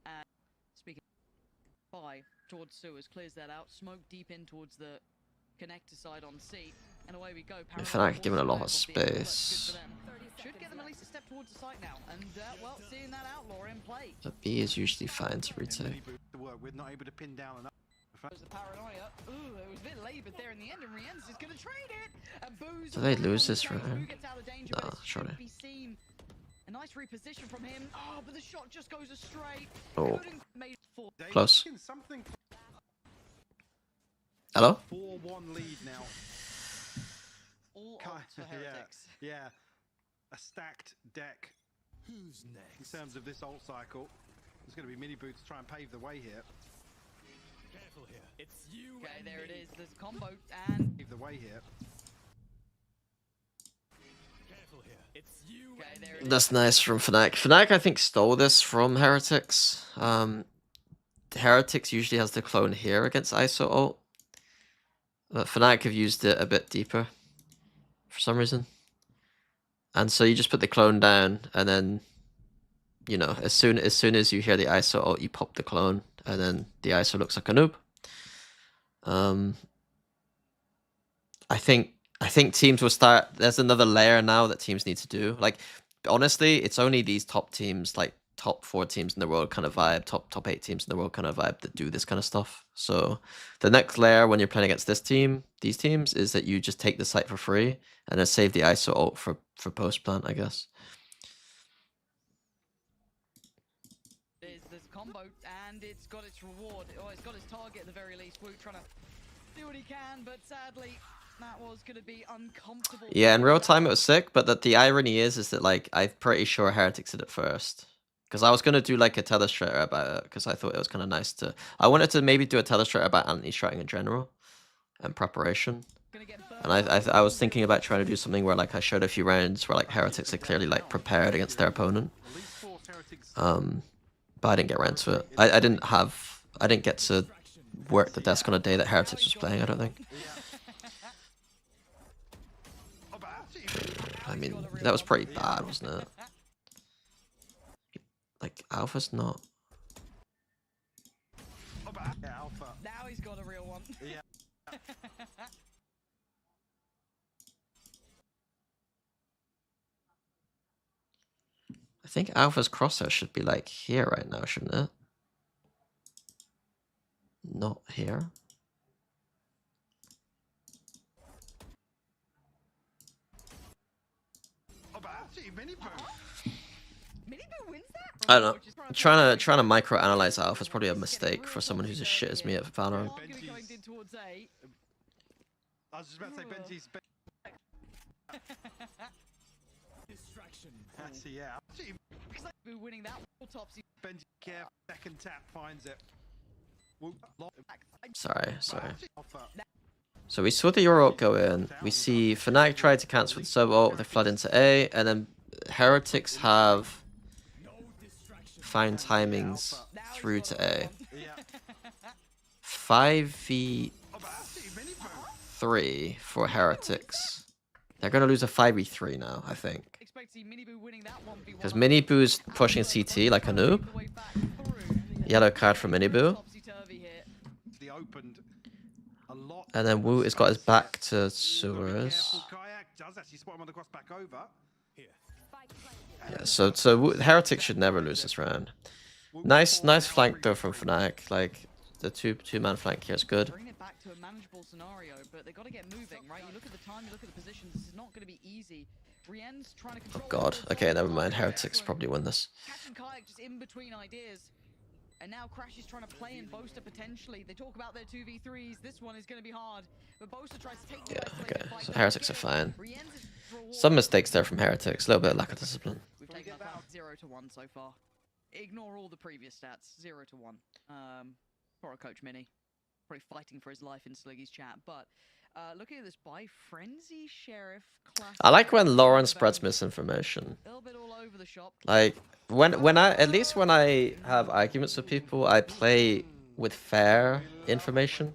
S1: And speaking by towards sewers, clears that out. Smoke deep in towards the connector side on C, and away we go.
S2: Fnatic given a lot of space.
S1: Should get them at least a step towards the site now, and well, seeing that Outlaw in play.
S2: The B is usually fine to retake.
S3: We're not able to pin down enough.
S1: The paranoia. Ooh, it was a bit laboured there in the end, and Rien's just going to trade it. And Boo's
S2: Do they lose this round?
S1: No,
S2: surely.
S1: A nice reposition from him. Oh, but the shot just goes astray.
S2: Oh. Close. Hello?
S3: 4-1 lead now.
S1: All odds for Heretics.
S3: Yeah. A stacked deck.
S4: Who's next?
S3: In terms of this ult cycle, there's going to be mini boots to try and pave the way here.
S4: Careful here. It's you.
S1: Okay, there it is. There's a combo and
S3: Pave the way here.
S4: Careful here. It's you.
S1: okay, there it is.
S2: That's nice from Fnatic. Fnatic, I think, stole this from Heretics. Heretics usually has the clone here against ISO ult. But Fnatic have used it a bit deeper for some reason. And so you just put the clone down, and then, you know, as soon as you hear the ISO ult, you pop the clone, and then the ISO looks like a noob. I think teams will start. There's another layer now that teams need to do. Like, honestly, it's only these top teams, like top 4 teams in the world kind of vibe, top 8 teams in the world kind of vibe that do this kind of stuff. So the next layer when you're playing against these teams, is that you just take the site for free and then save the ISO ult for post plant, I guess.
S1: There's a combo, and it's got its reward. Oh, it's got its target at the very least. Woot trying to do what he can, but sadly, That was going to be uncomfortable.
S2: Yeah, in real time it was sick, but the irony is that like I'm pretty sure Heretics did it first. Because I was gonna do like a telestrator about it, because I thought it was kind of nice to. I wanted to maybe do a telestrator about anti-stratting in general, and preparation. And I was thinking about trying to do something where like I showed a few rounds where like Heretics are clearly like prepared against their opponent. But I didn't get around to it. I didn't get to work the desk on a day that Heretics was playing. I don't think. I mean, that was pretty bad, wasn't it? Like, Alpha's not...
S1: Now he's got a real one.
S3: Yeah.
S2: I think Alpha's crosshair should be, like, here right now, shouldn't it? Not here. I don't know. Trying to micro-analyze Alpha is probably a mistake for someone who's as shit as me at Valorant.
S3: I was just about to say Benji's. Actually, yeah.
S1: Winning that topsy.
S3: Benji, care. Second tap finds it.
S2: Sorry. So we saw the Euro ult go in. We see Fnatic try to cancel the sub ult. They flood into A, and then Heretics have fine timings through to A. 5v3 for Heretics. They're going to lose a 5v3 now, I think. Because Miniboo's pushing CT like a noob. Yellow card for Miniboo. And then Wu has got his back to sewers. Yeah, so Heretics should never lose this round. Nice flank though from Fnatic. Like the two-man flank here is good.
S1: Bring it back to a manageable scenario, but they got to get moving, right? You look at the time, you look at the positions. This is not going to be easy. Rien's trying to control.
S2: Oh god. Okay, never mind. Heretics probably win this.
S1: Catching Kayak just in between ideas. And now Crash is trying to play in Boaster potentially. They talk about their 2v3s. This one is going to be hard. But Boaster tries to take the
S2: okay. So Heretics are fine. Some mistakes there from Heretics. A little bit of lack of discipline.
S1: We've taken about 0-1 so far. Ignore all the previous stats. 0-1. For a Coach Mini. Probably fighting for his life in Sliggy's chat. But looking at this by Frenzy Sheriff class.
S2: I like when Lauren spreads misinformation.
S1: A little bit all over the shop.
S2: Like when I have arguments with people, I play with fair information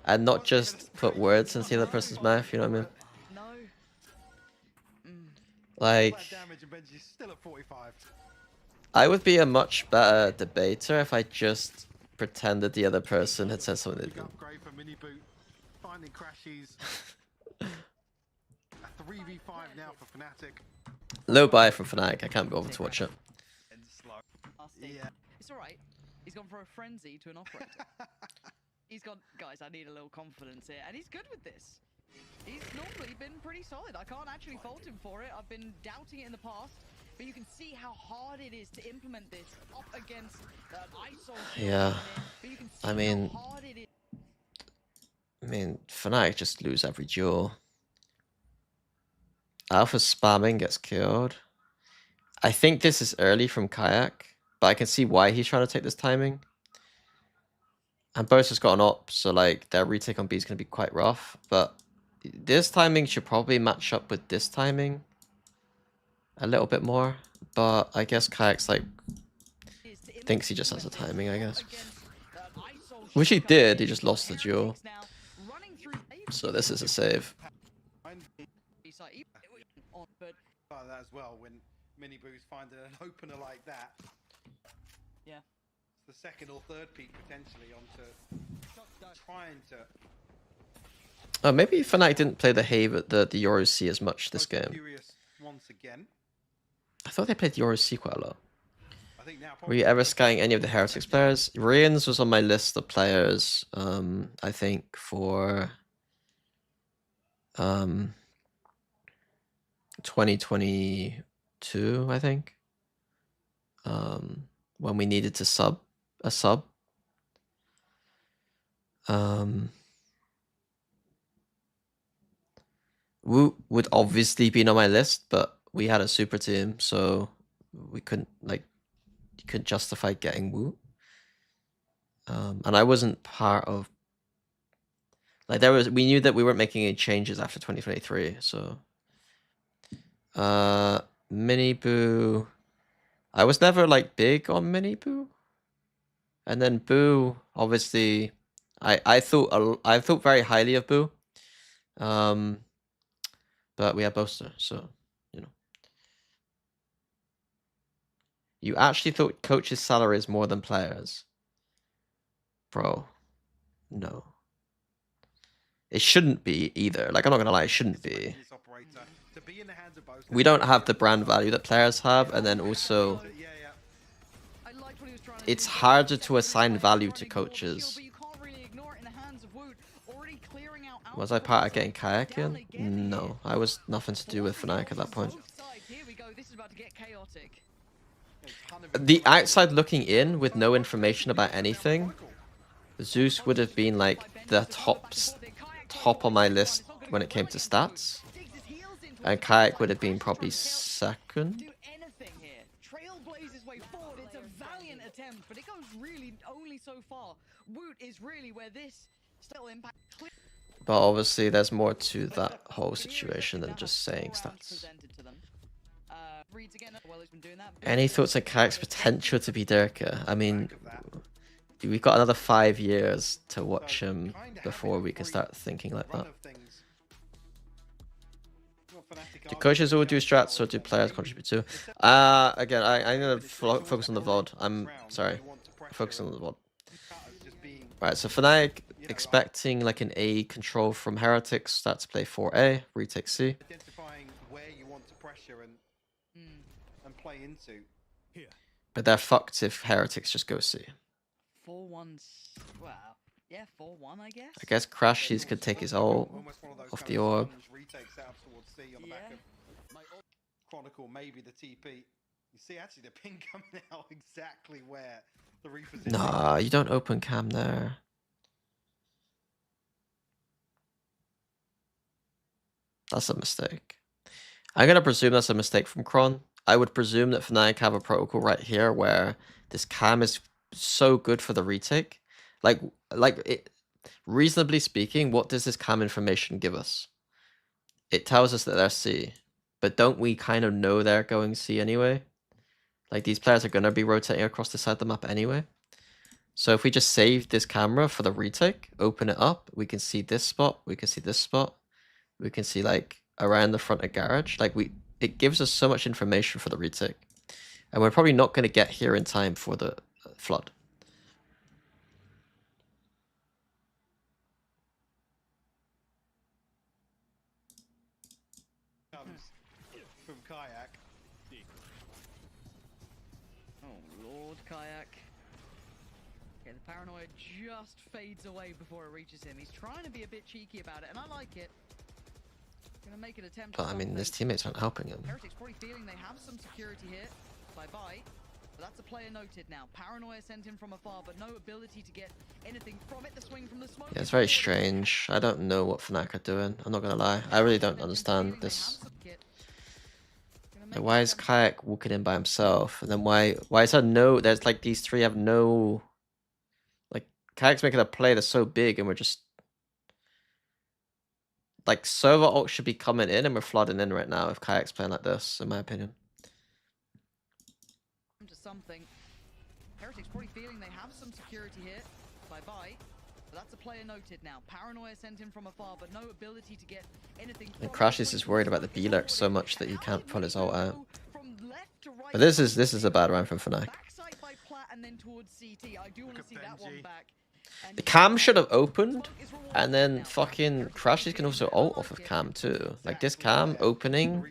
S2: and not just put words into the other person's mouth, you know what I mean?
S1: No.
S2: Like I would be a much better debater if I just pretended the other person had said something they didn't.
S3: Finding Crashies. A 3v5 now for Fnatic.
S2: Low buy from Fnatic. I can't be bothered to watch it.
S3: Yeah.
S1: It's alright. He's gone from a frenzy to an operator. He's gone, guys, I need a little confidence here. And he's good with this. He's normally been pretty solid. I can't actually fault him for it. I've been doubting it in the past. But you can see how hard it is to implement this up against ISO.
S2: Yeah.
S1: But you can see
S2: I mean,
S1: how hard it is.
S2: Fnatic just lose every duel. Alpha spamming gets killed. I think this is early from Kayak, but I can see why he's trying to take this timing. And Bo's has got an op, so like their retake on B is going to be quite rough. But this timing should probably match up with this timing a little bit more. But I guess Kayak's like thinks he just has a timing, I guess. Which he did, he just lost the duel. So this is a save.
S3: That as well when Miniboo's find an opener like that.
S1: Yeah.
S3: It's the second or third peak potentially onto trying to.
S2: Oh, maybe Fnatic didn't play the Euro C as much this game.
S3: Curious once again.
S2: I thought they played Euro C quite a lot.
S3: I think now
S2: Were you ever scanning any of the Heretics players? Rien's was on my list of players, I think, for 2022, I think. When we needed to sub a sub. Woot would obviously be on my list, but we had a super team, so we couldn't like you couldn't justify getting Woot. And I wasn't part of like we knew that we weren't making any changes after 2023, so Mini Boo. I was never like big on Mini Boo. And then Boo, obviously I thought very highly of Boo. But we have Boaster, so you know. You actually thought coaches' salary is more than players? Bro, no. It shouldn't be either. Like, I'm not gonna lie, it shouldn't be. We don't have the brand value that players have, and then also it's harder to assign value to coaches. Was I part of getting Kayak in? No, I was nothing to do with Fnatic at that point. The outside looking in with no information about anything, Zeus would have been like the top on my list when it came to stats, and Kayak would have been probably second. But it goes really only so far. Woot is really where this still impact. But obviously, there's more to that whole situation than just saying stats. Any thoughts on Kayak's potential to be Durka? I mean, we've got another 5 years to watch him before we can start thinking like that. Do coaches all do strats or do players contribute too? Again, I'm gonna focus on the VOD. I'm sorry, focus on the VOD. Right, so Fnatic expecting like an A control from Heretics, start to play 4A, retake C.
S3: Identifying where you want to pressure and play into.
S2: But they're fucked if Heretics just go C.
S1: 4-1. Wow. Yeah, 4-1, I guess.
S2: I guess Crashies could take his ult off the orb.
S3: Chronicle, maybe the TP. You see actually the ping coming out exactly where the reposition.
S2: Nah, you don't open cam there. That's a mistake. I'm gonna presume that's a mistake from Kron. I would presume that Fnatic have a protocol right here where this cam is so good for the retake. Like it, reasonably speaking, what does this cam information give us? It tells us that they're C, but don't we kind of know they're going C anyway? Like, these players are gonna be rotating across the side of the map anyway. So if we just save this camera for the retake, open it up, we can see this spot, we can see this spot, we can see like around the front of garage. Like, it gives us so much information for the retake, and we're probably not gonna get here in time for the flood.
S3: From Kayak.
S1: Oh Lord, Kayak. Okay, the paranoia just fades away before it reaches him. He's trying to be a bit cheeky about it, and I like it. Gonna make an attempt.
S2: But I mean, his teammates aren't helping him.
S1: Heretics probably feeling they have some security here. Bye-bye. But that's a player noted now. Paranoia sent him from afar, but no ability to get anything from it. The swing from the smoke.
S2: Yeah, it's very strange. I don't know what Fnatic are doing. I'm not gonna lie. I really don't understand this. Like, why is Kayak walking in by himself? And then why is there no... There's like these three have no... Like, Kayak's making a play that's so big and we're just... Like, server ult should be coming in and we're flooding in right now if Kayak's playing like this, in my opinion.
S1: To something. Heretics probably feeling they have some security here. Bye-bye. But that's a player noted now. Paranoia sent him from afar, but no ability to get anything.
S2: And Crashies is worried about the B-lurk so much that he can't pull his ult out. But this is a bad round from Fnatic. The cam should have opened, and then fucking Crashies can also ult off of cam too. Like, this cam opening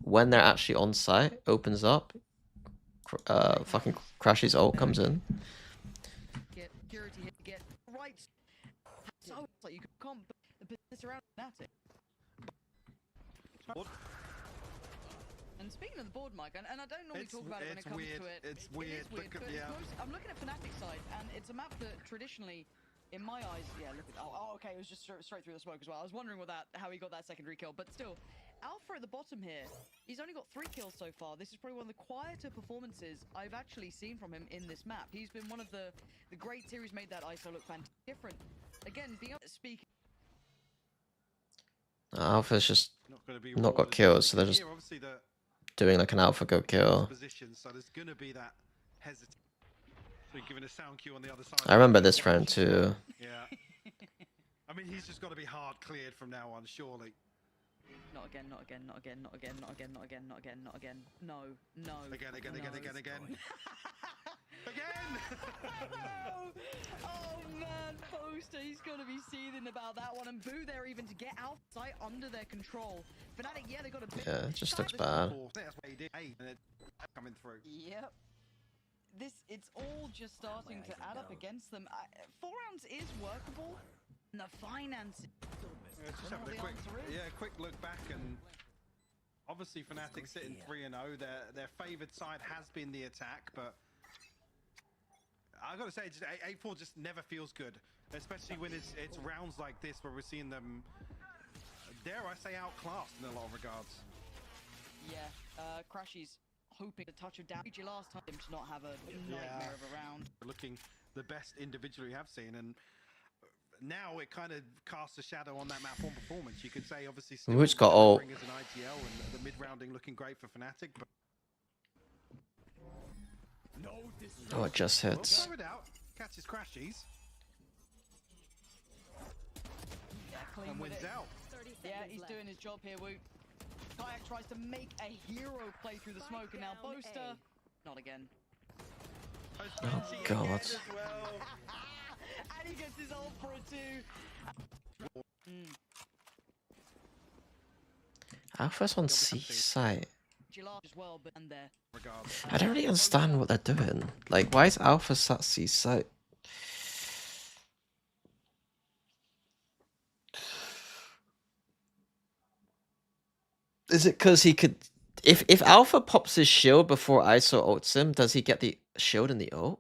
S2: when they're actually on site opens up. Fucking Crashies ult comes in.
S1: And speaking of the board, Mike, and I don't normally talk about it when it comes to it.
S3: It's weird.
S1: It is weird, but I'm looking at Fnatic's side, and it's a map that traditionally in my eyes, yeah, look at okay, it was just straight through the smoke as well. I was wondering how he got that secondary kill, but still, Alpha at the bottom here, he's only got 3 kills so far. This is probably one of the quieter performances I've actually seen from him in this map. He's been one of the great series made that ISO look fantastic. Different. Again, being able to speak.
S2: Alpha's just
S3: gonna be
S2: not got
S3: rewarded
S2: kills, so they're just
S3: here. Obviously the
S2: doing like an Alpha go kill.
S3: position, so there's gonna be that hesitation. So giving a sound cue on the other side.
S2: I remember this round too.
S3: Yeah. I mean, he's just got to be hard cleared from now on, surely.
S1: Not again, not again, not again, not again, not again, not again, not again, not again. No, no.
S3: Again. Again!
S1: Oh man, Poster, he's gonna be seething about that one, and Boo there even to get outside under their control. Fnatic, yeah, they got a bit.
S2: Yeah, it just looks bad.
S3: That's what he did. And it's coming through.
S1: Yep. It's all just starting to add up against them. 4 rounds is workable. And the finances.
S3: Yeah, just having a quick look back, and obviously Fnatic sitting 3-0. Their favoured side has been the attack, but I gotta say, 8-4 just never feels good, especially when it's rounds like this where we're seeing them, dare I say, outclassed in a lot of regards.
S1: Yeah, Crashy's hoping a touch of damage last time to not have a nightmare of a round.
S3: Looking the best individual we have seen, and now it kind of casts a shadow on that map on performance. You could say, obviously, still
S2: Which got all
S3: as an IGL, and the mid-rounding looking great for Fnatic, but
S2: Oh, it just hits.
S3: well, out, catches Crashies,
S1: Yeah, clean
S3: and
S1: with
S3: wins
S1: it.
S3: out.
S1: Yeah, he's doing his job here, Woot. Kayak tries to make a hero play through the smoke, and now Boaster. Not again.
S2: Oh God.
S3: As well.
S1: And he gets his ult for it too.
S2: Alpha's on C site.
S1: As well, but and there.
S2: I don't really understand what they're doing. Like, why is Alpha sat C site? Is it because he could... If Alpha pops his shield before ISO ults him, does he get the shield and the ult?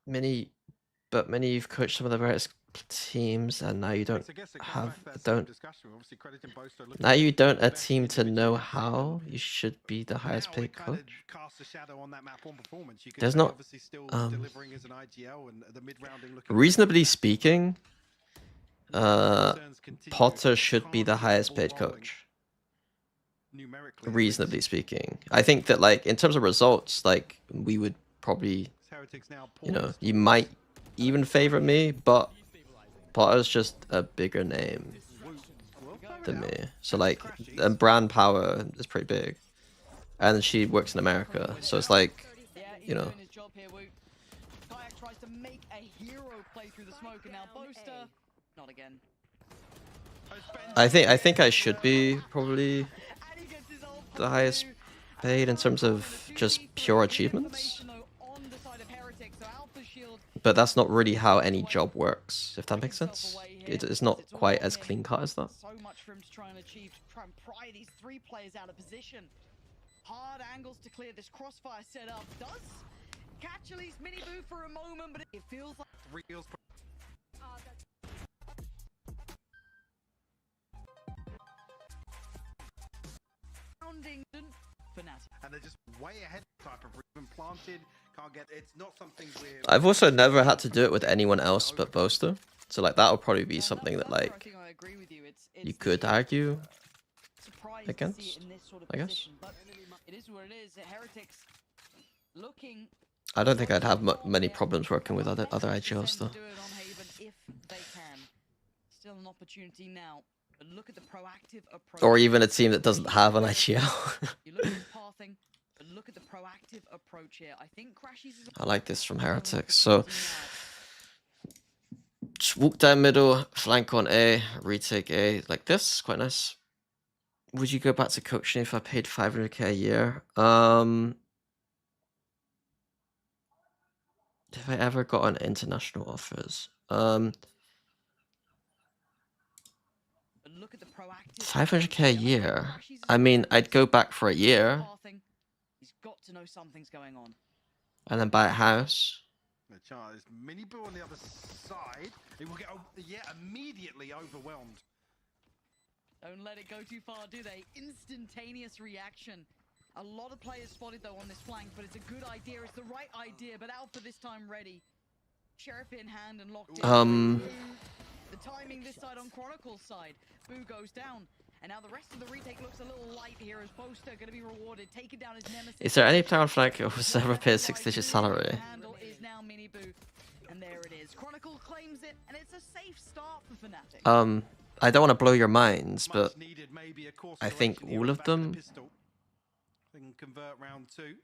S2: Many you've coached some of the various teams, and now you don't now you don't a team to know how you should be the highest paid coach. There's not reasonably speaking, Potter should be the highest paid coach. Reasonably speaking, I think that, like, in terms of results, like, we would probably, you know, you might even favor me, but Potter's just a bigger name than me. So, like, and brand power is pretty big. And she works in America, so it's like, you know.
S1: Kayak tries to make a hero play through the smoke, and now Boaster. Not again.
S2: I think I should be probably the highest paid in terms of just pure achievements. But that's not really how any job works, if that makes sense. It's not quite as clean cut as that.
S1: So much for him to try and achieve, to try and pry these 3 players out of position. Hard angles to clear this crossfire setup. Does catch at least Mini Boo for a moment, but it feels like rounding Fnatic.
S3: And they're just way ahead type of even planted. Can't get it's not something weird.
S2: I've also never had to do it with anyone else but Boaster. So, like, that would probably be something that, like, you could argue against, I guess.
S1: But it is what it is. Heretics looking.
S2: I don't think I'd have many problems working with other IGLs, though.
S1: Do it on Haven if they can. Still an opportunity now. But look at the proactive approach.
S2: Or even a team that doesn't have an IGL.
S1: You look at the pathing, but look at the proactive approach here. I think Crashies is
S2: I like this from Heretics. So, just walk down middle, flank on A, retake A, like this. Quite nice. Would you go back to coaching if I paid 500k a year? If I ever got an international offers?
S1: look at the proactive
S2: 500k a year.
S1: Crashies is
S2: I mean,
S1: very
S2: I'd go back for a year
S1: pathing. He's got to know something's going on.
S2: and then buy a house.
S3: The chance is Mini Boo on the other side. He will get immediately overwhelmed.
S1: Don't let it go too far, do they? Instantaneous reaction. A lot of players spotted though on this flank, but it's a good idea. It's the right idea, but Alpha this time ready. Sheriff in hand and locked in. The timing this side on Chronicle's side. Boo goes down. And now the rest of the retake looks a little light here as Boaster going to be rewarded. Taking down his nemesis.
S2: Is there any player on Fnatic who has ever paid a 6-digit salary?
S1: Handle is now Mini Boo. And there it is. Chronicle claims it, and it's a safe start for Fnatic.
S2: I don't want to blow your minds, but
S3: Needed, maybe a course
S2: I think
S3: correction here
S2: all
S3: on
S2: of
S3: the back of the
S2: them.
S3: pistol. They can convert round 2.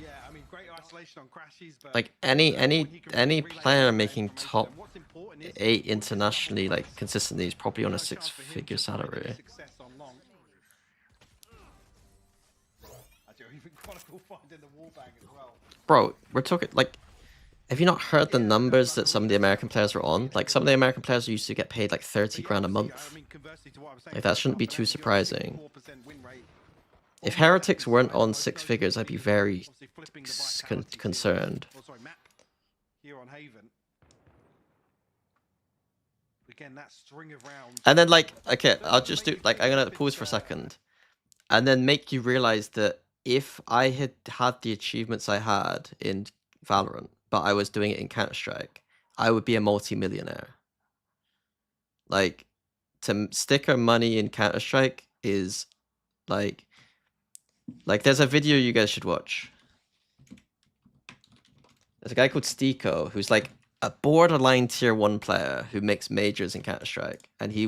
S3: Yeah, I mean, great isolation on Crashies, but
S2: Like any player making top 8 internationally, like consistently, is probably on a 6-figure salary.
S3: Success on long. Even Chronicle finding the wallbang as well.
S2: Bro, we're talking like. Have you not heard the numbers that some of the American players are on? Like some of the American players used to get paid like 30 grand a month. Like that shouldn't be too surprising. If Heretics weren't on 6 figures, I'd be very concerned.
S3: Here on Haven. Again, that string of rounds.
S2: And then like, okay, I'll just do like I'm gonna pause for a second, and then make you realize that if I had had the achievements I had in Valorant, but I was doing it in Counter-Strike, I would be a multi-millionaire. Like, to stick our money in Counter-Strike is like there's a video you guys should watch. There's a guy called Stiko who's like a borderline tier 1 player who makes majors in Counter-Strike, and he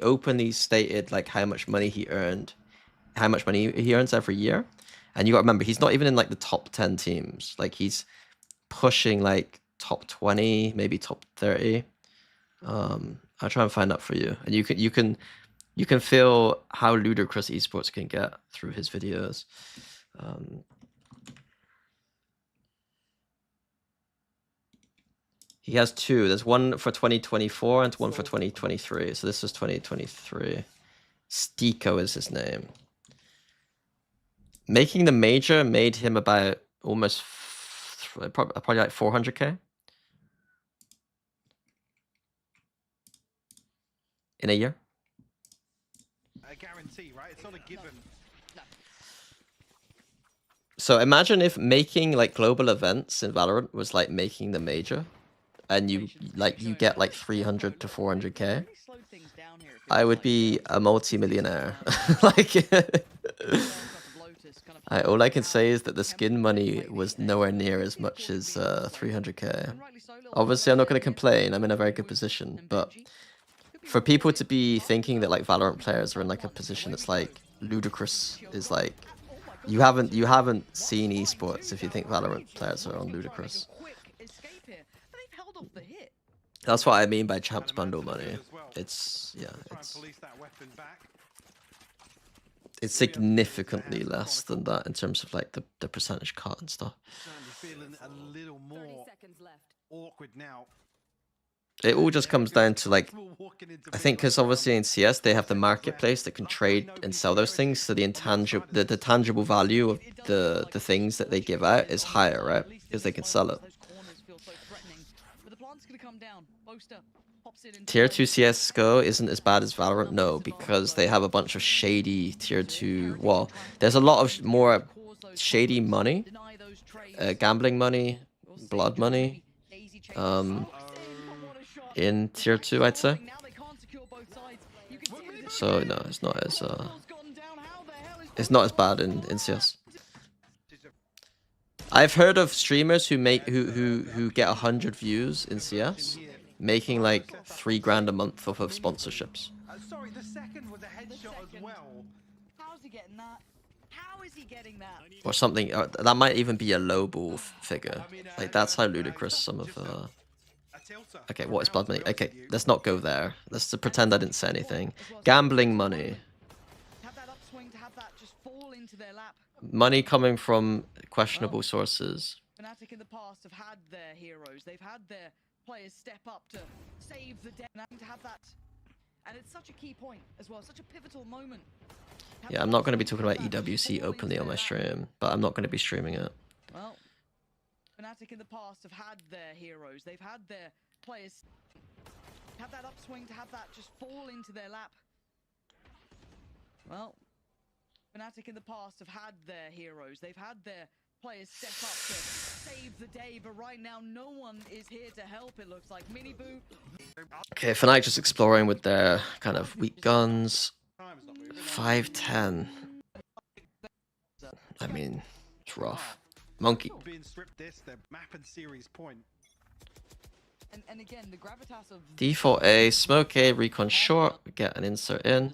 S2: openly stated like how much money he earned, how much money he earns every year. And you got to remember, he's not even in like the top 10 teams. Like he's pushing like top 20, maybe top 30. I'll try and find that for you, and you can feel how ludicrous esports can get through his videos. He has 2. There's one for 2024 and one for 2023. So this is 2023. Stiko is his name. Making the major made him about almost probably like 400k in a year.
S3: A guarantee, right? It's not a given.
S2: So imagine if making like global events in Valorant was like making the major, and you get like 300 to 400k. I would be a multi-millionaire. Like. All I can say is that the skin money was nowhere near as much as 300k. Obviously, I'm not going to complain. I'm in a very good position. But for people to be thinking that like Valorant players are in like a position that's like ludicrous is like you haven't seen esports if you think Valorant players are on ludicrous. That's what I mean by champs bundle money. It's significantly less than that in terms of like the percentage cut and stuff.
S3: Feeling a little more awkward now.
S2: It all just comes down to like, I think because obviously in CS they have the marketplace that can trade and sell those things, so the tangible value of the things that they give out is higher, right? Because they can sell it. Tier 2 CSGO isn't as bad as Valorant, no, because they have a bunch of shady Tier 2... Well, there's a lot of more shady money, gambling money, blood money, in Tier 2, I'd say. So, no, it's not as bad in CS. I've heard of streamers who get 100 views in CS, making like 3 grand a month off of sponsorships.
S3: Sorry, the second was a headshot as well.
S1: How's he getting that? How is he getting that?
S2: Or something, that might even be a lowball figure. Like, that's how ludicrous some of... Okay, what is blood money? Okay, let's not go there. Let's pretend I didn't say anything. Gambling money. Money coming from questionable sources.
S1: Fnatic in the past have had their heroes. They've had their players step up to save the day, and to have that, and it's such a key point as well, such a pivotal moment.
S2: Yeah, I'm not going to be talking about EWC openly on my stream, but I'm not going to be streaming it.
S1: Well, Fnatic in the past have had their heroes. They've had their players have that upswing, to have that just fall into their lap. Well, Fnatic in the past have had their heroes. They've had their players step up to save the day, but right now no one is here to help, it looks like. Miniboo.
S2: Okay, Fnatic just exploring with their kind of weak guns. 5-10. I mean, it's rough. Monkey.
S3: Being stripped this, their map and series point.
S1: And again, the gravitas of
S2: Default A, smoke A, recon short, get an insert in.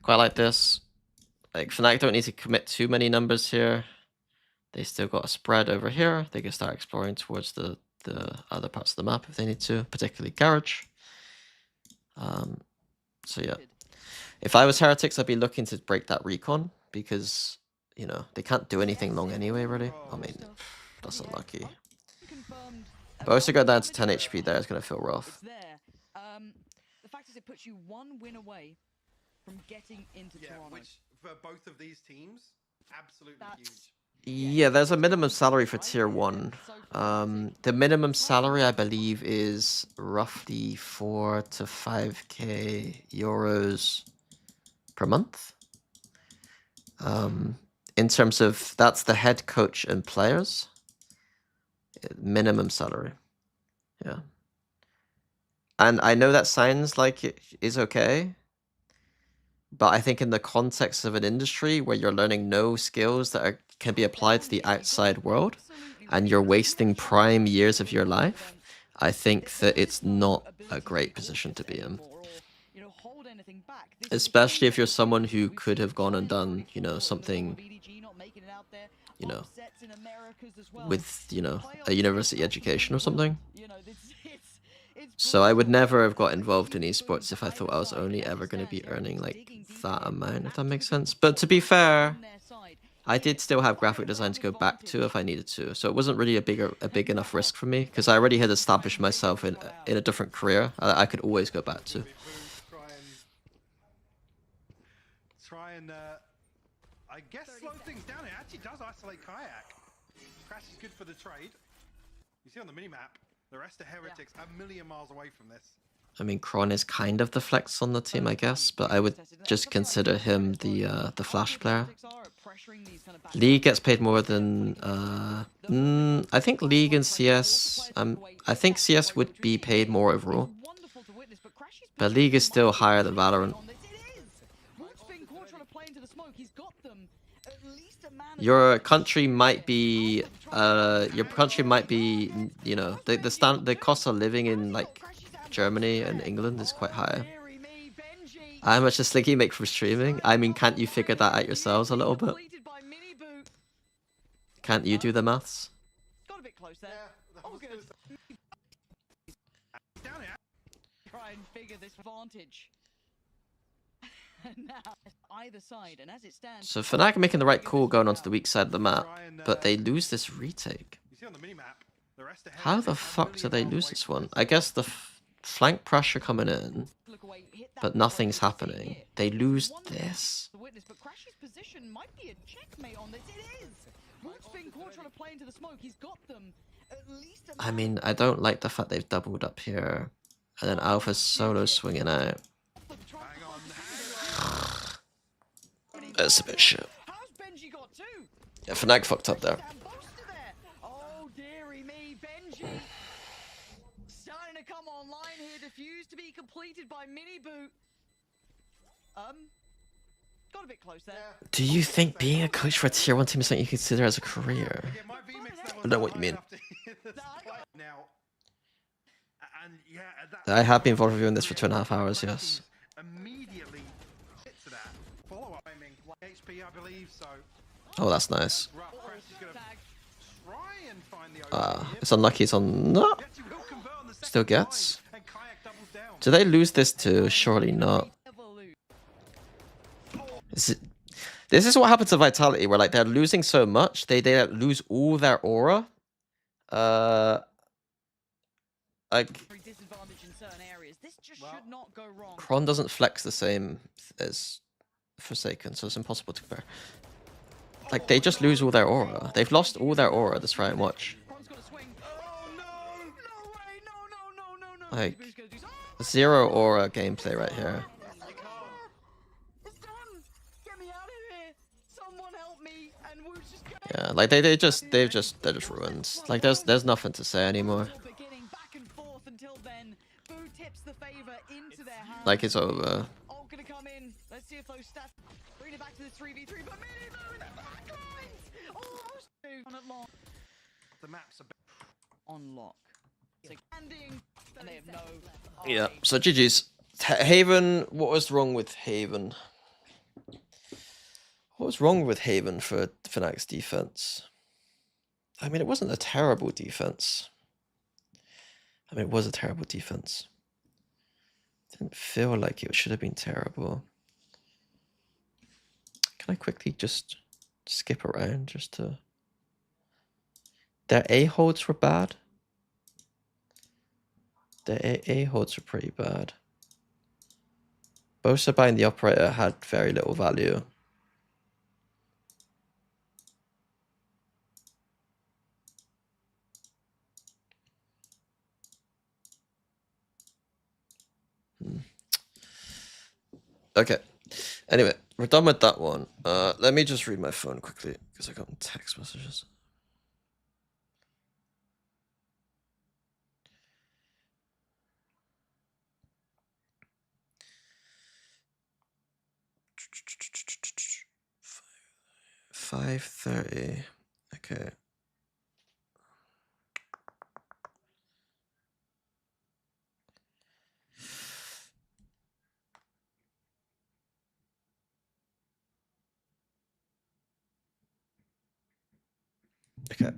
S2: Quite like this. Like, Fnatic don't need to commit too many numbers here. They still got a spread over here. They can start exploring towards the other parts of the map if they need to, particularly Garage. So yeah. If I was Heretics, I'd be looking to break that recon because, you know, they can't do anything long anyway, really. I mean, that's unlucky. But also go down to 10 HP there is going to feel rough.
S1: The fact is, it puts you one win away from getting into Toronto.
S3: Which for both of these teams, absolutely huge.
S2: Yeah, there's a minimum salary for tier 1. The minimum salary, I believe, is roughly 4 to 5k euros per month. In terms of, that's the head coach and players. Minimum salary. Yeah. And I know that sounds like it is okay, but I think in the context of an industry where you're learning no skills that can be applied to the outside world, and you're wasting prime years of your life, I think that it's not a great position to be in. Especially if you're someone who could have gone and done, you know, something, you know, with, you know, a university education or something. So I would never have got involved in esports if I thought I was only ever going to be earning like that amount, if that makes sense. But to be fair, I did still have graphic design to go back to if I needed to. So it wasn't really a big enough risk for me because I already had established myself in a different career I could always go back to.
S3: Try and I guess slow things down. It actually does isolate Kayak. Crash is good for the trade. You see on the minimap, the rest of Heretics a million miles away from this.
S2: I mean, Kron is kind of the flex on the team, I guess, but I would just consider him the flash player. League gets paid more than I think League and CS. I think CS would be paid more overall, but League is still higher than Valorant. Your country might be, you know, the cost of living in like Germany and England is quite high. How much does Slinky make from streaming? I mean, can't you figure that out yourselves a little bit? Can't you do the maths?
S1: Got a bit close there. Oh, good. Try and figure this advantage. Now, either side, and as it stands,
S2: so Fnatic are making the right call going onto the weak side of the map, but they lose this retake. How the fuck do they lose this one? I guess the flank pressure coming in, but nothing's happening. They lose this.
S1: But Crash's position might be a checkmate on this. It is. Root's been caught trying to play into the smoke. He's got them. At least
S2: I mean, I don't like the fact they've doubled up here, and then Alpha's solo swinging out. That's a bit shit. Yeah, Fnatic fucked up there.
S1: Oh dearie me, Benji. Starting to come online here. Defuse to be completed by Miniboo. Got a bit close there.
S2: Do you think being a coach for a tier 1 team is something you consider as a career? I know what you mean. I have been Vod reviewing this for 2.5 hours, yes.
S3: Immediately to that. Follow-up aiming. HP, I believe, so.
S2: Oh, that's nice.
S3: Try and find the
S2: It's unlucky it's on... No! Still gets. Do they lose this too? Surely not. This is what happens to Vitality, where like they're losing so much, they lose all their aura. I like
S1: Very disadvantaged in certain areas. This just should not go wrong.
S2: Kron doesn't flex the same as Forsaken, so it's impossible to compare. Like, they just lose all their aura. They've lost all their aura this round, watch.
S1: Kron's got a swing. Oh no! No way! No!
S2: Like,
S1: Boo's gonna do something.
S2: zero aura gameplay right here.
S1: It's done! Get me out of here! Someone help me! And Woo's just going.
S2: Yeah, like they're just ruined. Like there's nothing to say anymore.
S1: Beginning back and forth until then. Boo tips the favor into their hands.
S2: Like it's over.
S1: Ult gonna come in. Let's see if those stats bring it back to the 3v3. But Mini Boo in the back lines! Almost on it long.
S3: The map's a bit
S1: On lock. Standing, and they have no.
S2: Yeah. So GG's. Haven. What was wrong with Haven? What was wrong with Haven for Fnatic's defense? I mean, it wasn't a terrible defense. I mean, it was a terrible defense. Didn't feel like it should have been terrible. Can I quickly just skip around just to... Their A-holds were bad. Their A-holds were pretty bad. Bosa buying the operator had very little value. Okay. Anyway, we're done with that one. Let me just read my phone quickly because I got text messages. Five 5:30. Okay. Okay.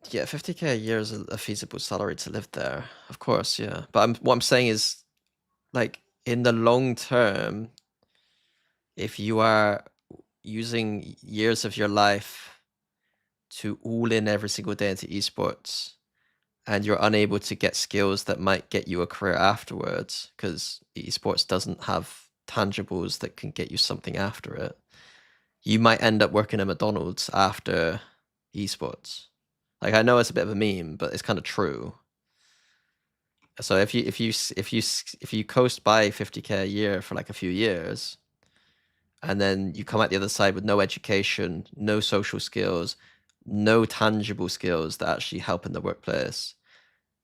S2: Yeah, 50k a year is a feasible salary to live there. Of course, yeah. But what I'm saying is, like, in the long term, if you are using years of your life to all in every single day into esports, and you're unable to get skills that might get you a career afterwards, because esports doesn't have tangibles that can get you something after it, you might end up working at McDonald's after esports. Like, I know it's a bit of a meme, but it's kind of true. So if you coast by 50k a year for like a few years, and then you come out the other side with no education, no social skills, no tangible skills that actually help in the workplace,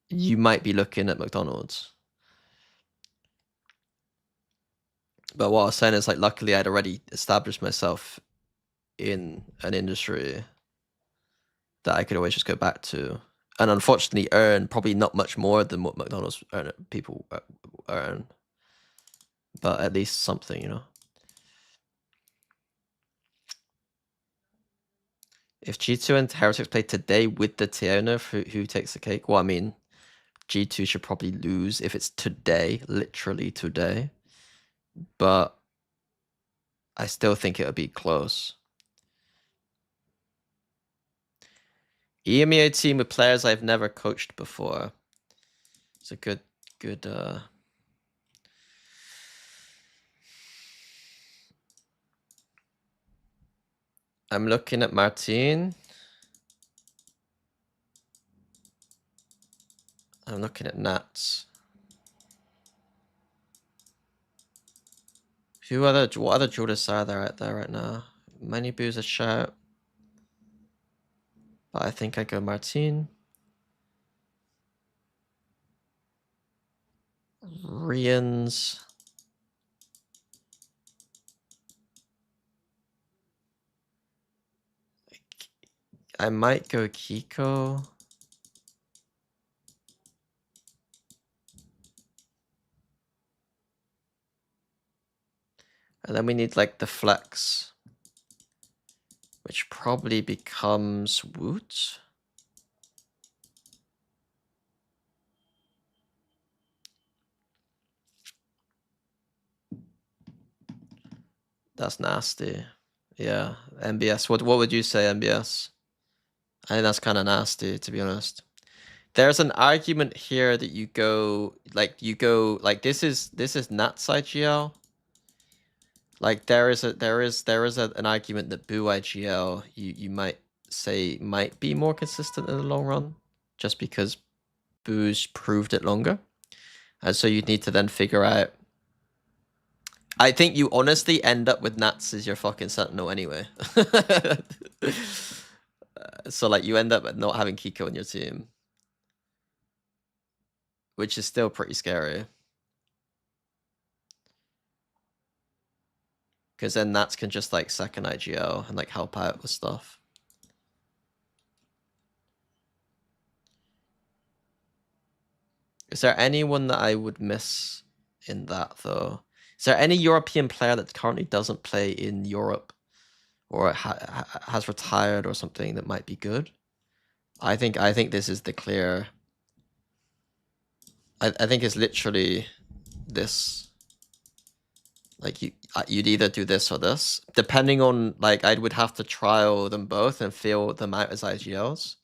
S2: you might be looking at McDonald's. But what I was saying is, like, luckily I'd already established myself in an industry that I could always just go back to, and unfortunately earn probably not much more than what McDonald's people earn, but at least something, you know. If G2 and Heretics play today with the Tiona, who takes the cake? Well, I mean, G2 should probably lose if it's today, literally today, but I still think it would be close. EMEA team with players I've never coached before. It's a good. I'm looking at Martin. I'm looking at Nats. What other Judas are there out there right now? Many Boos a shout. But I think I go Martin. Rians. I might go Kiko. And then we need like the flex, which probably becomes Woot. That's nasty. Yeah, MBS. What would you say, MBS? I think that's kind of nasty, to be honest. There's an argument here that you go like this is Nats IGL. Like there is an argument that Boo IGL you might say might be more consistent in the long run, just because Boo's proved it longer, and so you'd need to then figure out. I think you honestly end up with Nats as your fucking sentinel anyway. So like you end up not having Kiko on your team, which is still pretty scary. Because then Nats can just like second IGL and like help out with stuff. Is there anyone that I would miss in that though? Is there any European player that currently doesn't play in Europe or has retired or something that might be good? I think this is the clear. I think it's literally this. Like you'd either do this or this, depending on like I would have to trial them both and feel them out as IGLs.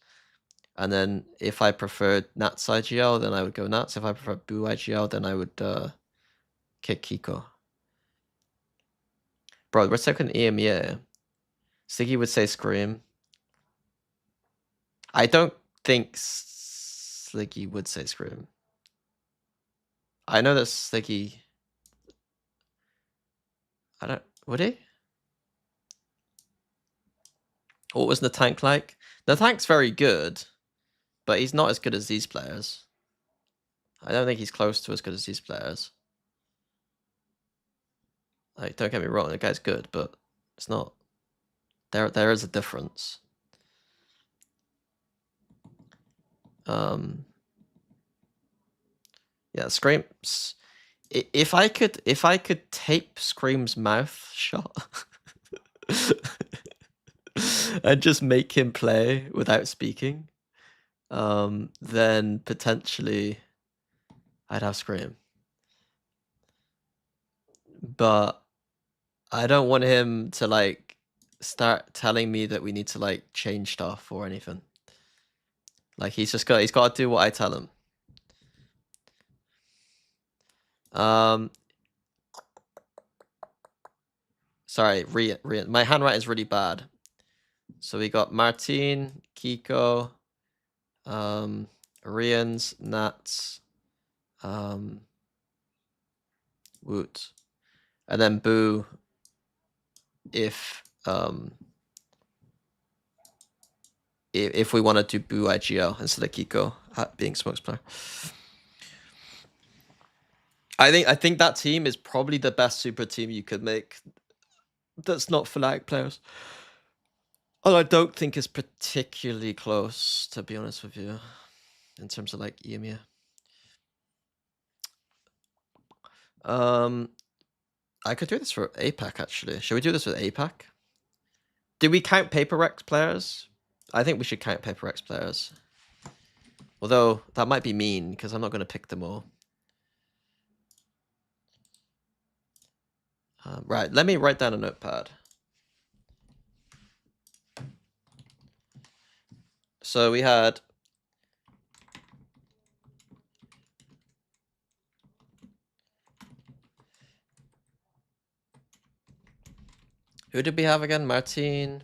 S2: And then if I preferred Nats IGL, then I would go Nats. If I prefer Boo IGL, then I would kick Kiko. Bro, we're second EMEA. Siggy would say Scream. I don't think Sliggy would say Scream. I know that Sliggy... I don't... Would he? What was the tank like? The tank's very good, but he's not as good as these players. I don't think he's close to as good as these players. Like, don't get me wrong, the guy's good, but it's not... There is a difference. Yeah, Scream's... If I could tape Scream's mouth shut and just make him play without speaking, then potentially I'd have Scream. But I don't want him to like start telling me that we need to like change stuff or anything. Like he's got to do what I tell him. Sorry, Rian. My handwriting is really bad. So we got Martin, Kiko, Rian's, Nats, Woot, and then Boo. If we want to do Boo IGL instead of Kiko being Smoke's player. I think that team is probably the best super team you could make. That's not Fnatic players. And I don't think it's particularly close, to be honest with you, in terms of like EMEA. I could do this for APAC actually. Should we do this with APAC? Did we count Paper Rex players? I think we should count Paper Rex players. Although that might be mean because I'm not going to pick them all. Right, let me write down a notepad. So we had who did we have again? Martin.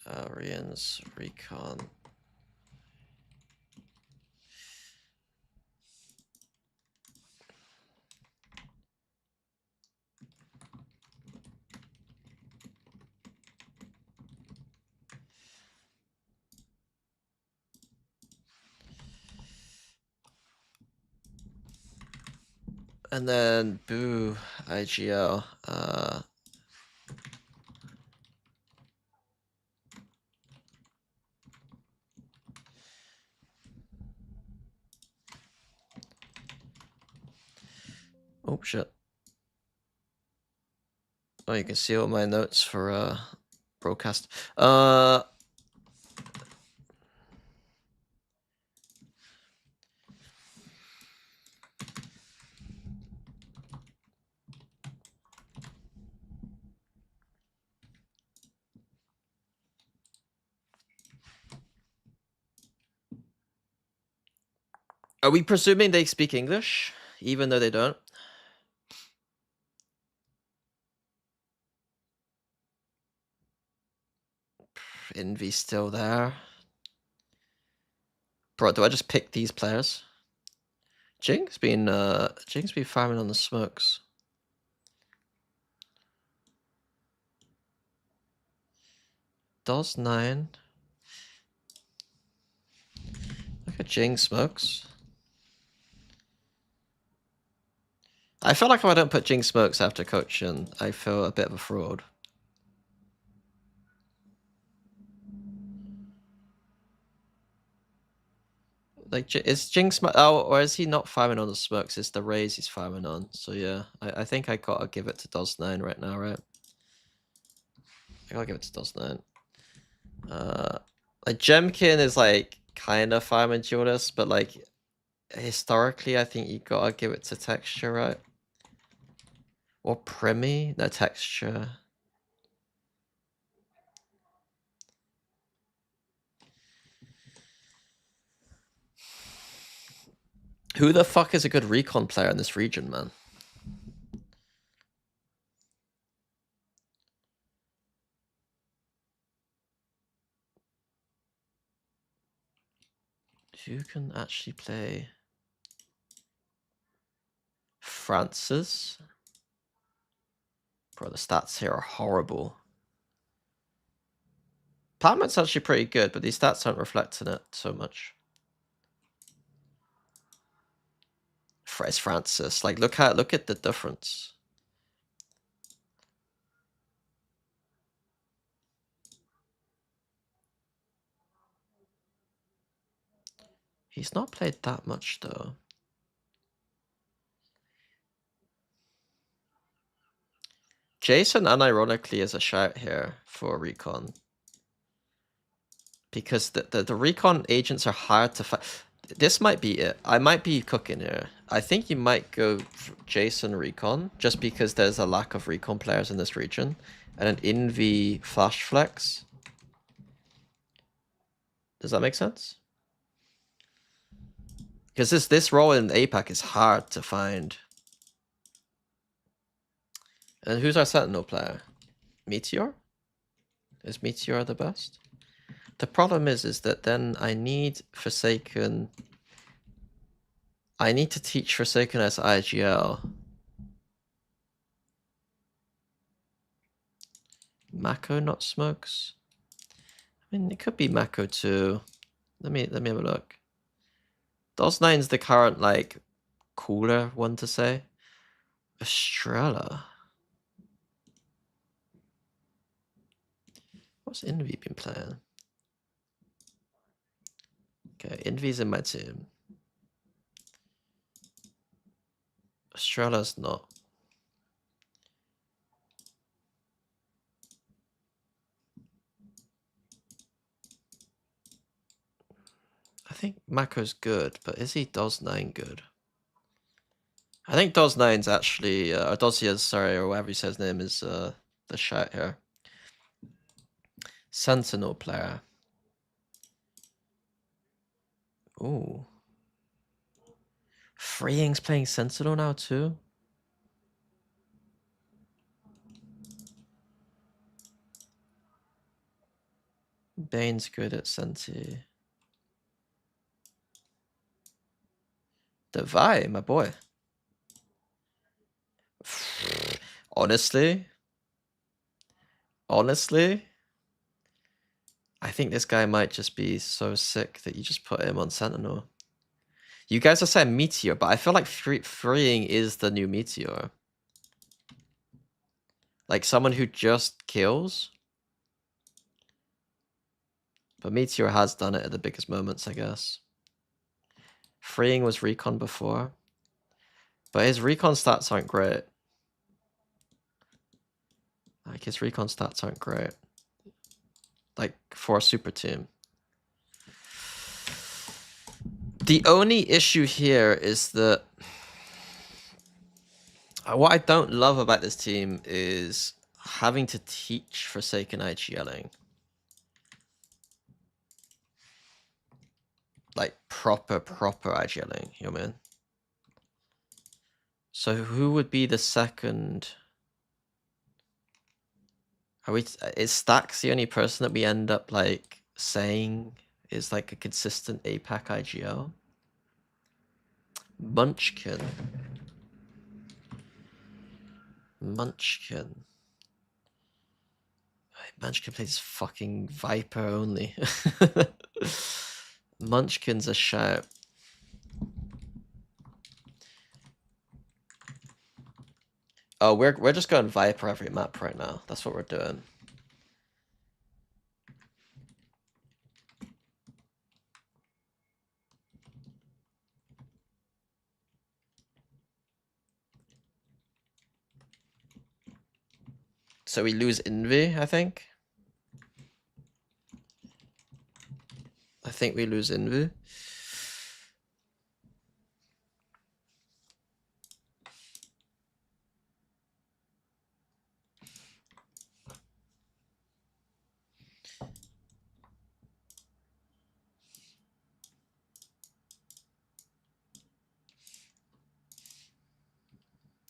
S2: Rian's Recon. And then Boo IGL. Oh shit. Oh, you can see all my notes for broadcast. Are we presuming they speak English, even though they don't? Envy's still there. Bro, do I just pick these players? Jing's been farming on the smokes. Does 9. Look at Jing smokes. I feel like if I don't put Jing smokes after coaching, I feel a bit of a fraud. Like, is Jing smoke? Oh, or is he not farming on the smokes? It's the rays he's farming on. So yeah, I think I gotta give it to Doz9 right now, right? I gotta give it to Doz9. Like Jemkin is like kind of farming Duelist, but like historically, I think you gotta give it to Texture, right? Or Primi? No, Texture. Who the fuck is a good recon player in this region, man? Who can actually play Francis? Bro, the stats here are horrible. Palmet's actually pretty good, but these stats aren't reflecting it so much. It's Francis. Like, look at the difference. He's not played that much though. Jason, unironically, is a shout here for recon. Because the recon agents are hard to find. This might be it. I might be cooking here. I think you might go Jason recon, just because there's a lack of recon players in this region. And an Invi flash flex. Does that make sense? Because this role in APAC is hard to find. And who's our Sentinel player? Meteor? Is Meteor the best? The problem is that then I need Forsaken. I need to teach Forsaken as IGL. Mako not smokes. I mean, it could be Mako too. Let me have a look. Doz9's the current like cooler one to say. Estrella. What's Envy been playing? Okay, Envy's in my team. Estrella's not. I think Mako's good, but is he Doz9 good? I think Doz9's actually, or Dozia's, sorry, or whatever he says his name is the shout here. Sentinel player. Ooh. Freeing's playing Sentinel now too? Bane's good at Senti. Devai, my boy. Honestly, I think this guy might just be so sick that you just put him on Sentinel. You guys are saying Meteor, but I feel like Freeing is the new Meteor. Like someone who just kills. But Meteor has done it at the biggest moments, I guess. Freeing was recon before. But his recon stats aren't great. Like, his recon stats aren't great. Like, for a super team. The only issue here is that what I don't love about this team is having to teach Forsaken IGLing. like proper IGLing, you know what I mean? So who would be the second? Is Stacks the only person that we end up like saying is like a consistent APAC IGL? Munchkin. Munchkin plays fucking Viper only. Munchkin's a shout. Oh, we're just going Viper every map right now. That's what we're doing. So we lose Envy, I think. I think we lose Envy.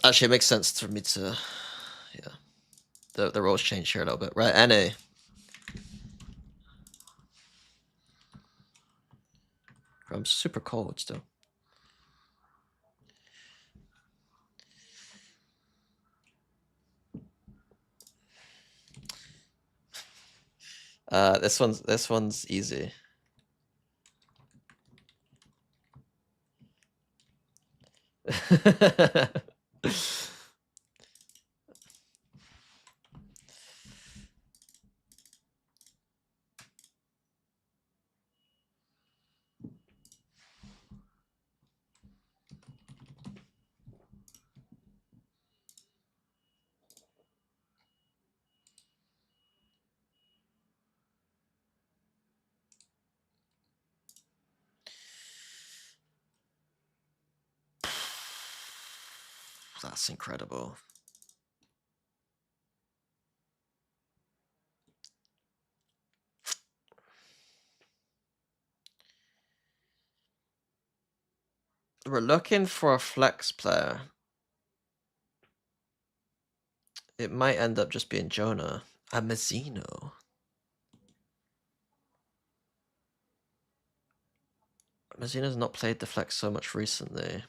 S2: Actually, it makes sense for me to, yeah. The roles change here a little bit, right? NA. I'm super cold still. This one's easy. That's incredible. We're looking for a flex player. It might end up just being Jonah. A Mazzino. Mazzino's not played the flex so much recently.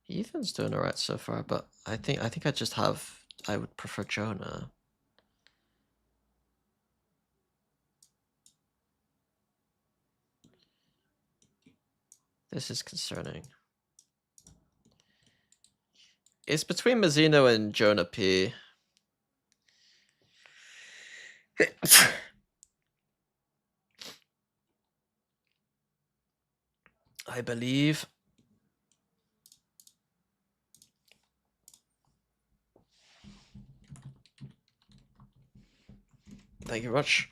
S2: Ethan's doing alright so far, but I think I would prefer Jonah. This is concerning. It's between Mazzino and Jonah P. I believe. Thank you very much.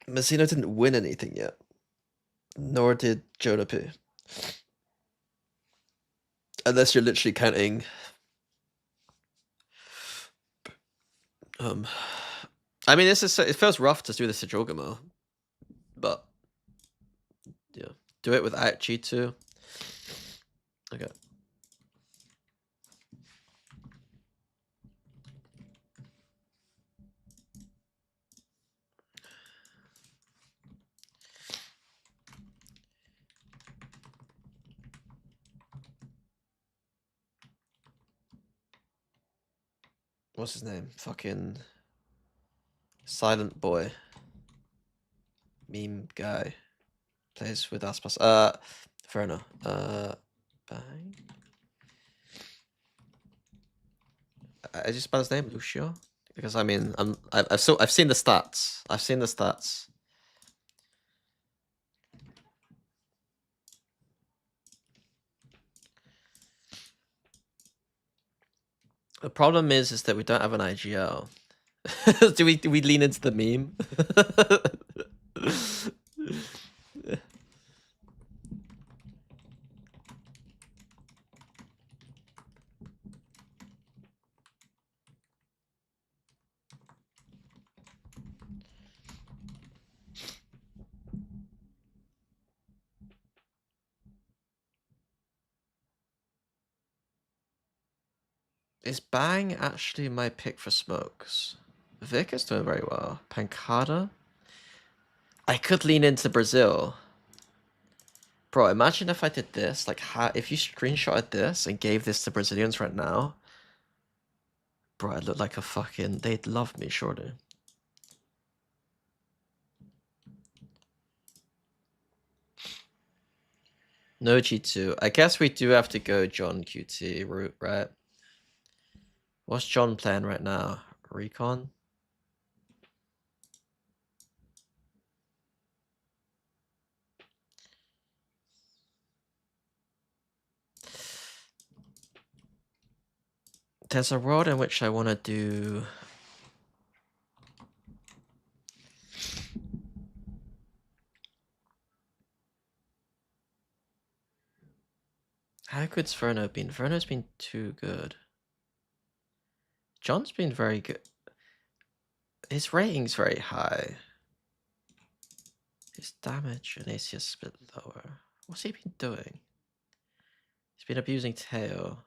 S2: Mazzino didn't win anything yet. Nor did Jonah P. Unless you're literally counting I mean, it feels rough to do this to Jogamo, but yeah, do it without G2. Okay. What's his name? Fucking Silent Boy. Meme guy. Plays with Aspas. Fair enough. Bang. I just spell his name, Lucio. Because I mean, I've seen the stats. I've seen the stats. The problem is that we don't have an IGL. do we lean into the meme? Is Bang actually my pick for smokes? Vic is doing very well. Pancada? I could lean into Brazil. Bro, imagine if I did this. Like, if you screenshotted this and gave this to Brazilians right now. Bro, I'd look like a fucking... They'd love me, surely. No G2. I guess we do have to go John QT route, right? What's John playing right now? Recon? There's a world in which I want to do... How good's Verno been? Verno's been too good. John's been very good. His rating's very high. His damage and AC is a bit lower. What's he been doing? He's been abusing Teo.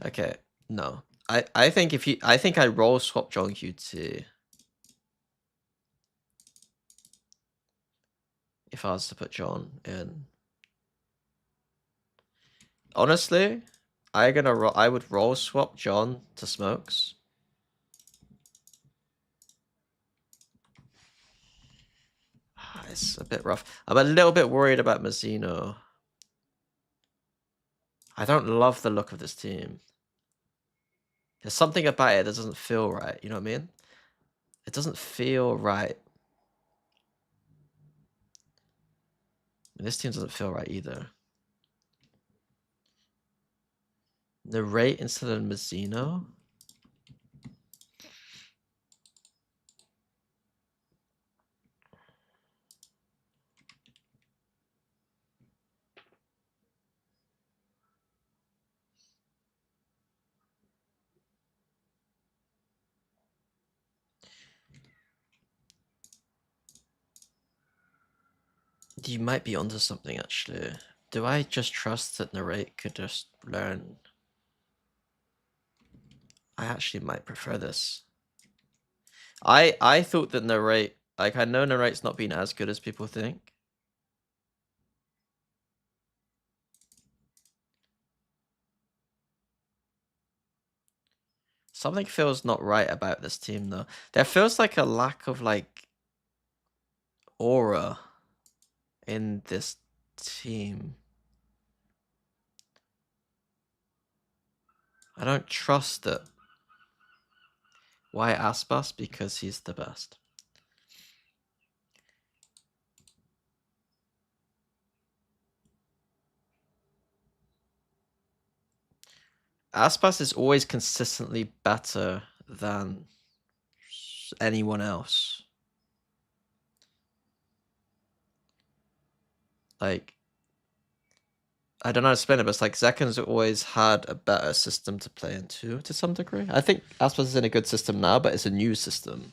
S2: Okay, no. I think I roll swap John QT. If I was to put John in. Honestly, I would roll swap John to smokes. It's a bit rough. I'm a little bit worried about Mazzino. I don't love the look of this team. There's something about it that doesn't feel right, you know what I mean? It doesn't feel right. And this team doesn't feel right either. Narrate instead of Mazzino? You might be onto something, actually. Do I just trust that Narrate could just learn? I actually might prefer this. I thought that Narrate... Like, I know Narrate's not been as good as people think. Something feels not right about this team, though. There feels like a lack of, like, aura in this team. I don't trust it. Why Aspas? Because he's the best. Aspas is always consistently better than anyone else. Like, I don't know how to explain it, but it's like Zekken's always had a better system to play into to some degree. I think Aspas is in a good system now, but it's a new system.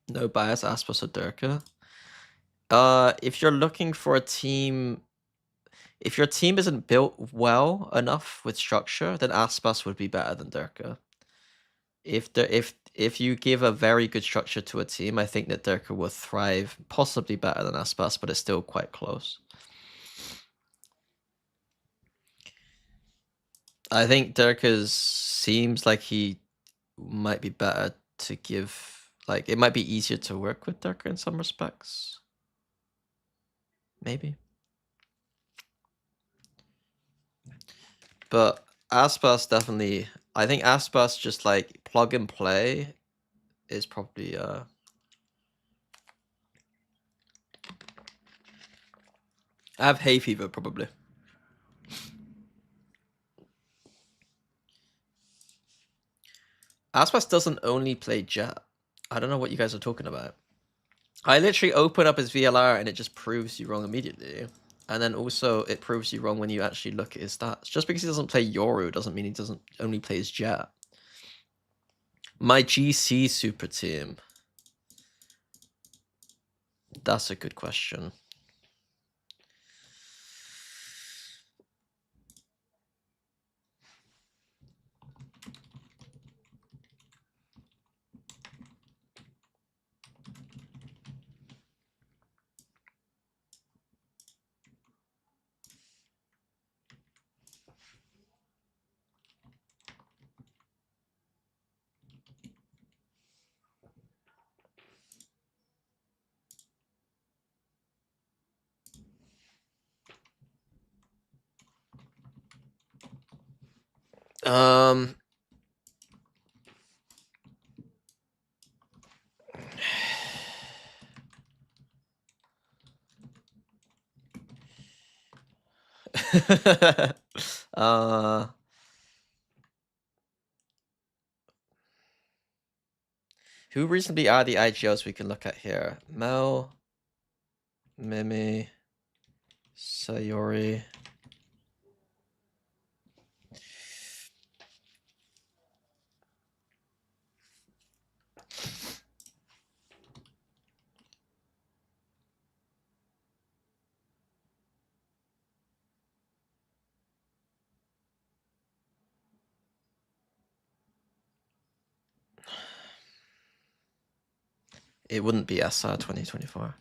S2: No bias, Aspas or Durka. If you're looking for a team, if your team isn't built well enough with structure, then Aspas would be better than Durka. If you give a very good structure to a team, I think that Durka will thrive, possibly better than Aspas, but it's still quite close. I think Durka seems like he might be better to give Like, it might be easier to work with Durka in some respects. Maybe. But Aspas definitely... I think Aspas just, like, plug and play is probably... I have hay fever, probably. Aspas doesn't only play Jet. I don't know what you guys are talking about. I literally open up his VLR and it just proves you wrong immediately. And then also it proves you wrong when you actually look at his stats. Just because he doesn't play Yoru doesn't mean he doesn't only plays Jet. My GC super team. That's a good question. Um... Who recently are the IGLs we can look at here? Mel, Mimi, Sayori. It wouldn't be SR 2024.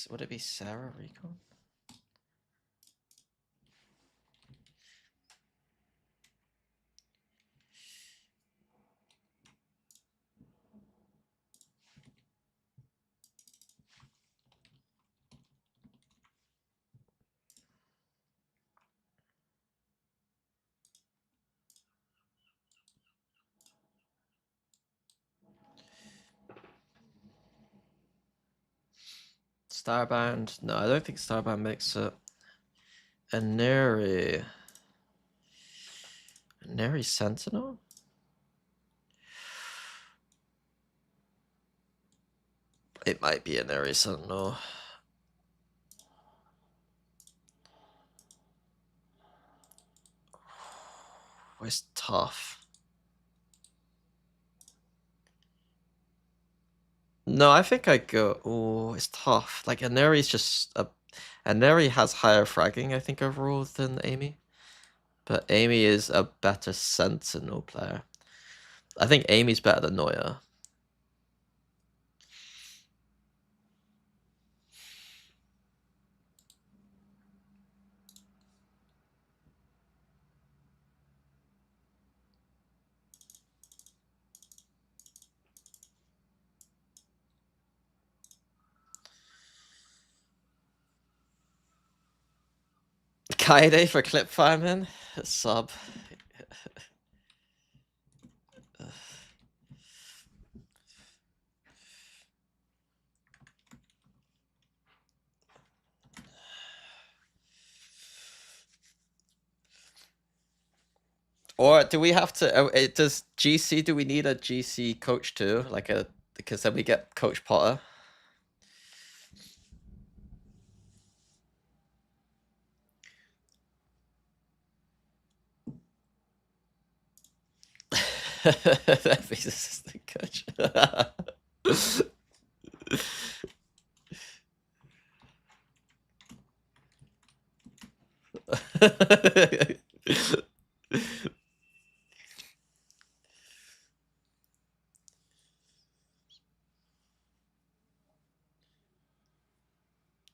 S2: Would it be Sarah Recon? Starbound? No, I don't think Starbound makes it. Aneri Sentinel? It might be Aneri Sentinel. It's tough. No, I think I go. Oh, it's tough. Like Aneri's just a. Aneri has higher fragging, I think, overall than Amy. But Amy is a better Sentinel player. I think Amy's better than Neuer. Kaede for clip fireman? Sub. Or do we have to? Does GC? Do we need a GC coach too? Like because then we get Coach Potter. That means assistant coach.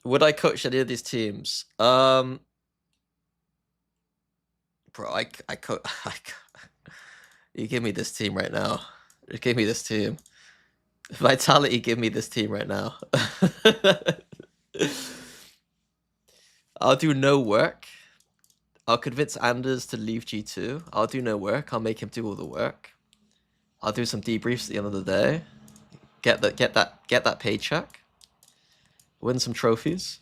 S2: Would I coach any of these teams? Bro, you give me this team right now. You give me this team. Vitality, give me this team right now. I'll do no work. I'll convince Anders to leave G2. I'll do no work. I'll make him do all the work. I'll do some debriefs at the end of the day. Get that paycheck. Win some trophies.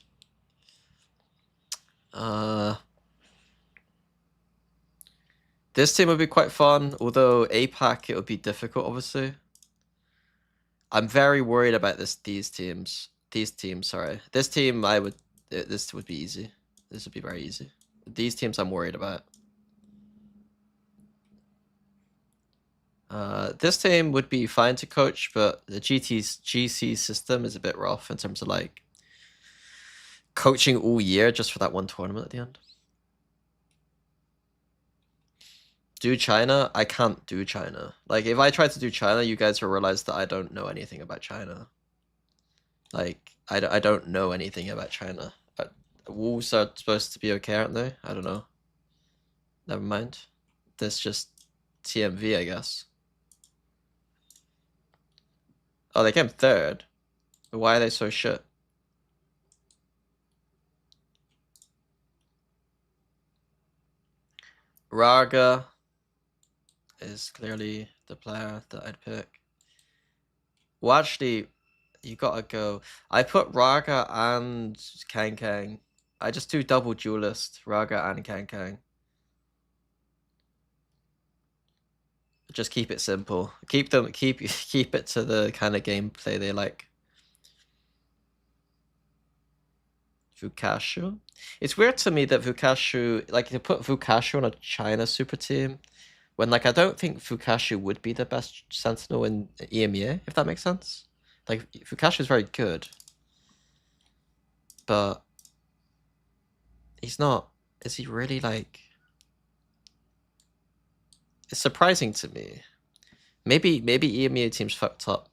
S2: This team would be quite fun, although APAC it would be difficult, obviously. I'm very worried about these teams. These teams, sorry. This team this would be easy. This would be very easy. These teams I'm worried about. This team would be fine to coach, but the GC system is a bit rough in terms of like coaching all year just for that one tournament at the end. Do China? I can't do China. Like, if I try to do China, you guys will realize that I don't know anything about China. Like, I don't know anything about China. Wolves are supposed to be okay, aren't they? I don't know. Never mind. This just TMV, I guess. Oh, they came third. Why are they so shit? Raga is clearly the player that I'd pick. Well, actually, you gotta go. I put Raga and Kang. I just do double duelist, Raga and Kang. Just keep it simple. Keep it to the kind of gameplay they like. Vukashu. It's weird to me that Vukashu, like, to put Vukashu on a China super team, when, like, I don't think Vukashu would be the best Sentinel in EMEA, if that makes sense. Like, Vukashu is very good, but he's not. Is he really, like? It's surprising to me. Maybe EMEA team's fucked up.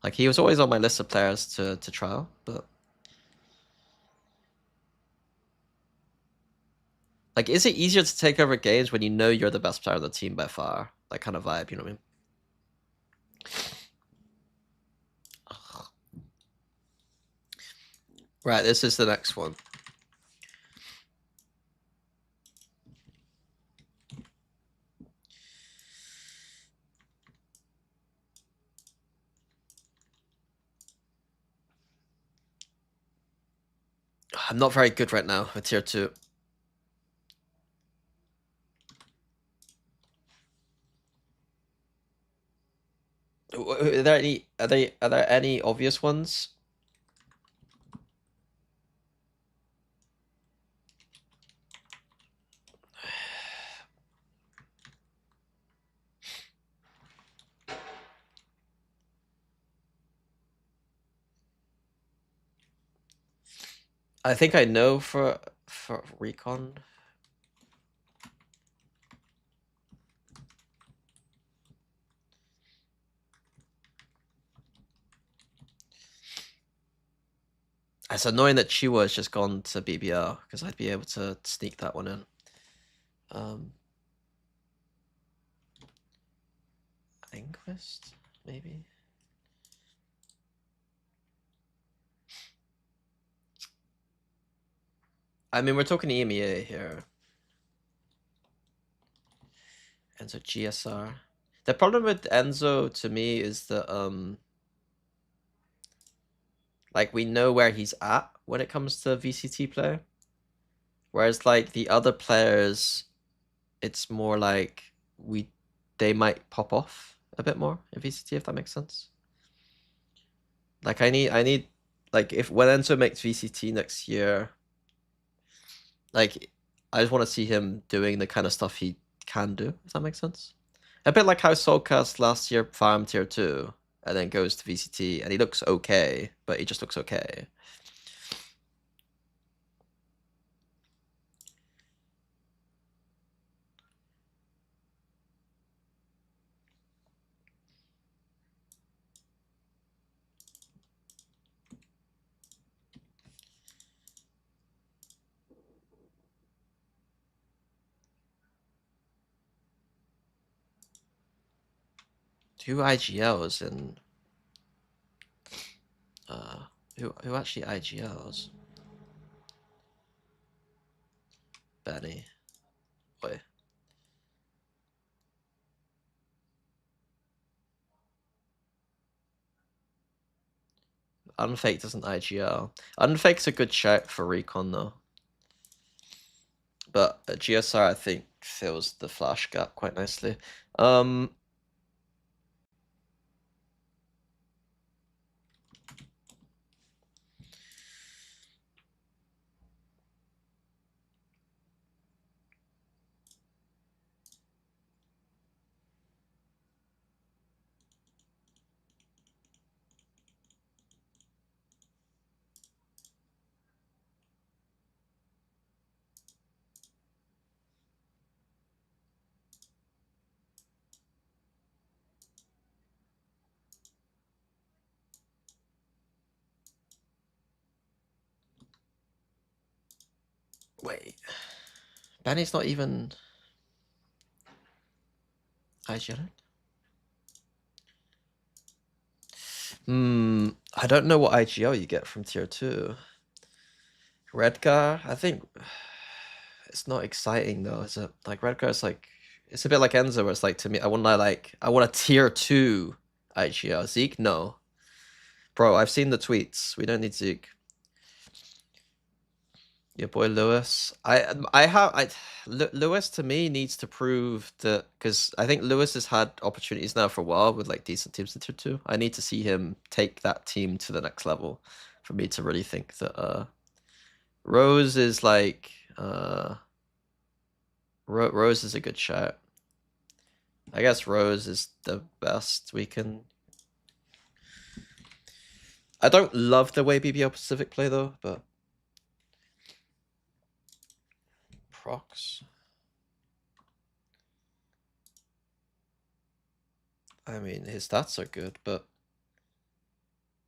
S2: Like, he was always on my list of players to trial, but. Like, is it easier to take over games when you know you're the best player on the team by far? That kind of vibe, you know what I mean? Ugh. Right, this is the next one. I'm not very good right now with tier 2. Are there any obvious ones? I think I know for Recon. It's annoying that Chiwa has just gone to BBR because I'd be able to sneak that one in. Inquest, maybe. I mean, we're talking EMEA here. Enzo GSR. The problem with Enzo to me is that like, we know where he's at when it comes to VCT play. Whereas, like, the other players, it's more like they might pop off a bit more in VCT, if that makes sense. Like I need like if when Enzo makes VCT next year, like I just want to see him doing the kind of stuff he can do, if that makes sense. A bit like how Soulcast last year farmed tier 2 and then goes to VCT and he looks okay, but he just looks okay. Two IGLs and who actually IGLs? Benny. Wait. Unfake doesn't IGL. Unfake's a good shout for recon though. But GSR I think fills the flash gap quite nicely. Wait. Benny's not even IGL. I don't know what IGL you get from tier 2. Redgar, I think it's not exciting though, is it? Like Redgar's like it's a bit like Enzo where it's like to me I want a tier 2 IGL. Zeke, no. Bro, I've seen the tweets. We don't need Zeke. Your boy Lewis. Lewis to me needs to prove that because I think Lewis has had opportunities now for a while with like decent teams in tier 2. I need to see him take that team to the next level for me to really think that Rose is like Rose is a good shot. I guess Rose is the best we can. I don't love the way BBL Pacific play though, but procs. I mean, his stats are good, but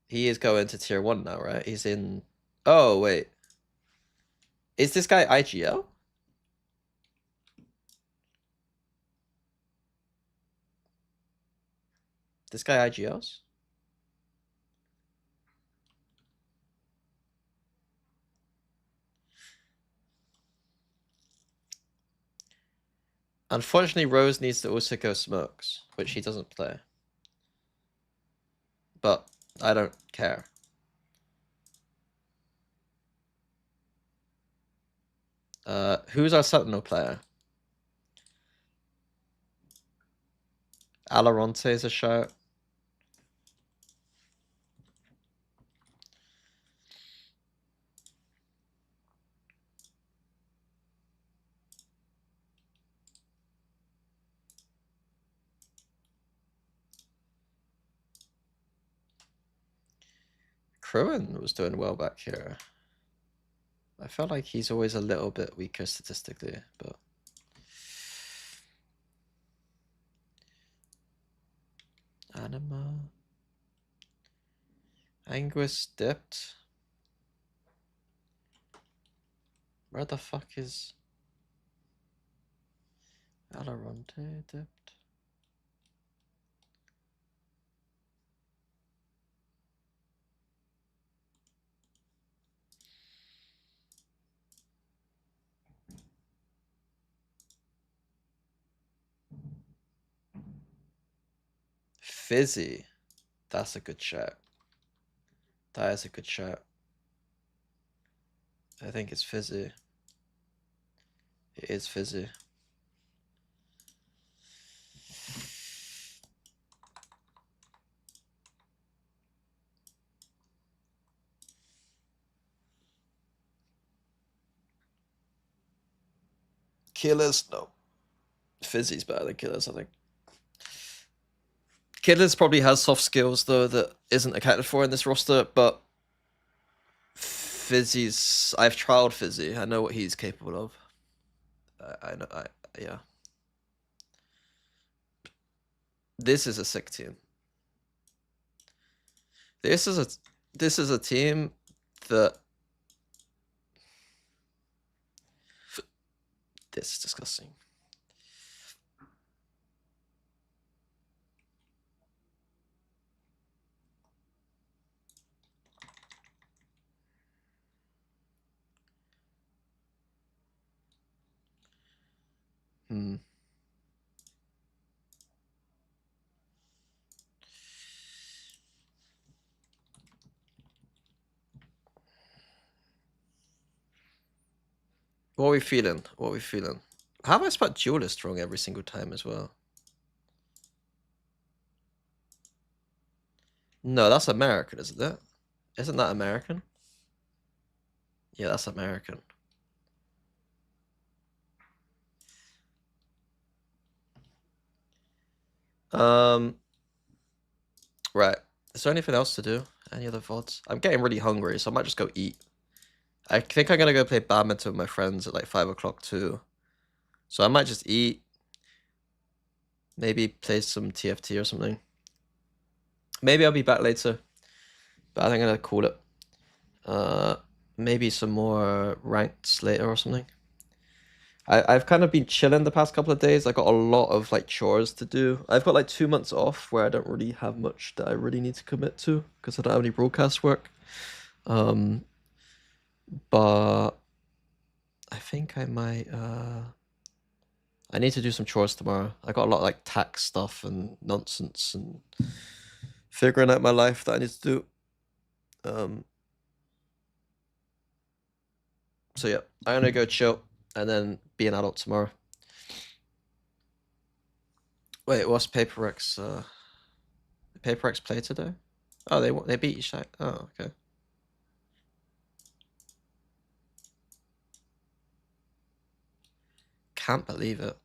S2: he is going to tier 1 now, right? He's in. Oh wait, is this guy IGL? This guy IGLs? Unfortunately, Rose needs to also go smokes, which he doesn't play. But I don't care. Who's our Sentinel player? Alaronte is a shout. Cruin was doing well back here. I felt like he's always a little bit weaker statistically, but Anima. Anguis dipped. Where the fuck is Alaronte dipped? Fizzy. That's a good shot. That is a good shot. I think it's Fizzy. It is Fizzy. Killers, no. Fizzy's better than Killers, I think. Killers probably has soft skills though that isn't accounted for in this roster, but Fizzy's. I've trialed Fizzy. I know what he's capable of. I know. Yeah. This is a sick team. This is a team that. This is disgusting. What are we feeling? What are we feeling? How have I spelled duelist wrong every single time as well? No, that's American, isn't it? Isn't that American? Yeah, that's American. Right. Is there anything else to do? Any other VODs? I'm getting really hungry, so I might just go eat. I think I'm gonna go play badminton with my friends at like 5 o'clock too. So I might just eat. Maybe play some TFT or something. Maybe I'll be back later. But I think I'm gonna call it. Maybe some more ranked later or something. I've kind of been chilling the past couple of days. I got a lot of like chores to do. I've got like 2 months off where I don't really have much that I really need to commit to because I don't have any broadcast work. But I think I might I need to do some chores tomorrow. I got a lot of like tax stuff and nonsense and figuring out my life that I need to do. So yeah, I'm gonna go chill and then be an adult tomorrow. Wait, what's PaperX? PaperX play today? Oh, they beat each side. Oh, okay. Can't believe it.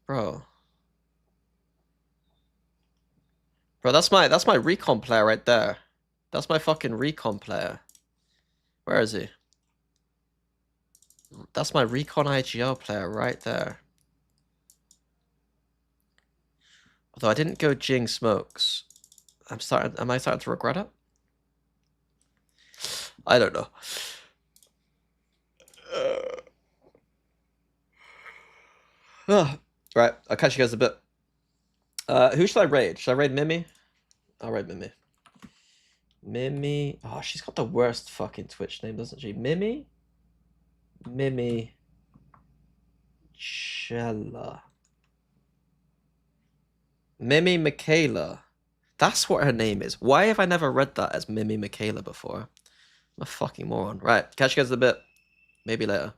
S2: Bro, that's my recon player right there. That's my fucking recon player. Where is he? That's my recon IGL player right there. Although I didn't go Jing Smokes. Am I starting to regret it? I don't know. Right, I'll catch you guys in a bit. Who should I raid? Should I raid Mimi? I'll raid Mimi. Mimi. Oh, she's got the worst fucking Twitch name, doesn't she? Mimi? Mimi. Chella. Mimi Michaela. That's what her name is. Why have I never read that as Mimi Michaela before? I'm a fucking moron. Right, catch you guys in a bit. Maybe later.